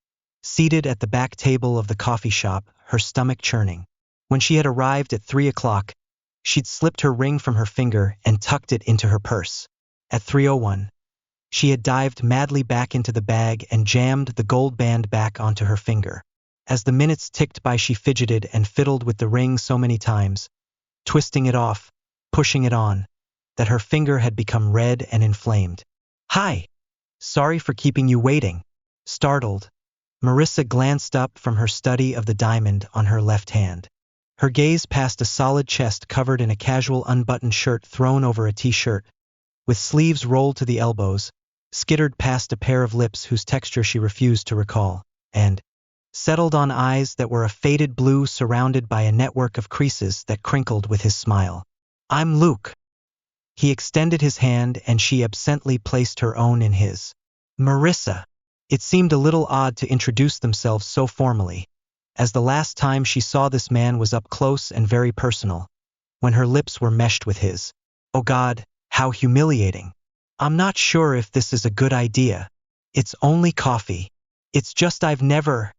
seated at the back table of the coffee shop, her stomach churning. When she had arrived at 3 o'clock, she'd slipped her ring from her finger and tucked it into her purse. At 3:01, she had dived madly back into the bag and jammed the gold band back onto her finger. As the minutes ticked by, she fidgeted and fiddled with the ring so many times, twisting it off, pushing it on, that her finger had become red and inflamed. Hi! Sorry for keeping you waiting. Startled, Marissa glanced up from her study of the diamond on her left hand. Her gaze passed a solid chest covered in a casual unbuttoned shirt thrown over a t-shirt, with sleeves rolled to the elbows, skittered past a pair of lips whose texture she refused to recall, and settled on eyes that were a faded blue surrounded by a network of creases that crinkled with his smile. I'm Luke. He extended his hand and she absently placed her own in his. Marissa. It seemed a little odd to introduce themselves so formally, as the last time she saw this man was up close and very personal, when her lips were meshed with his. Oh God, how humiliating. I'm not sure if this is a good idea. It's only coffee. It's just I've never...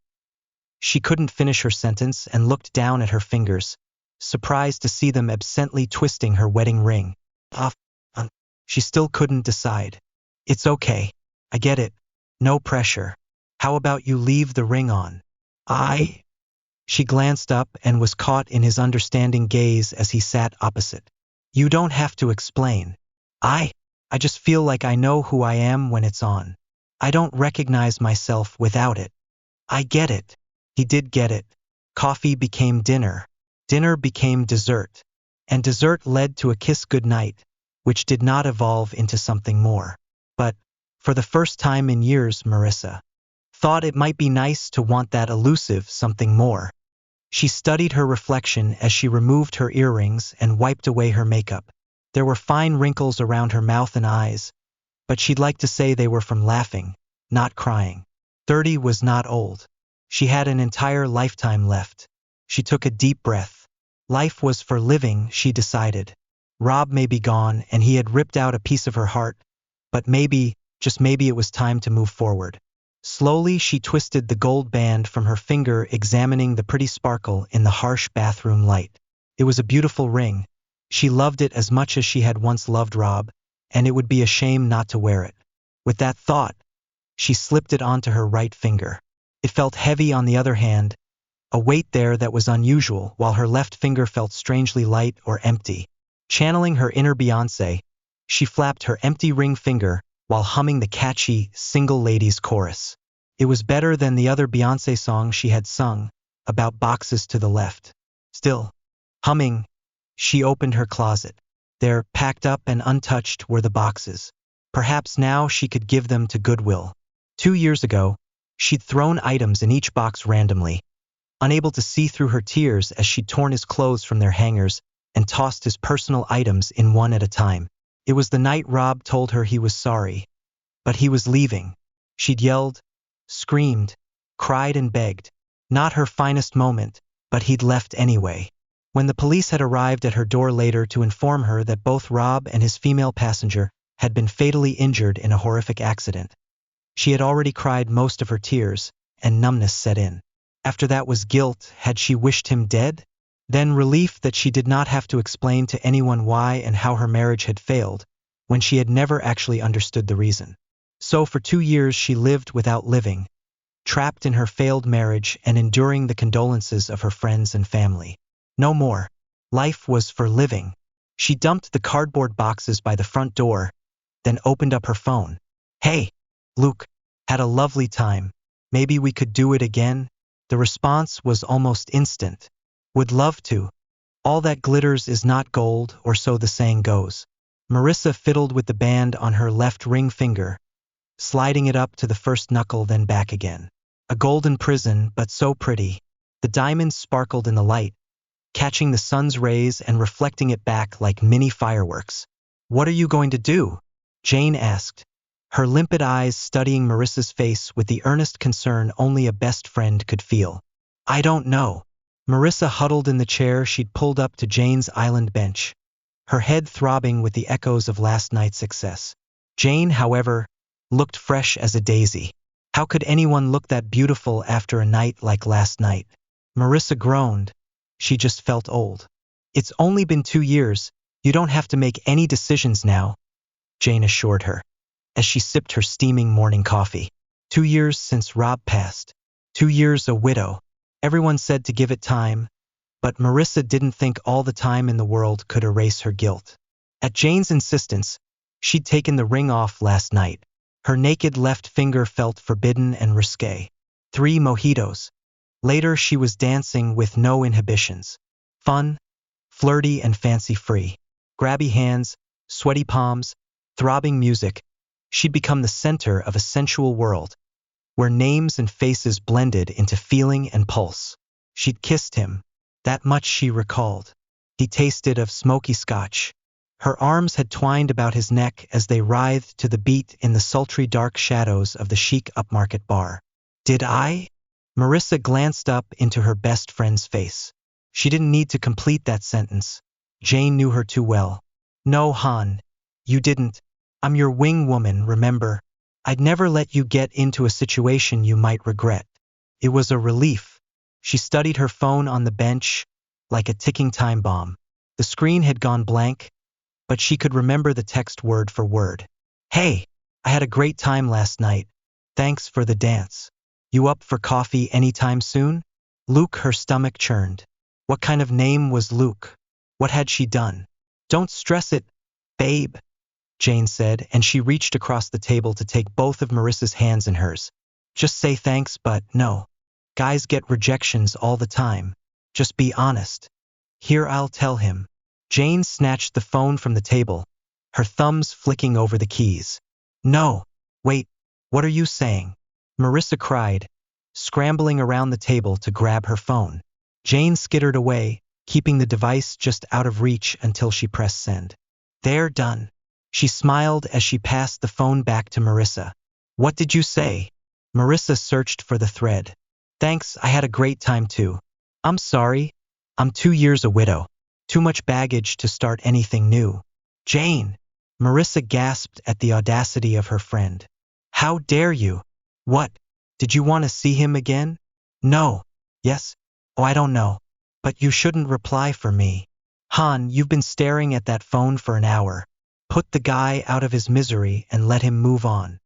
She couldn't finish her sentence and looked down at her fingers, surprised to see them absently twisting her wedding ring. She still couldn't decide. It's okay. I get it. No pressure. How about you leave the ring on? She glanced up and was caught in his understanding gaze as he sat opposite. You don't have to explain. I just feel like I know who I am when it's on. I don't recognize myself without it. I get it. He did get it. Coffee became dinner. Dinner became dessert, and dessert led to a kiss goodnight, which did not evolve into something more. But, for the first time in years, Marissa thought it might be nice to want that elusive something more. She studied her reflection as she removed her earrings and wiped away her makeup. There were fine wrinkles around her mouth and eyes, but she'd like to say they were from laughing, not crying. 30 was not old. She had an entire lifetime left. She took a deep breath. Life was for living, she decided. Rob may be gone and he had ripped out a piece of her heart, but maybe, just maybe it was time to move forward. Slowly she twisted the gold band from her finger, examining the pretty sparkle in the harsh bathroom light. It was a beautiful ring. She loved it as much as she had once loved Rob, and it would be a shame not to wear it. With that thought, she slipped it onto her right finger. It felt heavy on the other hand, a weight there that was unusual, while her left finger felt strangely light or empty. Channeling her inner Beyoncé, she flapped her empty ring finger while humming the catchy Single Ladies chorus. It was better than the other Beyoncé song she had sung, about boxes to the left. Still, humming, she opened her closet. There, packed up and untouched, were the boxes. Perhaps now she could give them to Goodwill. 2 years ago, she'd thrown items in each box randomly, unable to see through her tears as she'd torn his clothes from their hangers and tossed his personal items in one at a time. It was the night Rob told her he was sorry, but he was leaving. She'd yelled, screamed, cried and begged. Not her finest moment, but he'd left anyway. When the police had arrived at her door later to inform her that both Rob and his female passenger had been fatally injured in a horrific accident, she had already cried most of her tears, and numbness set in. After that was guilt. Had she wished him dead? Then relief that she did not have to explain to anyone why and how her marriage had failed, when she had never actually understood the reason. So for 2 years she lived without living, trapped in her failed marriage and enduring the condolences of her friends and family. No more. Life was for living. She dumped the cardboard boxes by the front door, then opened up her phone. "Hey, Luke, had a lovely time. Maybe we could do it again?" The response was almost instant. "Would love to. All that glitters is not gold, or so the saying goes." Marissa fiddled with the band on her left ring finger, sliding it up to the first knuckle then back again. A golden prison, but so pretty. The diamonds sparkled in the light, catching the sun's rays and reflecting it back like mini fireworks. "What are you going to do?" Jane asked, her limpid eyes studying Marissa's face with the earnest concern only a best friend could feel. "I don't know." Marissa huddled in the chair she'd pulled up to Jane's island bench, her head throbbing with the echoes of last night's success. Jane, however, looked fresh as a daisy. How could anyone look that beautiful after a night like last night? Marissa groaned. She just felt old. "It's only been 2 years. You don't have to make any decisions now," Jane assured her, as she sipped her steaming morning coffee. 2 years since Rob passed. 2 years a widow. Everyone said to give it time, but Marissa didn't think all the time in the world could erase her guilt. At Jane's insistence, she'd taken the ring off last night. Her naked left finger felt forbidden and risque. 3 mojitos. Later she was dancing with no inhibitions. Fun, flirty and fancy-free. Grabby hands, sweaty palms, throbbing music. She'd become the center of a sensual world, where names and faces blended into feeling and pulse. She'd kissed him. That much she recalled. He tasted of smoky scotch. Her arms had twined about his neck as they writhed to the beat in the sultry dark shadows of the chic upmarket bar. "Did I?" Marissa glanced up into her best friend's face. She didn't need to complete that sentence. Jane knew her too well. "No, hon, you didn't. I'm your wing woman, remember? I'd never let you get into a situation you might regret." It was a relief. She studied her phone on the bench like a ticking time bomb. The screen had gone blank, but she could remember the text word for word. "Hey, I had a great time last night. Thanks for the dance. You up for coffee anytime soon?" Luke, her stomach churned. What kind of name was Luke? What had she done? "Don't stress it, babe," Jane said, and she reached across the table to take both of Marissa's hands in hers. "Just say thanks, but no. Guys get rejections all the time. Just be honest." Here, I'll tell him. Jane snatched the phone from the table, her thumbs flicking over the keys. No, wait, what are you saying? Marissa cried, scrambling around the table to grab her phone. Jane skittered away, keeping the device just out of reach until she pressed send. They're done. She smiled as she passed the phone back to Marissa. What did you say? Marissa searched for the thread. Thanks, I had a great time too. I'm sorry. I'm 2 years a widow. Too much baggage to start anything new. Jane! Marissa gasped at the audacity of her friend. How dare you? What? Did you want to see him again? No. Yes? Oh, I don't know. But you shouldn't reply for me. Han, you've been staring at that phone for an hour. Put the guy out of his misery and let him move on.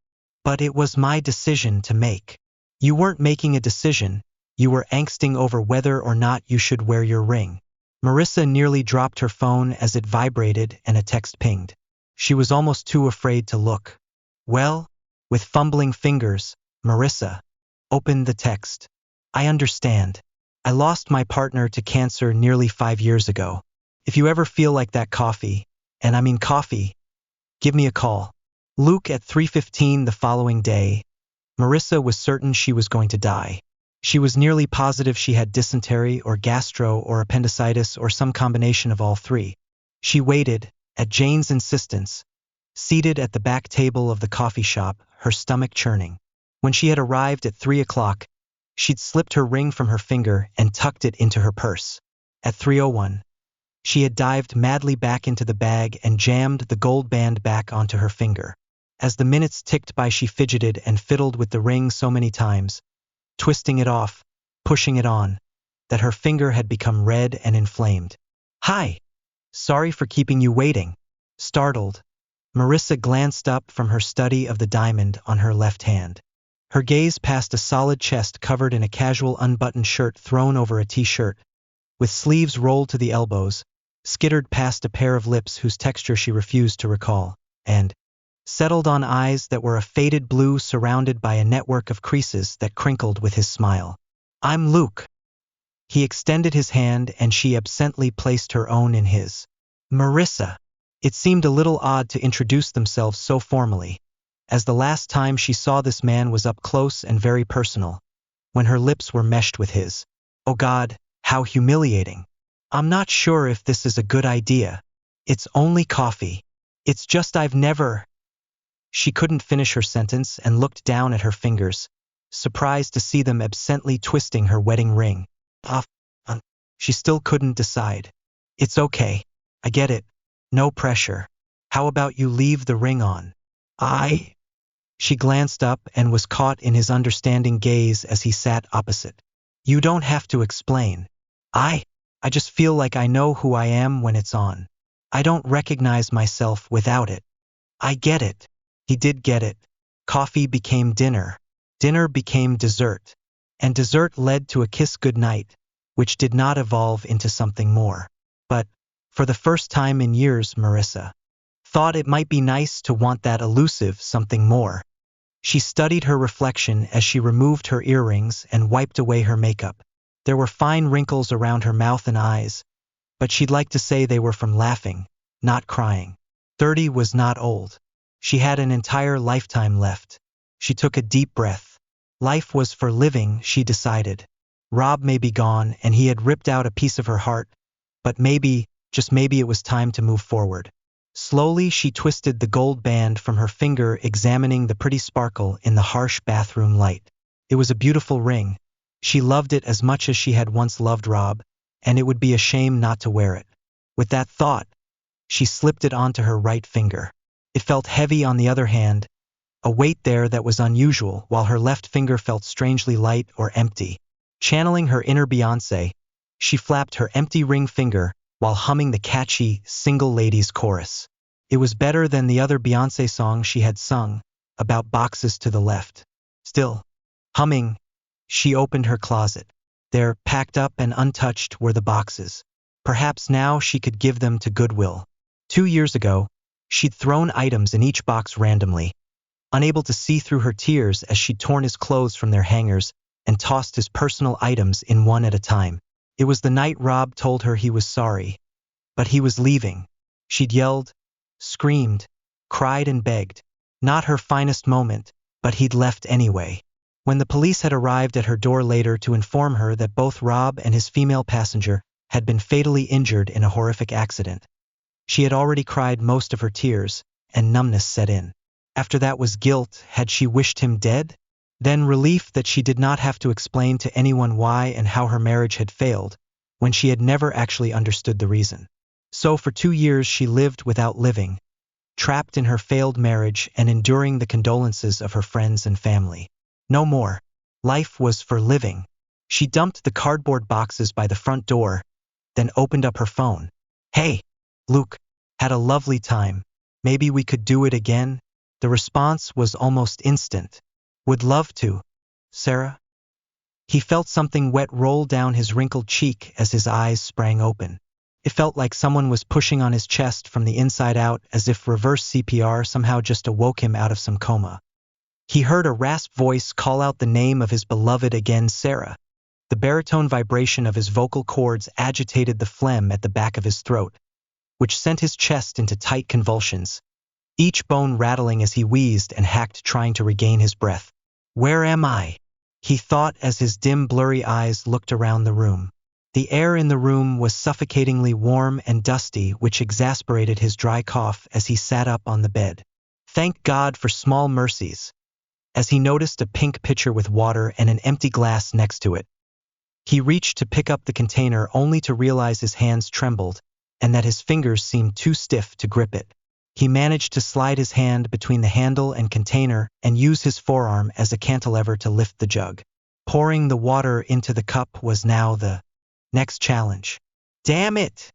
But it was my decision to make. You weren't making a decision. You were angsting over whether or not you should wear your ring. Marissa nearly dropped her phone as it vibrated and a text pinged. She was almost too afraid to look. Well, with fumbling fingers, Marissa opened the text. I understand. I lost my partner to cancer nearly 5 years ago. If you ever feel like that coffee, and I mean coffee, give me a call. Luke at 3:15 the following day. Marissa was certain she was going to die. She was nearly positive she had dysentery or gastro or appendicitis or some combination of all three. She waited, at Jane's insistence, seated at the back table of the coffee shop, her stomach churning. When she had arrived at 3 o'clock, she'd slipped her ring from her finger and tucked it into her purse. At 3:01, she had dived madly back into the bag and jammed the gold band back onto her finger. As the minutes ticked by, she fidgeted and fiddled with the ring so many times, twisting it off, pushing it on, that her finger had become red and inflamed. Hi! Sorry for keeping you waiting. Startled, Marissa glanced up from her study of the diamond on her left hand. Her gaze passed a solid chest covered in a casual unbuttoned shirt thrown over a t-shirt, with sleeves rolled to the elbows, skittered past a pair of lips whose texture she refused to recall, and settled on eyes that were a faded blue surrounded by a network of creases that crinkled with his smile. I'm Luke. He extended his hand and she absently placed her own in his. Marissa. It seemed a little odd to introduce themselves so formally, as the last time she saw this man was up close and very personal, when her lips were meshed with his. Oh God, how humiliating. I'm not sure if this is a good idea. It's only coffee. It's just I've never... She couldn't finish her sentence and looked down at her fingers, surprised to see them absently twisting her wedding ring. She still couldn't decide. It's okay. I get it. No pressure. How about you leave the ring on? She glanced up and was caught in his understanding gaze as he sat opposite. You don't have to explain. I just feel like I know who I am when it's on. I don't recognize myself without it. I get it. He did get it. Coffee became dinner. Dinner became dessert. And dessert led to a kiss goodnight, which did not evolve into something more. But, for the first time in years, Marissa thought it might be nice to want that elusive something more. She studied her reflection as she removed her earrings and wiped away her makeup. There were fine wrinkles around her mouth and eyes, but she'd like to say they were from laughing, not crying. 30 was not old. She had an entire lifetime left. She took a deep breath. Life was for living, she decided. Rob may be gone and he had ripped out a piece of her heart, but maybe, just maybe it was time to move forward. Slowly she twisted the gold band from her finger, examining the pretty sparkle in the harsh bathroom light. It was a beautiful ring. She loved it as much as she had once loved Rob, and it would be a shame not to wear it. With that thought, she slipped it onto her right finger. It felt heavy on the other hand, a weight there that was unusual, while her left finger felt strangely light or empty. Channeling her inner Beyoncé, she flapped her empty ring finger while humming the catchy Single Ladies chorus. It was better than the other Beyoncé song she had sung, about boxes to the left. Still, humming, she opened her closet. There, packed up and untouched, were the boxes. Perhaps now she could give them to Goodwill. 2 years ago, she'd thrown items in each box randomly, unable to see through her tears as she'd torn his clothes from their hangers and tossed his personal items in one at a time. It was the night Rob told her he was sorry, but he was leaving. She'd yelled, screamed, cried and begged. Not her finest moment, but he'd left anyway. When the police had arrived at her door later to inform her that both Rob and his female passenger had been fatally injured in a horrific accident, she had already cried most of her tears, and numbness set in. After that was guilt. Had she wished him dead? Then relief that she did not have to explain to anyone why and how her marriage had failed, when she had never actually understood the reason. So for 2 years she lived without living, trapped in her failed marriage and enduring the condolences of her friends and family. No more. Life was for living. She dumped the cardboard boxes by the front door, then opened up her phone. "Hey, Luke, had a lovely time. Maybe we could do it again?" The response was almost instant. "Would love to, Sarah." He felt something wet roll down his wrinkled cheek as his eyes sprang open. It felt like someone was pushing on his chest from the inside out, as if reverse CPR somehow just awoke him out of some coma. He heard a rasp voice call out the name of his beloved again, Sarah. The baritone vibration of his vocal cords agitated the phlegm at the back of his throat, which sent his chest into tight convulsions, each bone rattling as he wheezed and hacked, trying to regain his breath. "Where am I?" he thought as his dim, blurry eyes looked around the room. The air in the room was suffocatingly warm and dusty, which exasperated his dry cough as he sat up on the bed. Thank God for small mercies. As he noticed a pink pitcher with water and an empty glass next to it, he reached to pick up the container only to realize his hands trembled and that his fingers seemed too stiff to grip it. He managed to slide his hand between the handle and container and use his forearm as a cantilever to lift the jug. Pouring the water into the cup was now the next challenge. "Damn it!"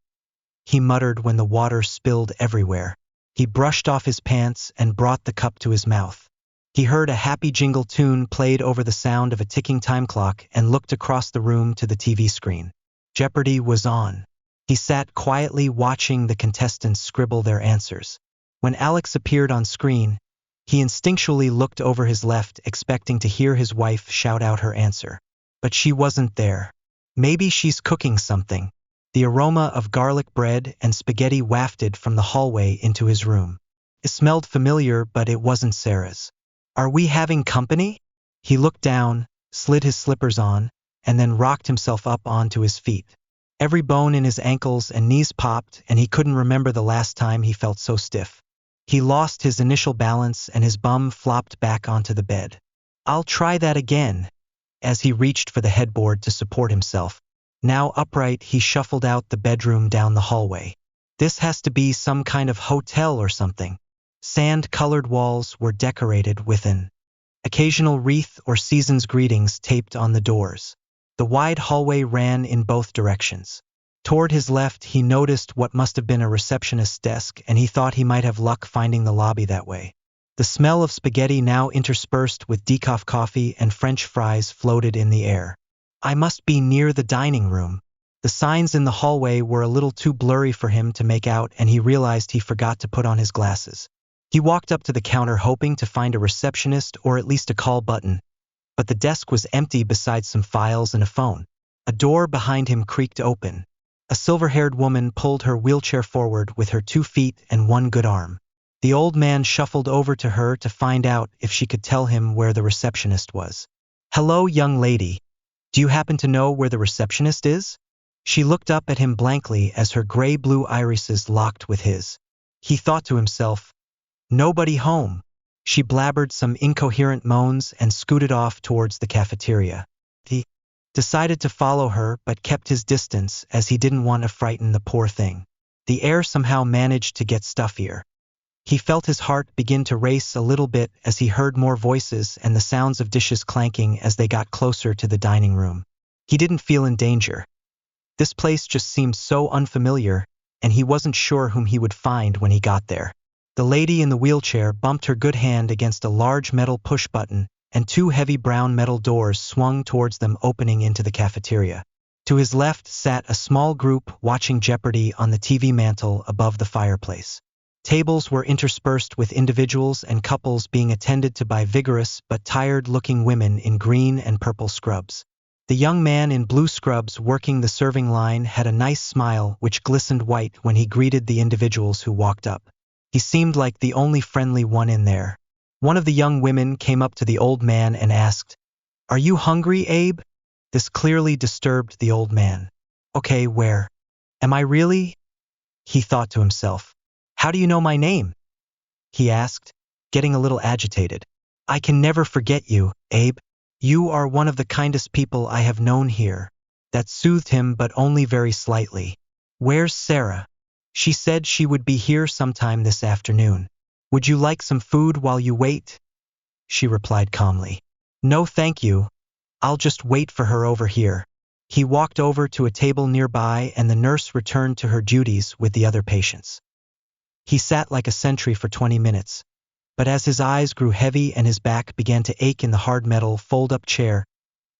he muttered when the water spilled everywhere. He brushed off his pants and brought the cup to his mouth. He heard a happy jingle tune played over the sound of a ticking time clock and looked across the room to the TV screen. Jeopardy was on. He sat quietly watching the contestants scribble their answers. When Alex appeared on screen, he instinctually looked over his left, expecting to hear his wife shout out her answer. But she wasn't there. Maybe she's cooking something. The aroma of garlic bread and spaghetti wafted from the hallway into his room. It smelled familiar, but it wasn't Sarah's. "Are we having company?" He looked down, slid his slippers on, and then rocked himself up onto his feet. Every bone in his ankles and knees popped, and he couldn't remember the last time he felt so stiff. He lost his initial balance and his bum flopped back onto the bed. "I'll try that again." As he reached for the headboard to support himself, now upright, he shuffled out the bedroom down the hallway. This has to be some kind of hotel or something. Sand-colored walls were decorated with an occasional wreath or season's greetings taped on the doors. The wide hallway ran in both directions. Toward his left, he noticed what must have been a receptionist's desk, and he thought he might have luck finding the lobby that way. The smell of spaghetti, now interspersed with decaf coffee and French fries, floated in the air. "I must be near the dining room." The signs in the hallway were a little too blurry for him to make out, and he realized he forgot to put on his glasses. He walked up to the counter hoping to find a receptionist or at least a call button, but the desk was empty besides some files and a phone. A door behind him creaked open. A silver-haired woman pulled her wheelchair forward with her 2 feet and 1 good arm. The old man shuffled over to her to find out if she could tell him where the receptionist was. "Hello, young lady. Do you happen to know where the receptionist is?" She looked up at him blankly as her gray-blue irises locked with his. He thought to himself, "Nobody home." She blabbered some incoherent moans and scooted off towards the cafeteria. He decided to follow her but kept his distance as he didn't want to frighten the poor thing. The air somehow managed to get stuffier. He felt his heart begin to race a little bit as he heard more voices and the sounds of dishes clanking as they got closer to the dining room. He didn't feel in danger. This place just seemed so unfamiliar, and he wasn't sure whom he would find when he got there. The lady in the wheelchair bumped her good hand against a large metal push button, and 2 heavy brown metal doors swung towards them, opening into the cafeteria. To his left sat a small group watching Jeopardy on the TV mantle above the fireplace. Tables were interspersed with individuals and couples being attended to by vigorous but tired-looking women in green and purple scrubs. The young man in blue scrubs working the serving line had a nice smile which glistened white when he greeted the individuals who walked up. He seemed like the only friendly one in there. One of the young women came up to the old man and asked, "Are you hungry, Abe?" This clearly disturbed the old man. "Okay, where? Am I really?" He thought to himself. "How do you know my name?" he asked, getting a little agitated. "I can never forget you, Abe. You are one of the kindest people I have known here." That soothed him, but only very slightly. "Where's Sarah?" "She said she would be here sometime this afternoon. Would you like some food while you wait?" She replied calmly. "No, thank you. I'll just wait for her over here." He walked over to a table nearby and the nurse returned to her duties with the other patients. He sat like a sentry for 20 minutes. But as his eyes grew heavy and his back began to ache in the hard metal fold-up chair,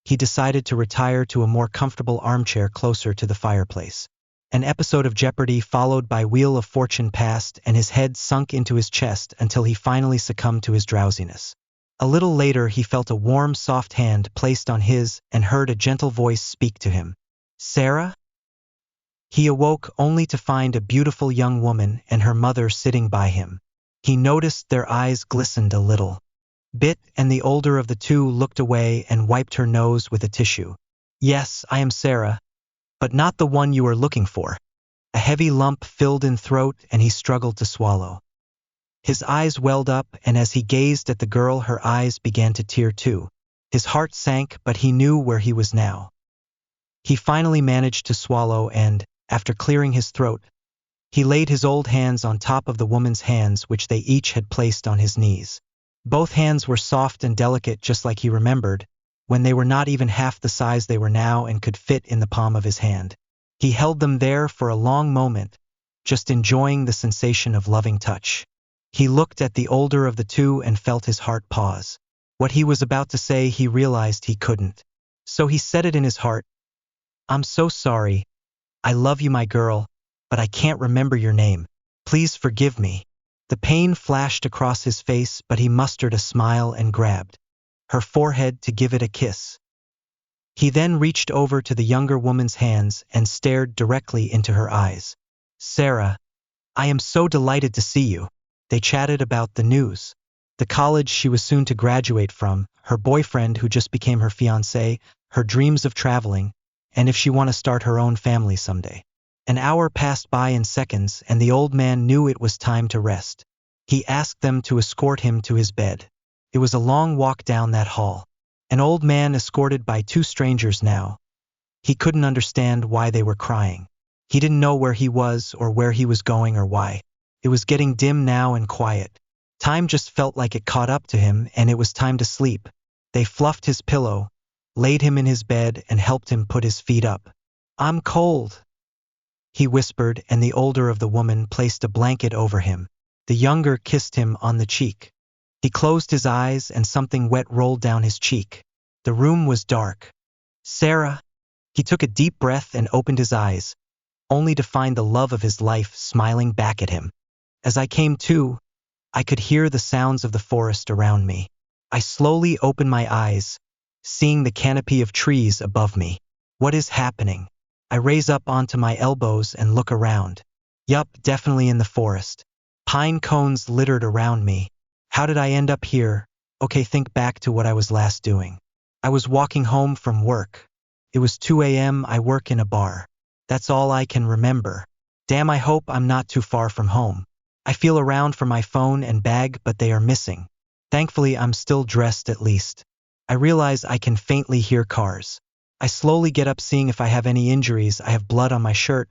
he decided to retire to a more comfortable armchair closer to the fireplace. An episode of Jeopardy followed by Wheel of Fortune passed and his head sunk into his chest until he finally succumbed to his drowsiness. A little later he felt a warm, soft hand placed on his and heard a gentle voice speak to him. "Sarah?" He awoke only to find a beautiful young woman and her mother sitting by him. He noticed their eyes glistened a little bit, and the older of the two looked away and wiped her nose with a tissue. "Yes, I am Sarah, but not the one you are looking for." A heavy lump filled in throat and he struggled to swallow. His eyes welled up, and as he gazed at the girl, her eyes began to tear too. His heart sank, but he knew where he was now. He finally managed to swallow and, after clearing his throat, he laid his old hands on top of the woman's hands which they each had placed on his knees. Both hands were soft and delicate just like he remembered, when they were not even half the size they were now and could fit in the palm of his hand. He held them there for a long moment, just enjoying the sensation of loving touch. He looked at the older of the two and felt his heart pause. What he was about to say he realized he couldn't. So he said it in his heart. "I'm so sorry. I love you, my girl, but I can't remember your name. Please forgive me." The pain flashed across his face, but he mustered a smile and grabbed her forehead to give it a kiss. He then reached over to the younger woman's hands and stared directly into her eyes. "Sarah, I am so delighted to see you." They chatted about the news, the college she was soon to graduate from, her boyfriend who just became her fiancé, her dreams of traveling, and if she want to start her own family someday. An hour passed by in seconds, and the old man knew it was time to rest. He asked them to escort him to his bed. It was a long walk down that hall. An old man escorted by two strangers now. He couldn't understand why they were crying. He didn't know where he was or where he was going or why. It was getting dim now and quiet. Time just felt like it caught up to him, and it was time to sleep. They fluffed his pillow, laid him in his bed, and helped him put his feet up. "I'm cold," he whispered, and the older of the woman placed a blanket over him. The younger kissed him on the cheek. He closed his eyes and something wet rolled down his cheek. The room was dark. "Sarah?" He took a deep breath and opened his eyes, only to find the love of his life smiling back at him. As I came to, I could hear the sounds of the forest around me. I slowly opened my eyes, seeing the canopy of trees above me. What is happening? I raise up onto my elbows and look around. Yup, definitely in the forest. Pine cones littered around me. How did I end up here? Okay, think back to what I was last doing. I was walking home from work. It was 2 a.m. I work in a bar. That's all I can remember. Damn, I hope I'm not too far from home. I feel around for my phone and bag, but they are missing. Thankfully, I'm still dressed at least. I realize I can faintly hear cars. I slowly get up, seeing if I have any injuries. I have blood on my shirt,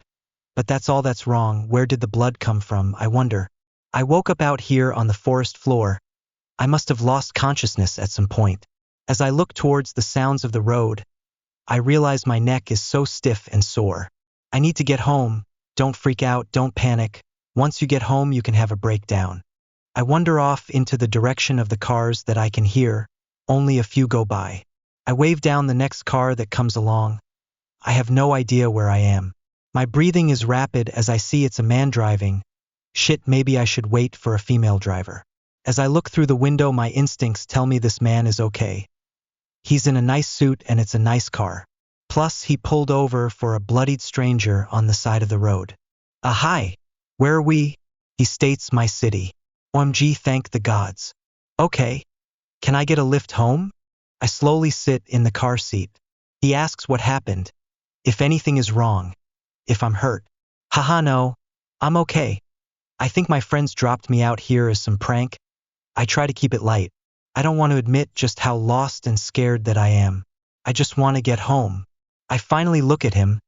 but that's all that's wrong. Where did the blood come from, I wonder? I woke up out here on the forest floor. I must have lost consciousness at some point. As I look towards the sounds of the road, I realize my neck is so stiff and sore. I need to get home. Don't freak out, don't panic. Once you get home, you can have a breakdown. I wander off into the direction of the cars that I can hear. Only a few go by. I wave down the next car that comes along. I have no idea where I am. My breathing is rapid as I see it's a man driving. Shit, maybe I should wait for a female driver. As I look through the window, my instincts tell me this man is okay. He's in a nice suit and it's a nice car. Plus, he pulled over for a bloodied stranger on the side of the road. Hi. Where are we? He states my city. OMG, thank the gods. Okay. Can I get a lift home? I slowly sit in the car seat. He asks what happened. If anything is wrong. If I'm hurt. Haha, no. I'm okay. I think my friends dropped me out here as some prank. I try to keep it light. I don't want to admit just how lost and scared that I am. I just want to get home. I finally look at him.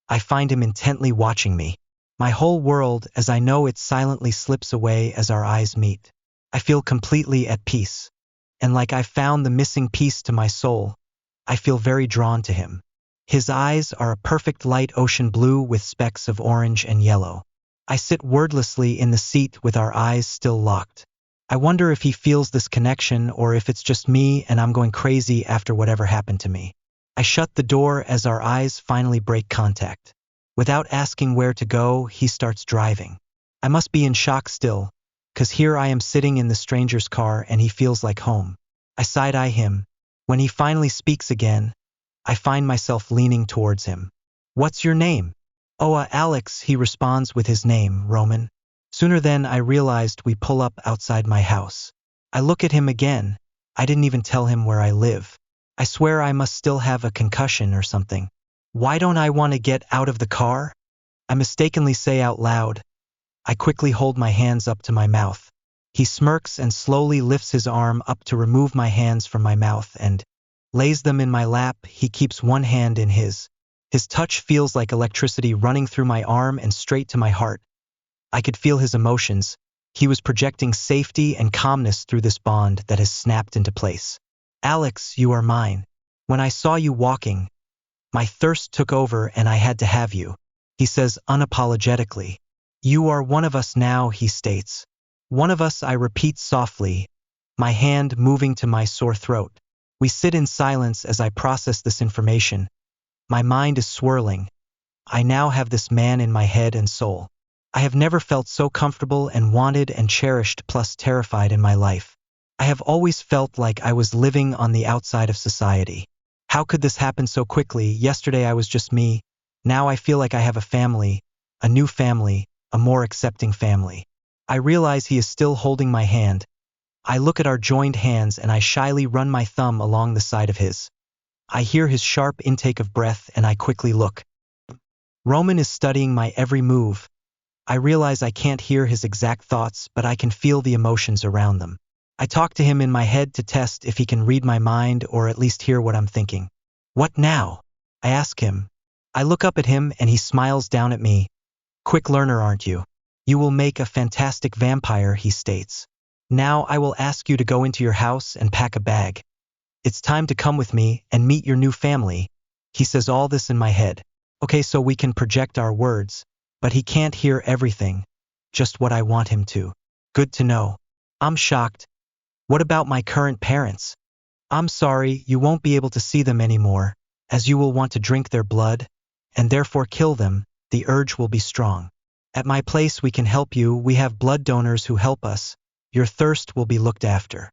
I find him intently watching me. My whole world, as I know it, silently slips away as our eyes meet. I feel completely at peace. And like I've found the missing piece to my soul, I feel very drawn to him. His eyes are a perfect light ocean blue with specks of orange and yellow. I sit wordlessly in the seat with our eyes still locked. I wonder if he feels this connection or if it's just me and I'm going crazy after whatever happened to me. I shut the door as our eyes finally break contact. Without asking where to go, he starts driving. I must be in shock still, 'cause here I am sitting in the stranger's car and he feels like home. I side-eye him. When he finally speaks again, I find myself leaning towards him. What's your name? Oh, Alex, he responds with his name, Roman. Sooner than I realized we pull up outside my house. I look at him again. I didn't even tell him where I live. I swear I must still have a concussion or something. Why don't I want to get out of the car? I mistakenly say out loud. I quickly hold my hands up to my mouth. He smirks and slowly lifts his arm up to remove my hands from my mouth and lays them in my lap. He keeps one hand in his. His touch feels like electricity running through my arm and straight to my heart. I could feel his emotions. He was projecting safety and calmness through this bond that has snapped into place. Alex, you are mine. When I saw you walking, my thirst took over and I had to have you, he says unapologetically. You are one of us now, he states. One of us, I repeat softly, my hand moving to my sore throat. We sit in silence as I process this information. My mind is swirling. I now have this man in my head and soul. I have never felt so comfortable and wanted and cherished plus terrified in my life. I have always felt like I was living on the outside of society. How could this happen so quickly? Yesterday I was just me. Now I feel like I have a family, a new family, a more accepting family. I realize he is still holding my hand. I look at our joined hands and I shyly run my thumb along the side of his. I hear his sharp intake of breath and I quickly look. Roman is studying my every move. I realize I can't hear his exact thoughts, but I can feel the emotions around them. I talk to him in my head to test if he can read my mind or at least hear what I'm thinking. What now? I ask him. I look up at him and he smiles down at me. Quick learner, aren't you? You will make a fantastic vampire, he states. Now I will ask you to go into your house and pack a bag. It's time to come with me and meet your new family. He says all this in my head. Okay, so we can project our words, but he can't hear everything, just what I want him to. Good to know. I'm shocked. What about my current parents? I'm sorry, you won't be able to see them anymore, as you will want to drink their blood, and therefore kill them. The urge will be strong. At my place we can help you. We have blood donors who help us. Your thirst will be looked after.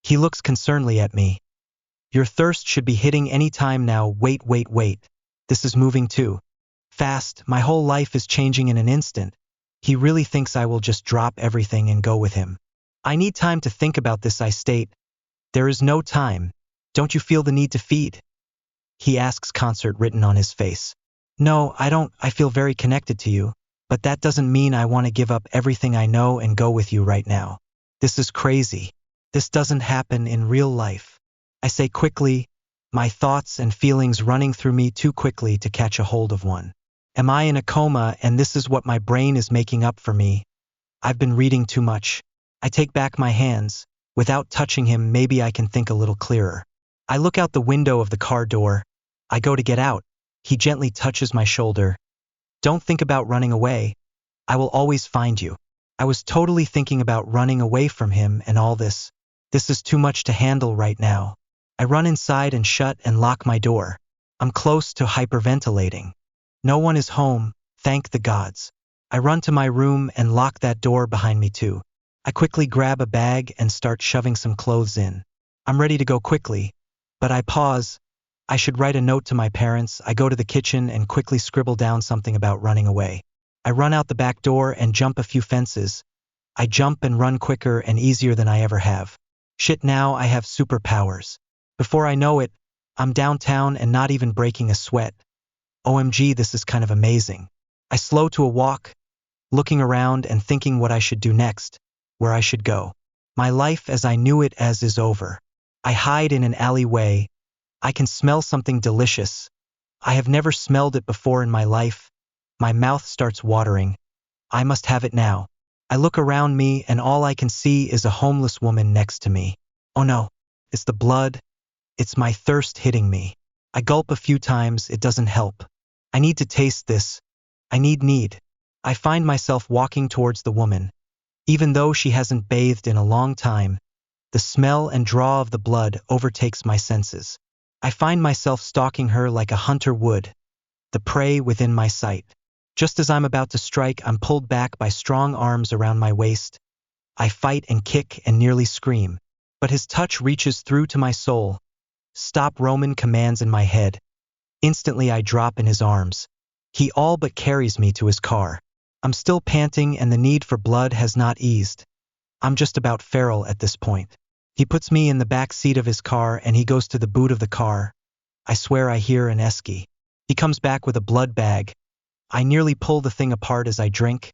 He looks concernedly at me. Your thirst should be hitting any time now. Wait. This is moving too fast. My whole life is changing in an instant. He really thinks I will just drop everything and go with him. I need time to think about this, I state. There is no time. Don't you feel the need to feed? He asks, concert written on his face. No, I don't. I feel very connected to you, but that doesn't mean I want to give up everything I know and go with you right now. This is crazy. This doesn't happen in real life. I say quickly, my thoughts and feelings running through me too quickly to catch a hold of one. Am I in a coma and this is what my brain is making up for me? I've been reading too much. I take back my hands. Without touching him, maybe I can think a little clearer. I look out the window of the car door. I go to get out. He gently touches my shoulder. Don't think about running away. I will always find you. I was totally thinking about running away from him and all this. This is too much to handle right now. I run inside and shut and lock my door. I'm close to hyperventilating. No one is home, thank the gods. I run to my room and lock that door behind me too. I quickly grab a bag and start shoving some clothes in. I'm ready to go quickly. But I pause. I should write a note to my parents. I go to the kitchen and quickly scribble down something about running away. I run out the back door and jump a few fences. I jump and run quicker and easier than I ever have. Shit, now I have superpowers. Before I know it, I'm downtown and not even breaking a sweat. OMG, this is kind of amazing. I slow to a walk, looking around and thinking what I should do next, where I should go. My life as I knew it as is over. I hide in an alleyway. I can smell something delicious. I have never smelled it before in my life. My mouth starts watering. I must have it now. I look around me and all I can see is a homeless woman next to me. Oh no, it's the blood. It's my thirst hitting me. I gulp a few times, it doesn't help. I need to taste this. I need. I find myself walking towards the woman. Even though she hasn't bathed in a long time, the smell and draw of the blood overtakes my senses. I find myself stalking her like a hunter would, the prey within my sight. Just as I'm about to strike, I'm pulled back by strong arms around my waist. I fight and kick and nearly scream, but his touch reaches through to my soul. Stop, Roman commands in my head. Instantly I drop in his arms. He all but carries me to his car. I'm still panting and the need for blood has not eased. I'm just about feral at this point. He puts me in the back seat of his car and he goes to the boot of the car. I swear I hear an esky. He comes back with a blood bag. I nearly pull the thing apart as I drink.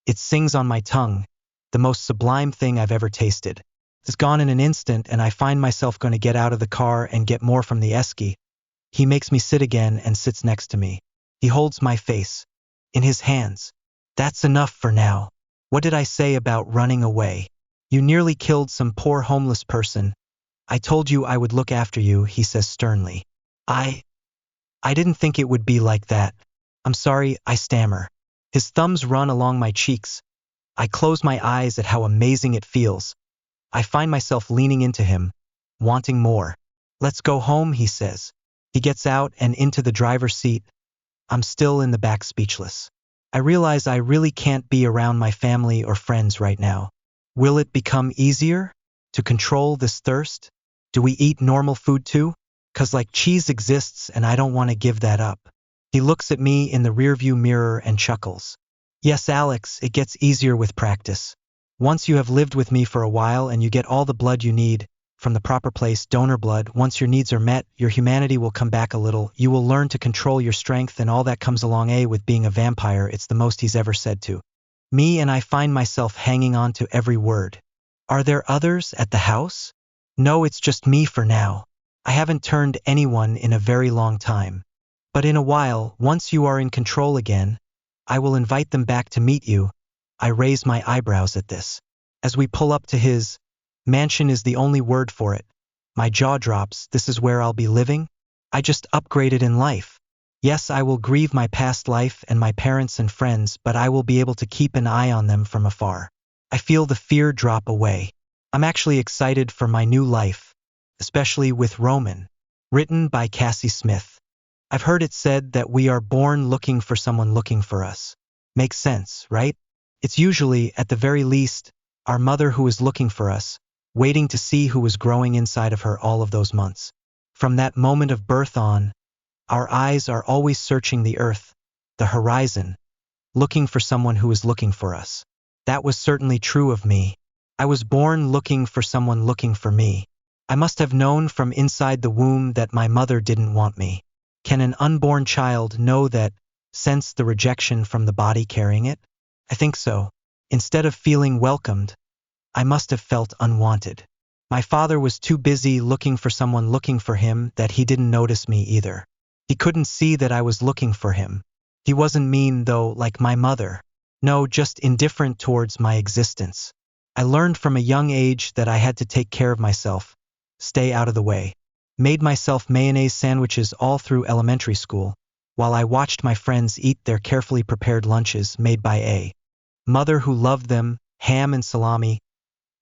It sings on my tongue, the most sublime thing I've ever tasted. It's gone in an instant and I find myself going to get out of the car and get more from the esky. He makes me sit again and sits next to me. He holds my face in his hands. That's enough for now. What did I say about running away? You nearly killed some poor homeless person. I told you I would look after you, he says sternly. I didn't think it would be like that. I'm sorry, I stammer. His thumbs run along my cheeks. I close my eyes at how amazing it feels. I find myself leaning into him, wanting more. Let's go home, he says. He gets out and into the driver's seat. I'm still in the back, speechless. I realize I really can't be around my family or friends right now. Will it become easier to control this thirst? Do we eat normal food too? 'Cause like cheese exists and I don't want to give that up. He looks at me in the rearview mirror and chuckles. Yes, Alex, it gets easier with practice. Once you have lived with me for a while and you get all the blood you need, from the proper place, donor blood, once your needs are met, your humanity will come back a little. You will learn to control your strength and all that comes along with being a vampire. It's the most he's ever said to me, and I find myself hanging on to every word. Are there others at the house? No, it's just me for now. I haven't turned anyone in a very long time. But in a while, once you are in control again, I will invite them back to meet you. I raise my eyebrows at this. As we pull up to his mansion is the only word for it. My jaw drops. This is where I'll be living? I just upgraded in life. Yes, I will grieve my past life and my parents and friends, but I will be able to keep an eye on them from afar. I feel the fear drop away. I'm actually excited for my new life, especially with Roman. Written by Cassie Smith. I've heard it said that we are born looking for someone looking for us. Makes sense, right? It's usually, at the very least, our mother who is looking for us, waiting to see who was growing inside of her all of those months. From that moment of birth on, our eyes are always searching the earth, the horizon, looking for someone who is looking for us. That was certainly true of me. I was born looking for someone looking for me. I must have known from inside the womb that my mother didn't want me. Can an unborn child know that, sense the rejection from the body carrying it? I think so. Instead of feeling welcomed, I must have felt unwanted. My father was too busy looking for someone looking for him that he didn't notice me either. He couldn't see that I was looking for him. He wasn't mean though, like my mother. No, just indifferent towards my existence. I learned from a young age that I had to take care of myself, stay out of the way. Made myself mayonnaise sandwiches all through elementary school, while I watched my friends eat their carefully prepared lunches made by a mother who loved them, ham and salami.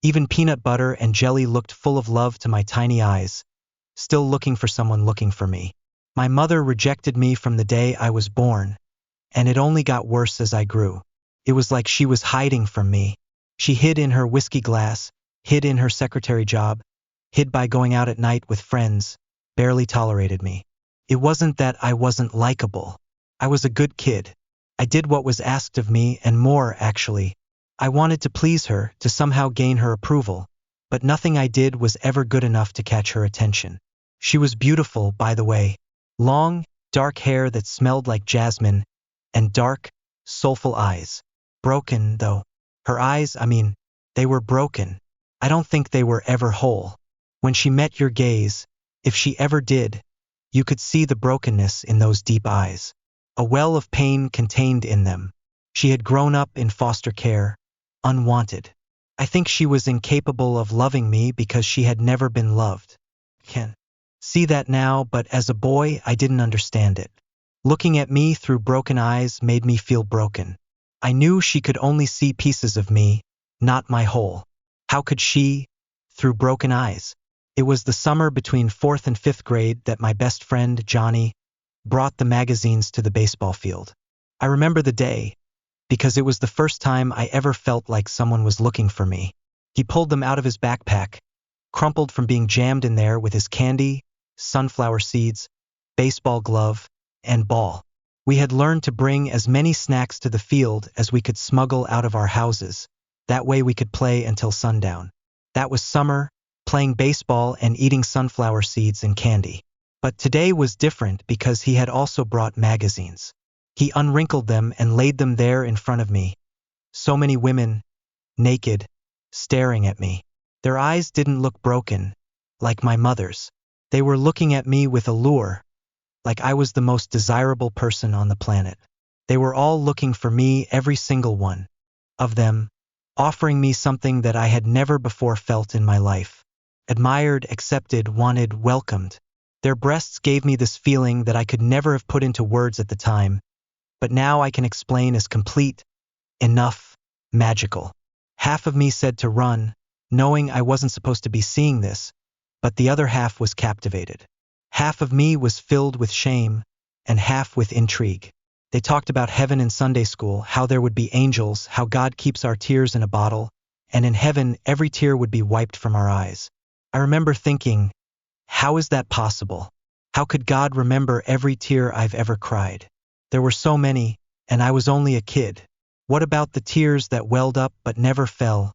Even peanut butter and jelly looked full of love to my tiny eyes, still looking for someone looking for me. My mother rejected me from the day I was born, and it only got worse as I grew. It was like she was hiding from me. She hid in her whiskey glass, hid in her secretary job, hid by going out at night with friends. barely tolerated me. It wasn't that I wasn't likable. I was a good kid. I did what was asked of me and more, actually. I wanted to please her, to somehow gain her approval, but nothing I did was ever good enough to catch her attention. She was beautiful, by the way. Long, dark hair that smelled like jasmine, and dark, soulful eyes. Broken, though. Her eyes, they were broken. I don't think they were ever whole. When she met your gaze, if she ever did, you could see the brokenness in those deep eyes. A well of pain contained in them. She had grown up in foster care, unwanted. I think she was incapable of loving me because she had never been loved. Can see that now, but as a boy, I didn't understand it. Looking at me through broken eyes made me feel broken. I knew she could only see pieces of me, not my whole. How could she, through broken eyes? It was the summer between 4th and 5th grade that my best friend, Johnny, brought the magazines to the baseball field. I remember the day, because it was the first time I ever felt like someone was looking for me. He pulled them out of his backpack, crumpled from being jammed in there with his candy, sunflower seeds, baseball glove, and ball. We had learned to bring as many snacks to the field as we could smuggle out of our houses. That way we could play until sundown. That was summer, playing baseball and eating sunflower seeds and candy. But today was different because he had also brought magazines. He unwrinkled them and laid them there in front of me. So many women, naked, staring at me. Their eyes didn't look broken, like my mother's. They were looking at me with allure, like I was the most desirable person on the planet. They were all looking for me, every single one of them, offering me something that I had never before felt in my life. Admired, accepted, wanted, welcomed. Their breasts gave me this feeling that I could never have put into words at the time, but now I can explain as complete, enough, magical. Half of me said to run, knowing I wasn't supposed to be seeing this, but the other half was captivated. Half of me was filled with shame, and half with intrigue. They talked about heaven in Sunday school, how there would be angels, how God keeps our tears in a bottle, and in heaven every tear would be wiped from our eyes. I remember thinking, how is that possible? How could God remember every tear I've ever cried? There were so many, and I was only a kid. What about the tears that welled up but never fell?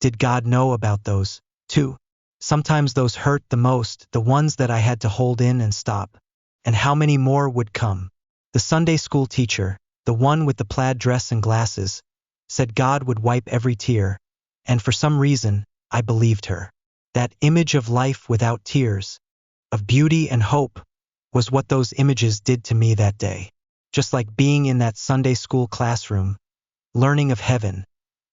Did God know about those, too? Sometimes those hurt the most, the ones that I had to hold in and stop. And how many more would come? The Sunday school teacher, the one with the plaid dress and glasses, said God would wipe every tear, and for some reason, I believed her. That image of life without tears, of beauty and hope, was what those images did to me that day. Just like being in that Sunday school classroom, learning of heaven,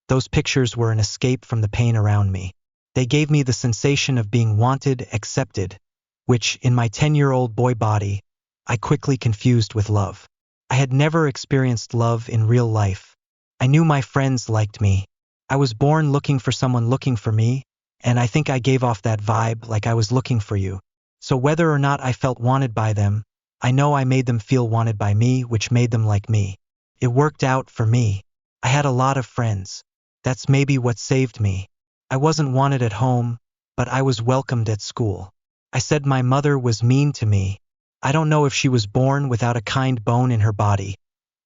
those pictures were an escape from the pain around me. They gave me the sensation of being wanted, accepted, which, in my 10-year-old boy body, I quickly confused with love. I had never experienced love in real life. I knew my friends liked me. I was born looking for someone looking for me, and I think I gave off that vibe like I was looking for you. So whether or not I felt wanted by them, I know I made them feel wanted by me, which made them like me. It worked out for me. I had a lot of friends. That's maybe what saved me. I wasn't wanted at home, but I was welcomed at school. I said my mother was mean to me. I don't know if she was born without a kind bone in her body,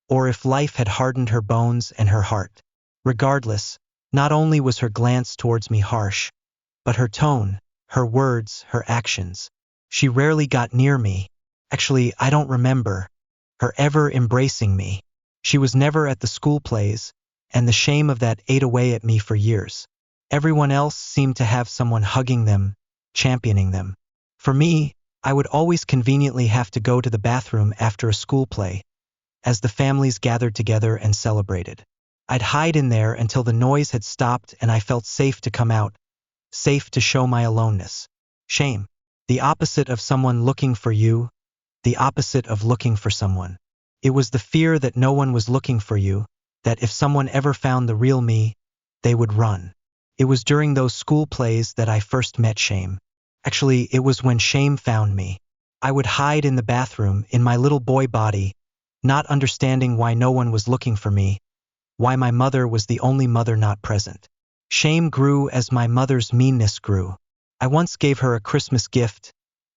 or if life had hardened her bones and her heart. Regardless, not only was her glance towards me harsh, but her tone, her words, her actions. She rarely got near me. Actually, I don't remember her ever embracing me. She was never at the school plays, and the shame of that ate away at me for years. Everyone else seemed to have someone hugging them, championing them. For me, I would always conveniently have to go to the bathroom after a school play, as the families gathered together and celebrated. I'd hide in there until the noise had stopped and I felt safe to come out, safe to show my aloneness. Shame. The opposite of someone looking for you, the opposite of looking for someone. It was the fear that no one was looking for you, that if someone ever found the real me, they would run. It was during those school plays that I first met shame. Actually, it was when shame found me. I would hide in the bathroom, in my little boy body, not understanding why no one was looking for me, why my mother was the only mother not present. Shame grew as my mother's meanness grew. I once gave her a Christmas gift,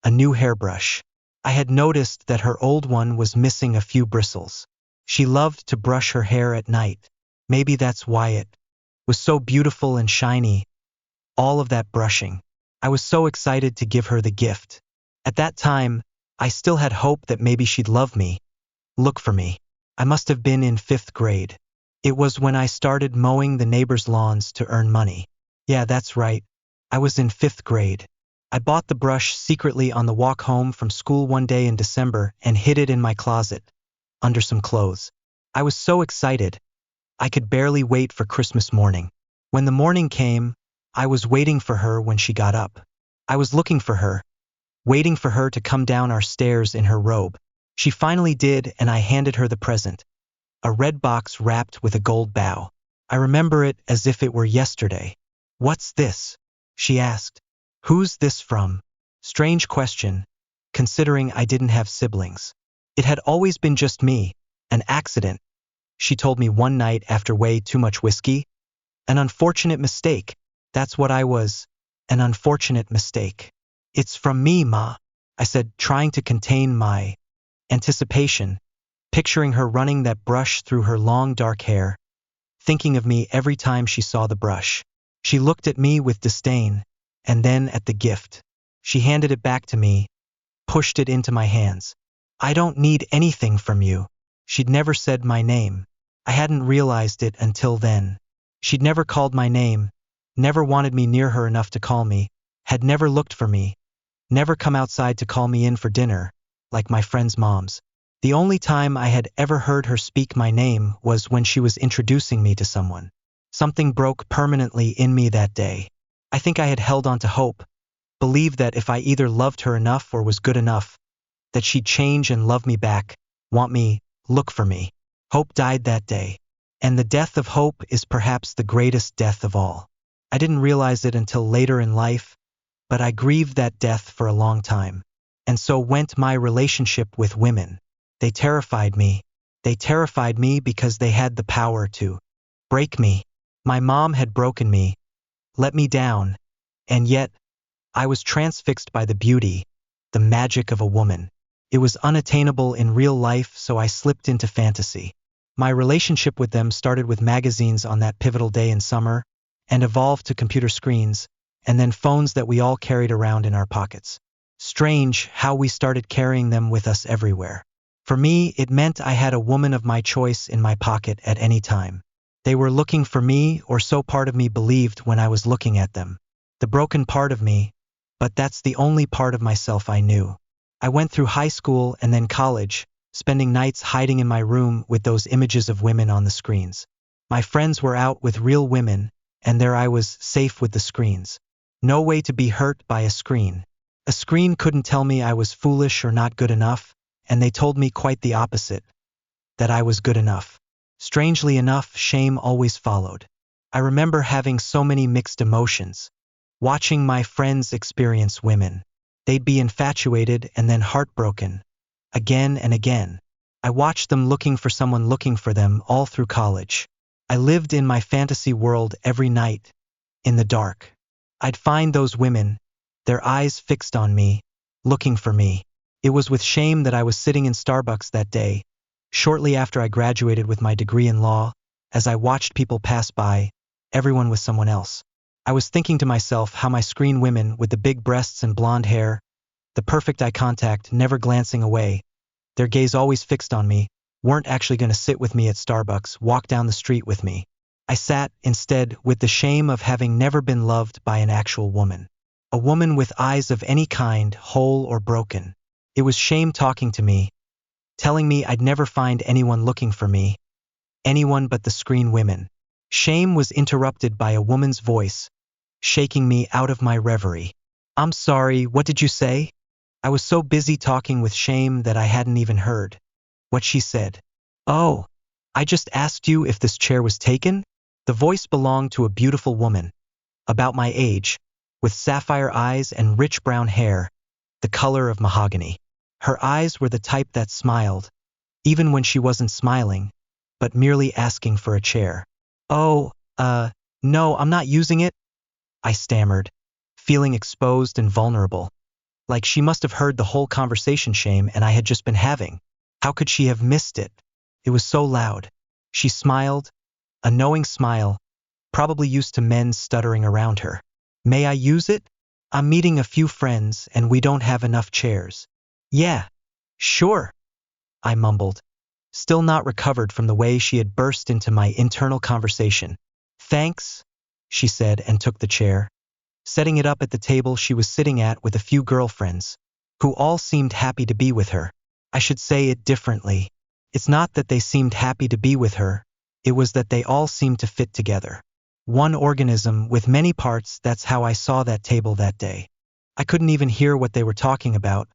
a new hairbrush. I had noticed that her old one was missing a few bristles. She loved to brush her hair at night. Maybe that's why it was so beautiful and shiny, all of that brushing. I was so excited to give her the gift. At that time, I still had hope that maybe she'd love me, look for me. I must have been in 5th grade. It was when I started mowing the neighbors' lawns to earn money. Yeah, that's right. I was in 5th grade. I bought the brush secretly on the walk home from school one day in December and hid it in my closet, under some clothes. I was so excited. I could barely wait for Christmas morning. When the morning came, I was waiting for her when she got up. I was looking for her, waiting for her to come down our stairs in her robe. She finally did, and I handed her the present, a red box wrapped with a gold bow. I remember it as if it were yesterday. "What's this?" she asked. "Who's this from?" Strange question, considering I didn't have siblings. It had always been just me, an accident, she told me one night after way too much whiskey. An unfortunate mistake. That's what I was, an unfortunate mistake. "It's from me, Ma," I said, trying to contain my anticipation, picturing her running that brush through her long dark hair, thinking of me every time she saw the brush. She looked at me with disdain, and then at the gift. She handed it back to me, pushed it into my hands. "I don't need anything from you." She'd never said my name. I hadn't realized it until then. She'd never called my name, never wanted me near her enough to call me, had never looked for me, never come outside to call me in for dinner, like my friends' moms. The only time I had ever heard her speak my name was when she was introducing me to someone. Something broke permanently in me that day. I think I had held on to hope, believed that if I either loved her enough or was good enough, that she'd change and love me back, want me, look for me. Hope died that day. And the death of hope is perhaps the greatest death of all. I didn't realize it until later in life, but I grieved that death for a long time. And so went my relationship with women. They terrified me. They terrified me because they had the power to break me. My mom had broken me, let me down, and yet I was transfixed by the beauty, the magic of a woman. It was unattainable in real life, so I slipped into fantasy. My relationship with them started with magazines on that pivotal day in summer, and evolved to computer screens, and then phones that we all carried around in our pockets. Strange how we started carrying them with us everywhere. For me, it meant I had a woman of my choice in my pocket at any time. They were looking for me, or so part of me believed when I was looking at them. The broken part of me, but that's the only part of myself I knew. I went through high school and then college, spending nights hiding in my room with those images of women on the screens. My friends were out with real women, and there I was, safe with the screens. No way to be hurt by a screen. A screen couldn't tell me I was foolish or not good enough, and they told me quite the opposite, that I was good enough. Strangely enough, shame always followed. I remember having so many mixed emotions. Watching my friends experience women. They'd be infatuated and then heartbroken. Again and again. I watched them looking for someone looking for them all through college. I lived in my fantasy world every night, in the dark. I'd find those women, their eyes fixed on me, looking for me. It was with shame that I was sitting in Starbucks that day, shortly after I graduated with my degree in law, as I watched people pass by, everyone with someone else. I was thinking to myself how my screen women with the big breasts and blonde hair, the perfect eye contact, never glancing away, their gaze always fixed on me, weren't actually going to sit with me at Starbucks, walk down the street with me. I sat, instead, with the shame of having never been loved by an actual woman. A woman with eyes of any kind, whole or broken. It was shame talking to me, telling me I'd never find anyone looking for me, anyone but the screen women. Shame was interrupted by a woman's voice, shaking me out of my reverie. "I'm sorry, what did you say?" I was so busy talking with shame that I hadn't even heard what she said. "Oh, I just asked you if this chair was taken?" The voice belonged to a beautiful woman, about my age, with sapphire eyes and rich brown hair, the color of mahogany. Her eyes were the type that smiled, even when she wasn't smiling, but merely asking for a chair. "Oh, no, I'm not using it," I stammered, feeling exposed and vulnerable. Like she must have heard the whole conversation shame and I had just been having. How could she have missed it? It was so loud. She smiled, a knowing smile, probably used to men stuttering around her. May I use it? I'm meeting a few friends and we don't have enough chairs. Yeah, sure, I mumbled, still not recovered from the way she had burst into my internal conversation. Thanks, she said and took the chair, setting it up at the table she was sitting at with a few girlfriends, who all seemed happy to be with her. I should say it differently. It's not that they seemed happy to be with her, it was that they all seemed to fit together. One organism with many parts. That's how I saw that table that day. I couldn't even hear what they were talking about,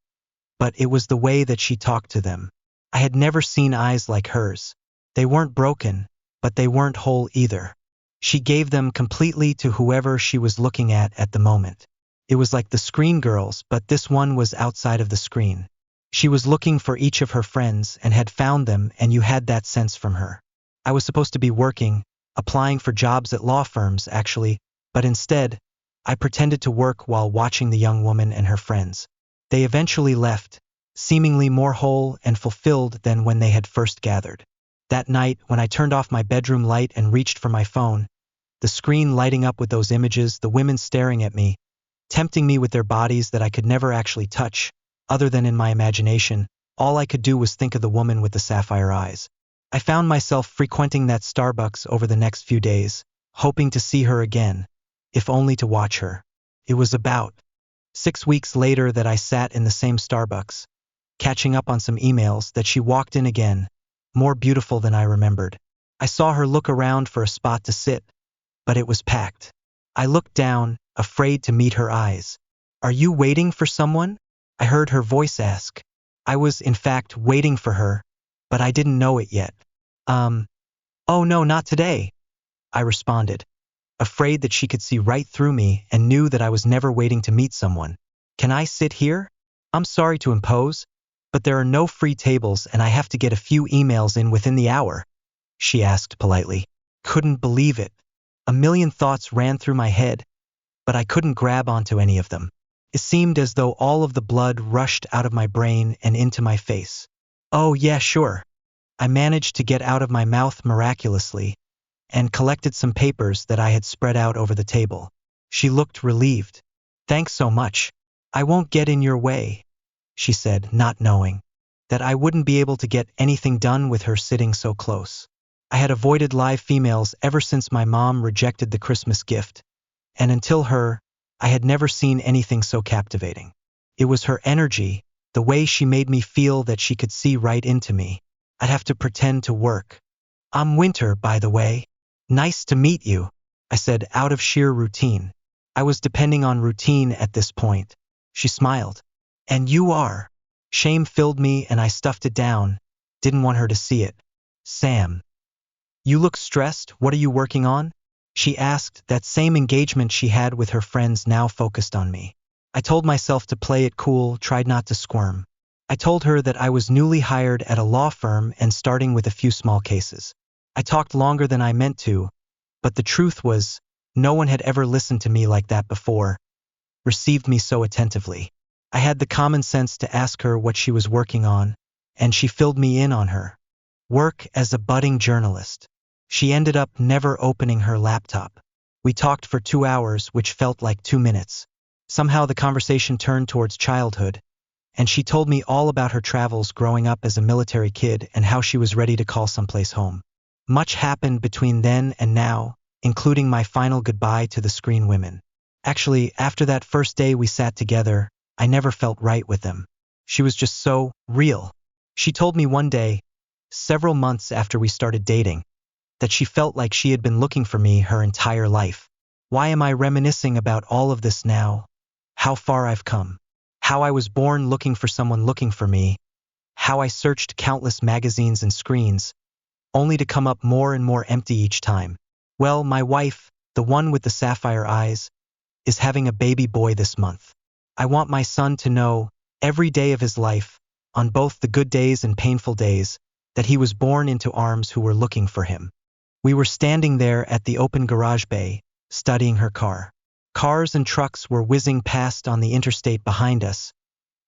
but it was the way that she talked to them. I had never seen eyes like hers. They weren't broken, but they weren't whole either. She gave them completely to whoever she was looking at the moment. It was like the screen girls, but this one was outside of the screen. She was looking for each of her friends and had found them, and you had that sense from her. I was supposed to be working, applying for jobs at law firms actually, but instead, I pretended to work while watching the young woman and her friends. They eventually left, seemingly more whole and fulfilled than when they had first gathered. That night, when I turned off my bedroom light and reached for my phone, the screen lighting up with those images, the women staring at me, tempting me with their bodies that I could never actually touch, other than in my imagination, all I could do was think of the woman with the sapphire eyes. I found myself frequenting that Starbucks over the next few days, hoping to see her again, if only to watch her. It was about 6 weeks later that I sat in the same Starbucks, catching up on some emails, that she walked in again, more beautiful than I remembered. I saw her look around for a spot to sit, but it was packed. I looked down, afraid to meet her eyes. Are you waiting for someone? I heard her voice ask. I was, in fact, waiting for her, but I didn't know it yet. Oh no, not today, I responded, afraid that she could see right through me and knew that I was never waiting to meet someone. Can I sit here? I'm sorry to impose, but there are no free tables and I have to get a few emails in within the hour, she asked politely. Couldn't believe it. A million thoughts ran through my head, but I couldn't grab onto any of them. It seemed as though all of the blood rushed out of my brain and into my face. Oh yeah, sure. I managed to get out of my mouth miraculously and collected some papers that I had spread out over the table. She looked relieved. Thanks so much. I won't get in your way, she said, not knowing that I wouldn't be able to get anything done with her sitting so close. I had avoided live females ever since my mom rejected the Christmas gift, and until her, I had never seen anything so captivating. It was her energy, the way she made me feel that she could see right into me. I'd have to pretend to work. I'm Winter, by the way. Nice to meet you, I said out of sheer routine. I was depending on routine at this point. She smiled. And you are. Shame filled me and I stuffed it down. Didn't want her to see it. Sam. You look stressed. What are you working on? She asked, that same engagement she had with her friends now focused on me. I told myself to play it cool, tried not to squirm. I told her that I was newly hired at a law firm and starting with a few small cases. I talked longer than I meant to, but the truth was, no one had ever listened to me like that before, received me so attentively. I had the common sense to ask her what she was working on, and she filled me in on her work as a budding journalist. She ended up never opening her laptop. We talked for 2 hours, which felt like 2 minutes. Somehow the conversation turned towards childhood, and she told me all about her travels growing up as a military kid and how she was ready to call someplace home. Much happened between then and now, including my final goodbye to the screen women. Actually, after that first day we sat together, I never felt right with them. She was just so real. She told me one day, several months after we started dating, that she felt like she had been looking for me her entire life. Why am I reminiscing about all of this now? How far I've come. How I was born looking for someone looking for me. How I searched countless magazines and screens, only to come up more and more empty each time. Well, my wife, the one with the sapphire eyes, is having a baby boy this month. I want my son to know, every day of his life, on both the good days and painful days, that he was born into arms who were looking for him. We were standing there at the open garage bay, studying her car. Cars and trucks were whizzing past on the interstate behind us,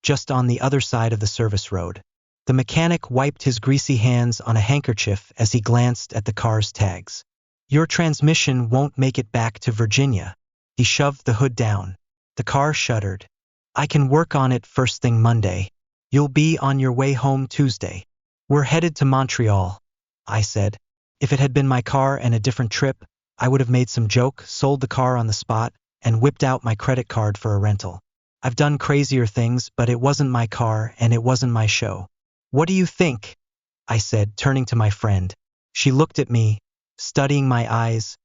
just on the other side of the service road. The mechanic wiped his greasy hands on a handkerchief as he glanced at the car's tags. "Your transmission won't make it back to Virginia." He shoved the hood down. The car shuddered. "I can work on it first thing Monday. You'll be on your way home Tuesday." "We're headed to Montreal," I said. If it had been my car and a different trip, I would have made some joke, sold the car on the spot, and whipped out my credit card for a rental. I've done crazier things, but it wasn't my car and it wasn't my show. "What do you think?" I said, turning to my friend. She looked at me, studying my eyes,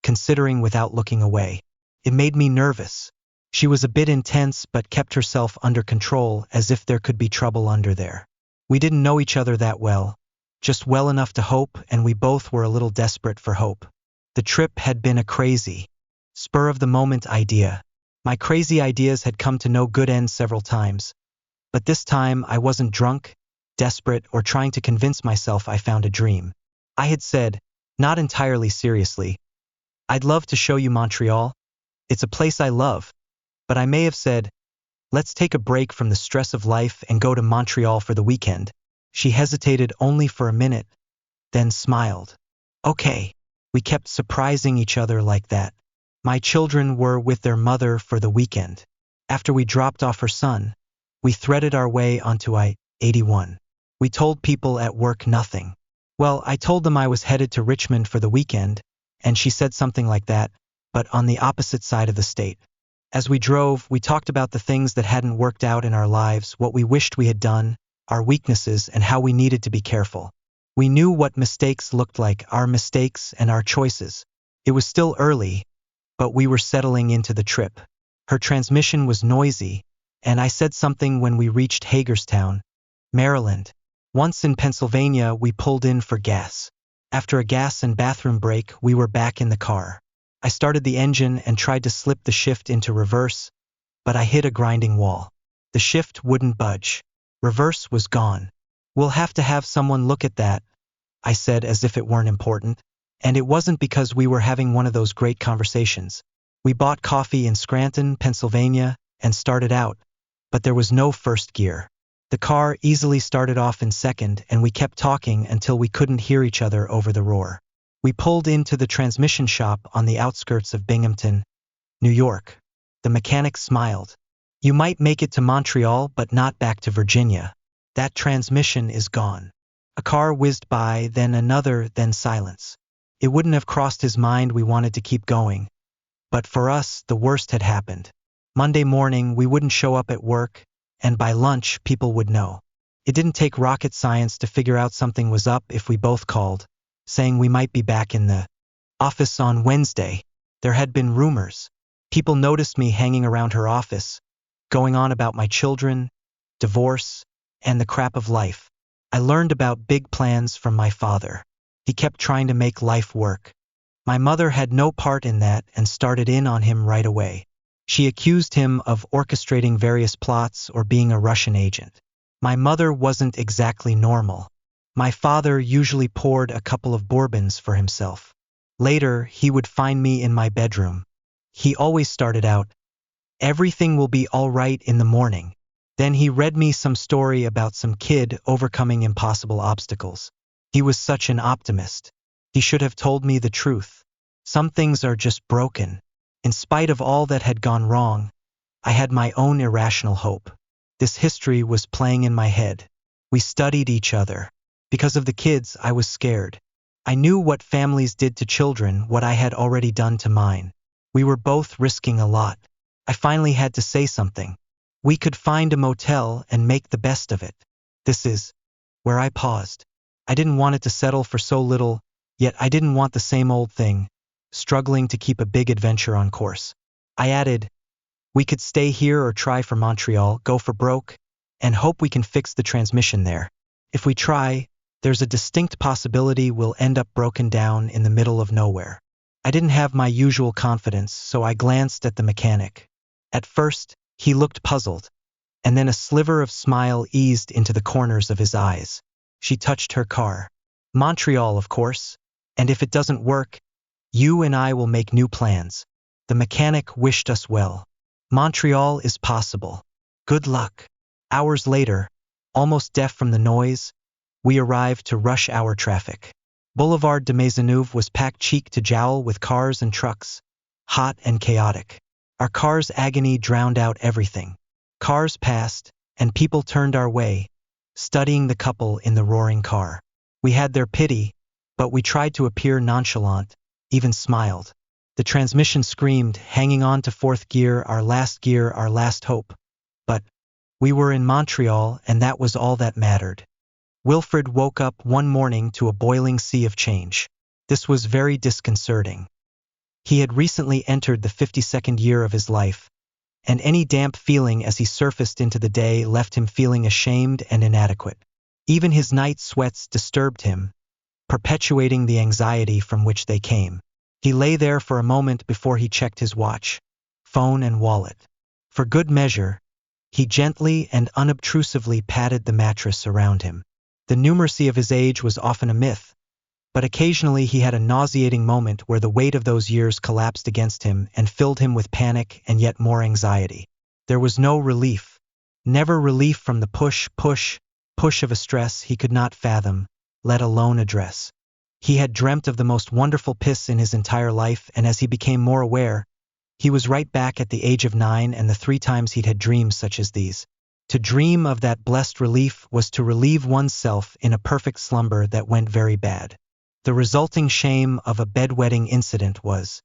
considering without looking away. It made me nervous. She was a bit intense but kept herself under control as if there could be trouble under there. We didn't know each other that well, just well enough to hope, and we both were a little desperate for hope. The trip had been a crazy, spur-of-the-moment idea. My crazy ideas had come to no good end several times, but this time I wasn't drunk, desperate, or trying to convince myself I found a dream. I had said, not entirely seriously, "I'd love to show you Montreal. It's a place I love." But I may have said, "Let's take a break from the stress of life and go to Montreal for the weekend." She hesitated only for a minute, then smiled. "Okay." We kept surprising each other like that. My children were with their mother for the weekend. After we dropped off her son, we threaded our way onto I-81. We told people at work nothing. Well, I told them I was headed to Richmond for the weekend, and she said something like that, but on the opposite side of the state. As we drove, we talked about the things that hadn't worked out in our lives, what we wished we had done, our weaknesses, and how we needed to be careful. We knew what mistakes looked like, our mistakes and our choices. It was still early, but we were settling into the trip. Her transmission was noisy, and I said something when we reached Hagerstown, Maryland. Once in Pennsylvania, we pulled in for gas. After a gas and bathroom break, we were back in the car. I started the engine and tried to slip the shift into reverse, but I hit a grinding wall. The shift wouldn't budge. Reverse was gone. "We'll have to have someone look at that," I said as if it weren't important. And it wasn't because we were having one of those great conversations. We bought coffee in Scranton, Pennsylvania, and started out, but there was no first gear. The car easily started off in second, and we kept talking until we couldn't hear each other over the roar. We pulled into the transmission shop on the outskirts of Binghamton, New York. The mechanic smiled. "You might make it to Montreal, but not back to Virginia. That transmission is gone." A car whizzed by, then another, then silence. It wouldn't have crossed his mind we wanted to keep going. But for us, the worst had happened. Monday morning, we wouldn't show up at work, and by lunch, people would know. It didn't take rocket science to figure out something was up if we both called, saying we might be back in the office on Wednesday. There had been rumors. People noticed me hanging around her office, going on about my children, divorce, and the crap of life. I learned about big plans from my father. He kept trying to make life work. My mother had no part in that and started in on him right away. She accused him of orchestrating various plots or being a Russian agent. My mother wasn't exactly normal. My father usually poured a couple of bourbons for himself. Later, he would find me in my bedroom. He always started out, "Everything will be all right in the morning." Then he read me some story about some kid overcoming impossible obstacles. He was such an optimist. He should have told me the truth. Some things are just broken. In spite of all that had gone wrong, I had my own irrational hope. This history was playing in my head. We studied each other. Because of the kids, I was scared. I knew what families did to children, what I had already done to mine. We were both risking a lot. I finally had to say something. "We could find a motel and make the best of it." This is where I paused. I didn't want it to settle for so little, yet I didn't want the same old thing, struggling to keep a big adventure on course. I added, "We could stay here or try for Montreal, go for broke, and hope we can fix the transmission there. If we try, there's a distinct possibility we'll end up broken down in the middle of nowhere." I didn't have my usual confidence, so I glanced at the mechanic. At first, he looked puzzled, and then a sliver of smile eased into the corners of his eyes. She touched her car. "Montreal, of course, and if it doesn't work, you and I will make new plans." The mechanic wished us well. "Montreal is possible. Good luck." Hours later, almost deaf from the noise, we arrived to rush hour traffic. Boulevard de Maisonneuve was packed cheek to jowl with cars and trucks, hot and chaotic. Our car's agony drowned out everything. Cars passed, and people turned our way, studying the couple in the roaring car. We had their pity, but we tried to appear nonchalant, even smiled. The transmission screamed, hanging on to fourth gear, our last hope. But we were in Montreal, and that was all that mattered. Wilfred woke up one morning to a boiling sea of change. This was very disconcerting. He had recently entered the 52nd year of his life, and any damp feeling as he surfaced into the day left him feeling ashamed and inadequate. Even his night sweats disturbed him, perpetuating the anxiety from which they came. He lay there for a moment before he checked his watch, phone and wallet. For good measure, he gently and unobtrusively patted the mattress around him. The numeracy of his age was often a myth, but occasionally he had a nauseating moment where the weight of those years collapsed against him and filled him with panic and yet more anxiety. There was no relief. Never relief from the push of a stress he could not fathom, let alone address. He had dreamt of the most wonderful piss in his entire life, and as he became more aware, he was right back at the age of 9 and the 3 times he'd had dreams such as these. To dream of that blessed relief was to relieve oneself in a perfect slumber that went very bad. The resulting shame of a bedwetting incident was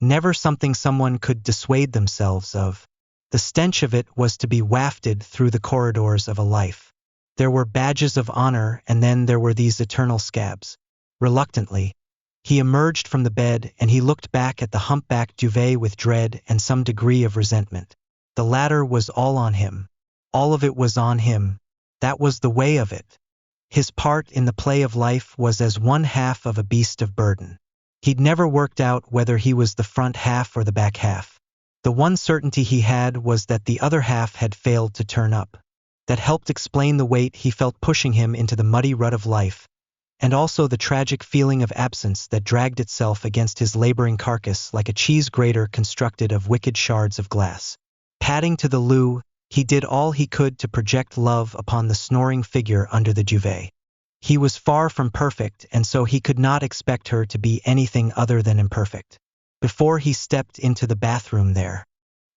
never something someone could dissuade themselves of. The stench of it was to be wafted through the corridors of a life. There were badges of honor, and then there were these eternal scabs. Reluctantly, he emerged from the bed and he looked back at the humpbacked duvet with dread and some degree of resentment. The latter was all on him. All of it was on him. That was the way of it. His part in the play of life was as one half of a beast of burden. He'd never worked out whether he was the front half or the back half. The one certainty he had was that the other half had failed to turn up. That helped explain the weight he felt pushing him into the muddy rut of life, and also the tragic feeling of absence that dragged itself against his laboring carcass like a cheese grater constructed of wicked shards of glass. Padding to the loo, he did all he could to project love upon the snoring figure under the duvet. He was far from perfect, and so he could not expect her to be anything other than imperfect. Before he stepped into the bathroom there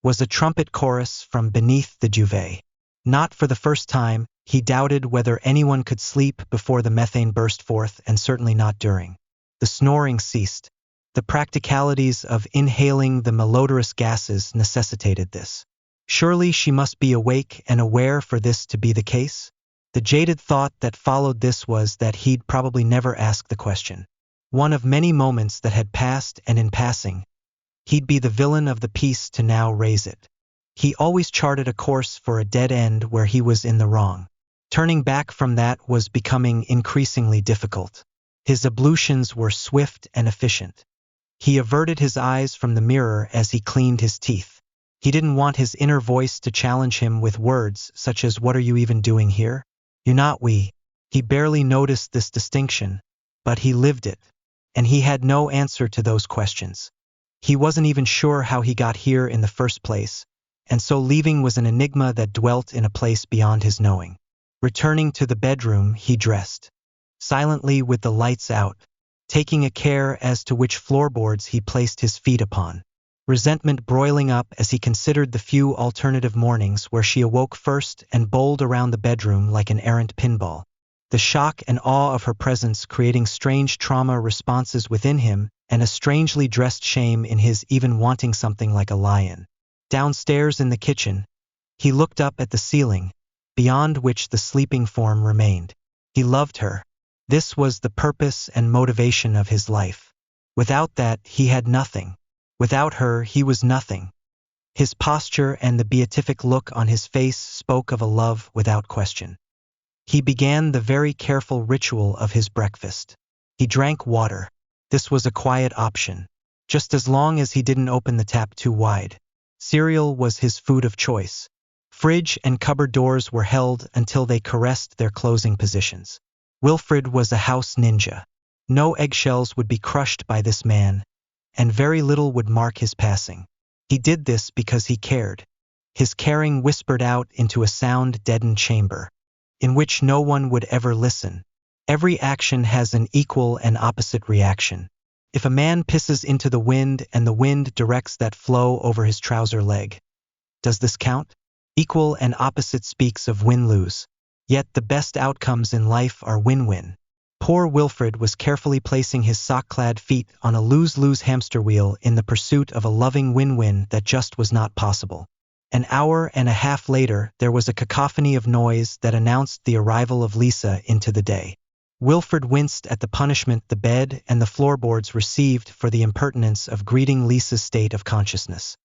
was a trumpet chorus from beneath the duvet. Not for the first time, he doubted whether anyone could sleep before the methane burst forth, and certainly not during. The snoring ceased. The practicalities of inhaling the malodorous gases necessitated this. Surely she must be awake and aware for this to be the case? The jaded thought that followed this was that he'd probably never ask the question. One of many moments that had passed, and in passing, he'd be the villain of the piece to now raise it. He always charted a course for a dead end where he was in the wrong. Turning back from that was becoming increasingly difficult. His ablutions were swift and efficient. He averted his eyes from the mirror as he cleaned his teeth. He didn't want his inner voice to challenge him with words such as, "What are you even doing here? You're not we." He barely noticed this distinction, but he lived it, and he had no answer to those questions. He wasn't even sure how he got here in the first place, and so leaving was an enigma that dwelt in a place beyond his knowing. Returning to the bedroom, he dressed silently with the lights out, taking a care as to which floorboards he placed his feet upon. Resentment broiling up as he considered the few alternative mornings where she awoke first and bowled around the bedroom like an errant pinball. The shock and awe of her presence creating strange trauma responses within him, and a strangely dressed shame in his even wanting something like a lion. Downstairs in the kitchen, he looked up at the ceiling, beyond which the sleeping form remained. He loved her. This was the purpose and motivation of his life. Without that, he had nothing. Without her, he was nothing. His posture and the beatific look on his face spoke of a love without question. He began the very careful ritual of his breakfast. He drank water. This was a quiet option, just as long as he didn't open the tap too wide. Cereal was his food of choice. Fridge and cupboard doors were held until they caressed their closing positions. Wilfred was a house ninja. No eggshells would be crushed by this man, and very little would mark his passing. He did this because he cared. his caring whispered out into a sound-deadened chamber, in which no one would ever listen. Every action has an equal and opposite reaction. If a man pisses into the wind and the wind directs that flow over his trouser leg, does this count? Equal and opposite speaks of win-lose. Yet the best outcomes in life are win-win. Poor Wilfred was carefully placing his sock-clad feet on a lose-lose hamster wheel in the pursuit of a loving win-win that just was not possible. An hour and a half later, there was a cacophony of noise that announced the arrival of Lisa into the day. Wilfred winced at the punishment the bed and the floorboards received for the impertinence of greeting Lisa's state of consciousness.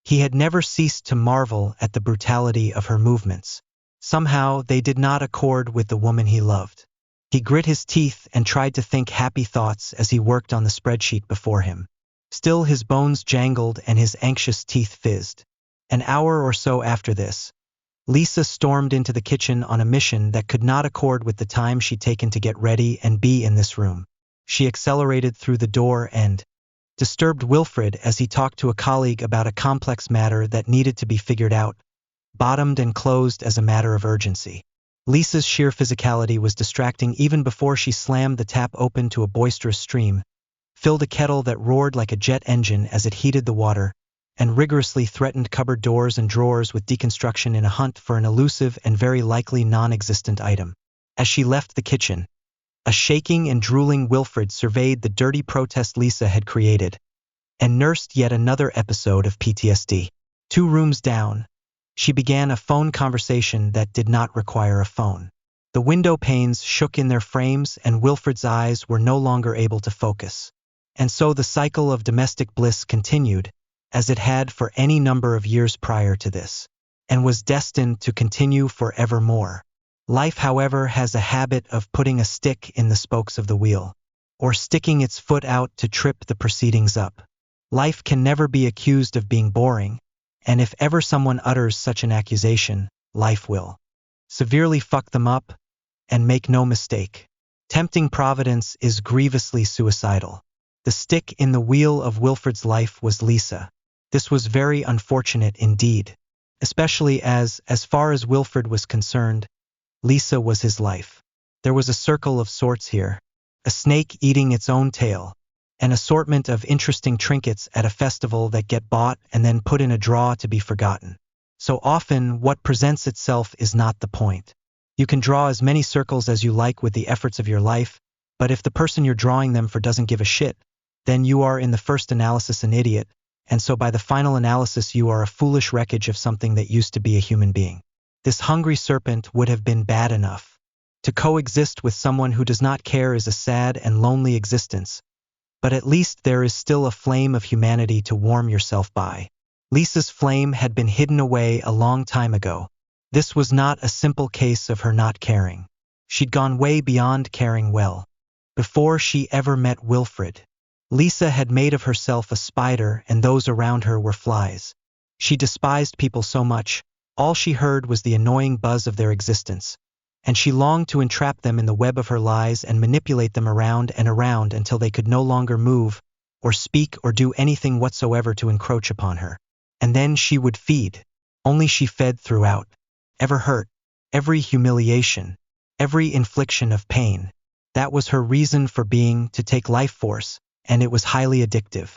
He had never ceased to marvel at the brutality of her movements. Somehow, they did not accord with the woman he loved. He grit his teeth and tried to think happy thoughts as he worked on the spreadsheet before him. Still his bones jangled and his anxious teeth fizzed. An hour or so after this, Lisa stormed into the kitchen on a mission that could not accord with the time she'd taken to get ready and be in this room. She accelerated through the door and disturbed Wilfred as he talked to a colleague about a complex matter that needed to be figured out, bottomed and closed as a matter of urgency. Lisa's sheer physicality was distracting even before she slammed the tap open to a boisterous stream, filled a kettle that roared like a jet engine as it heated the water, and rigorously threatened cupboard doors and drawers with deconstruction in a hunt for an elusive and very likely non-existent item. As she left the kitchen, a shaking and drooling Wilfred surveyed the dirty protest Lisa had created, and nursed yet another episode of PTSD. 2 rooms down, she began a phone conversation that did not require a phone. The window panes shook in their frames and Wilfred's eyes were no longer able to focus. And so the cycle of domestic bliss continued, as it had for any number of years prior to this, and was destined to continue forevermore. Life, however, has a habit of putting a stick in the spokes of the wheel, or sticking its foot out to trip the proceedings up. Life can never be accused of being boring, and if ever someone utters such an accusation, life will severely fuck them up, and make no mistake. Tempting Providence is grievously suicidal. The stick in the wheel of Wilfred's life was Lisa. This was very unfortunate indeed, especially as far as Wilfred was concerned, Lisa was his life. There was a circle of sorts here, a snake eating its own tail, an assortment of interesting trinkets at a festival that get bought and then put in a drawer to be forgotten. So often, what presents itself is not the point. You can draw as many circles as you like with the efforts of your life, but if the person you're drawing them for doesn't give a shit, then you are in the first analysis an idiot, and so by the final analysis you are a foolish wreckage of something that used to be a human being. This hungry serpent would have been bad enough. To coexist with someone who does not care is a sad and lonely existence, but at least there is still a flame of humanity to warm yourself by. Lisa's flame had been hidden away a long time ago. This was not a simple case of her not caring. She'd gone way beyond caring well. Before she ever met Wilfred, Lisa had made of herself a spider and those around her were flies. She despised people so much, all she heard was the annoying buzz of their existence, and she longed to entrap them in the web of her lies and manipulate them around and around until they could no longer move, or speak or do anything whatsoever to encroach upon her. And then she would feed. Only she fed throughout. Every hurt, every humiliation, every infliction of pain. That was her reason for being, to take life force, and it was highly addictive.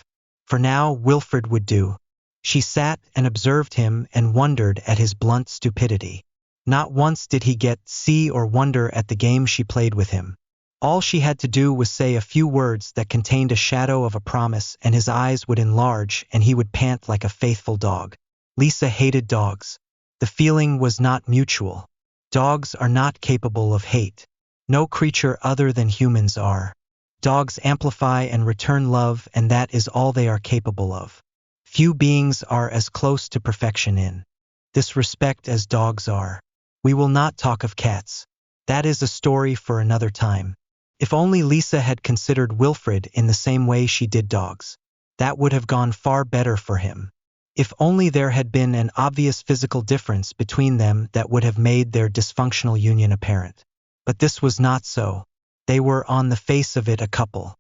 For now, Wilfred would do. She sat and observed him and wondered at his blunt stupidity. Not once did he see or wonder at the game she played with him. All she had to do was say a few words that contained a shadow of a promise and his eyes would enlarge and he would pant like a faithful dog. Lisa hated dogs. The feeling was not mutual. Dogs are not capable of hate. No creature other than humans are. Dogs amplify and return love, and that is all they are capable of. Few beings are as close to perfection in this respect as dogs are. We will not talk of cats. That is a story for another time. If only Lisa had considered Wilfred in the same way she did dogs, that would have gone far better for him. If only there had been an obvious physical difference between them that would have made their dysfunctional union apparent. But this was not so. They were on the face of it a couple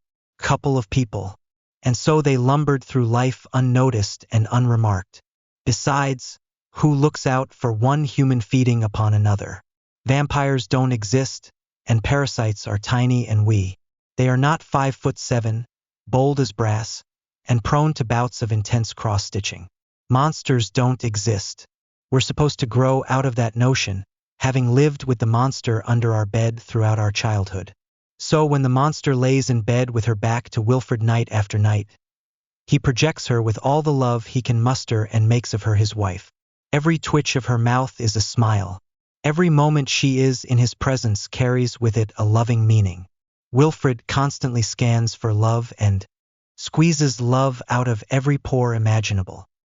of people. And so they lumbered through life unnoticed and unremarked. Besides, who looks out for one human feeding upon another. Vampires don't exist, and parasites are tiny and wee. They are not 5'7", bold as brass, and prone to bouts of intense cross-stitching. Monsters don't exist. We're supposed to grow out of that notion, having lived with the monster under our bed throughout our childhood. So when the monster lays in bed with her back to Wilfred night after night, he projects her with all the love he can muster and makes of her his wife. Every twitch of her mouth is a smile. Every moment she is in his presence carries with it a loving meaning. Wilfred constantly scans for love and squeezes love out of every pore imaginable.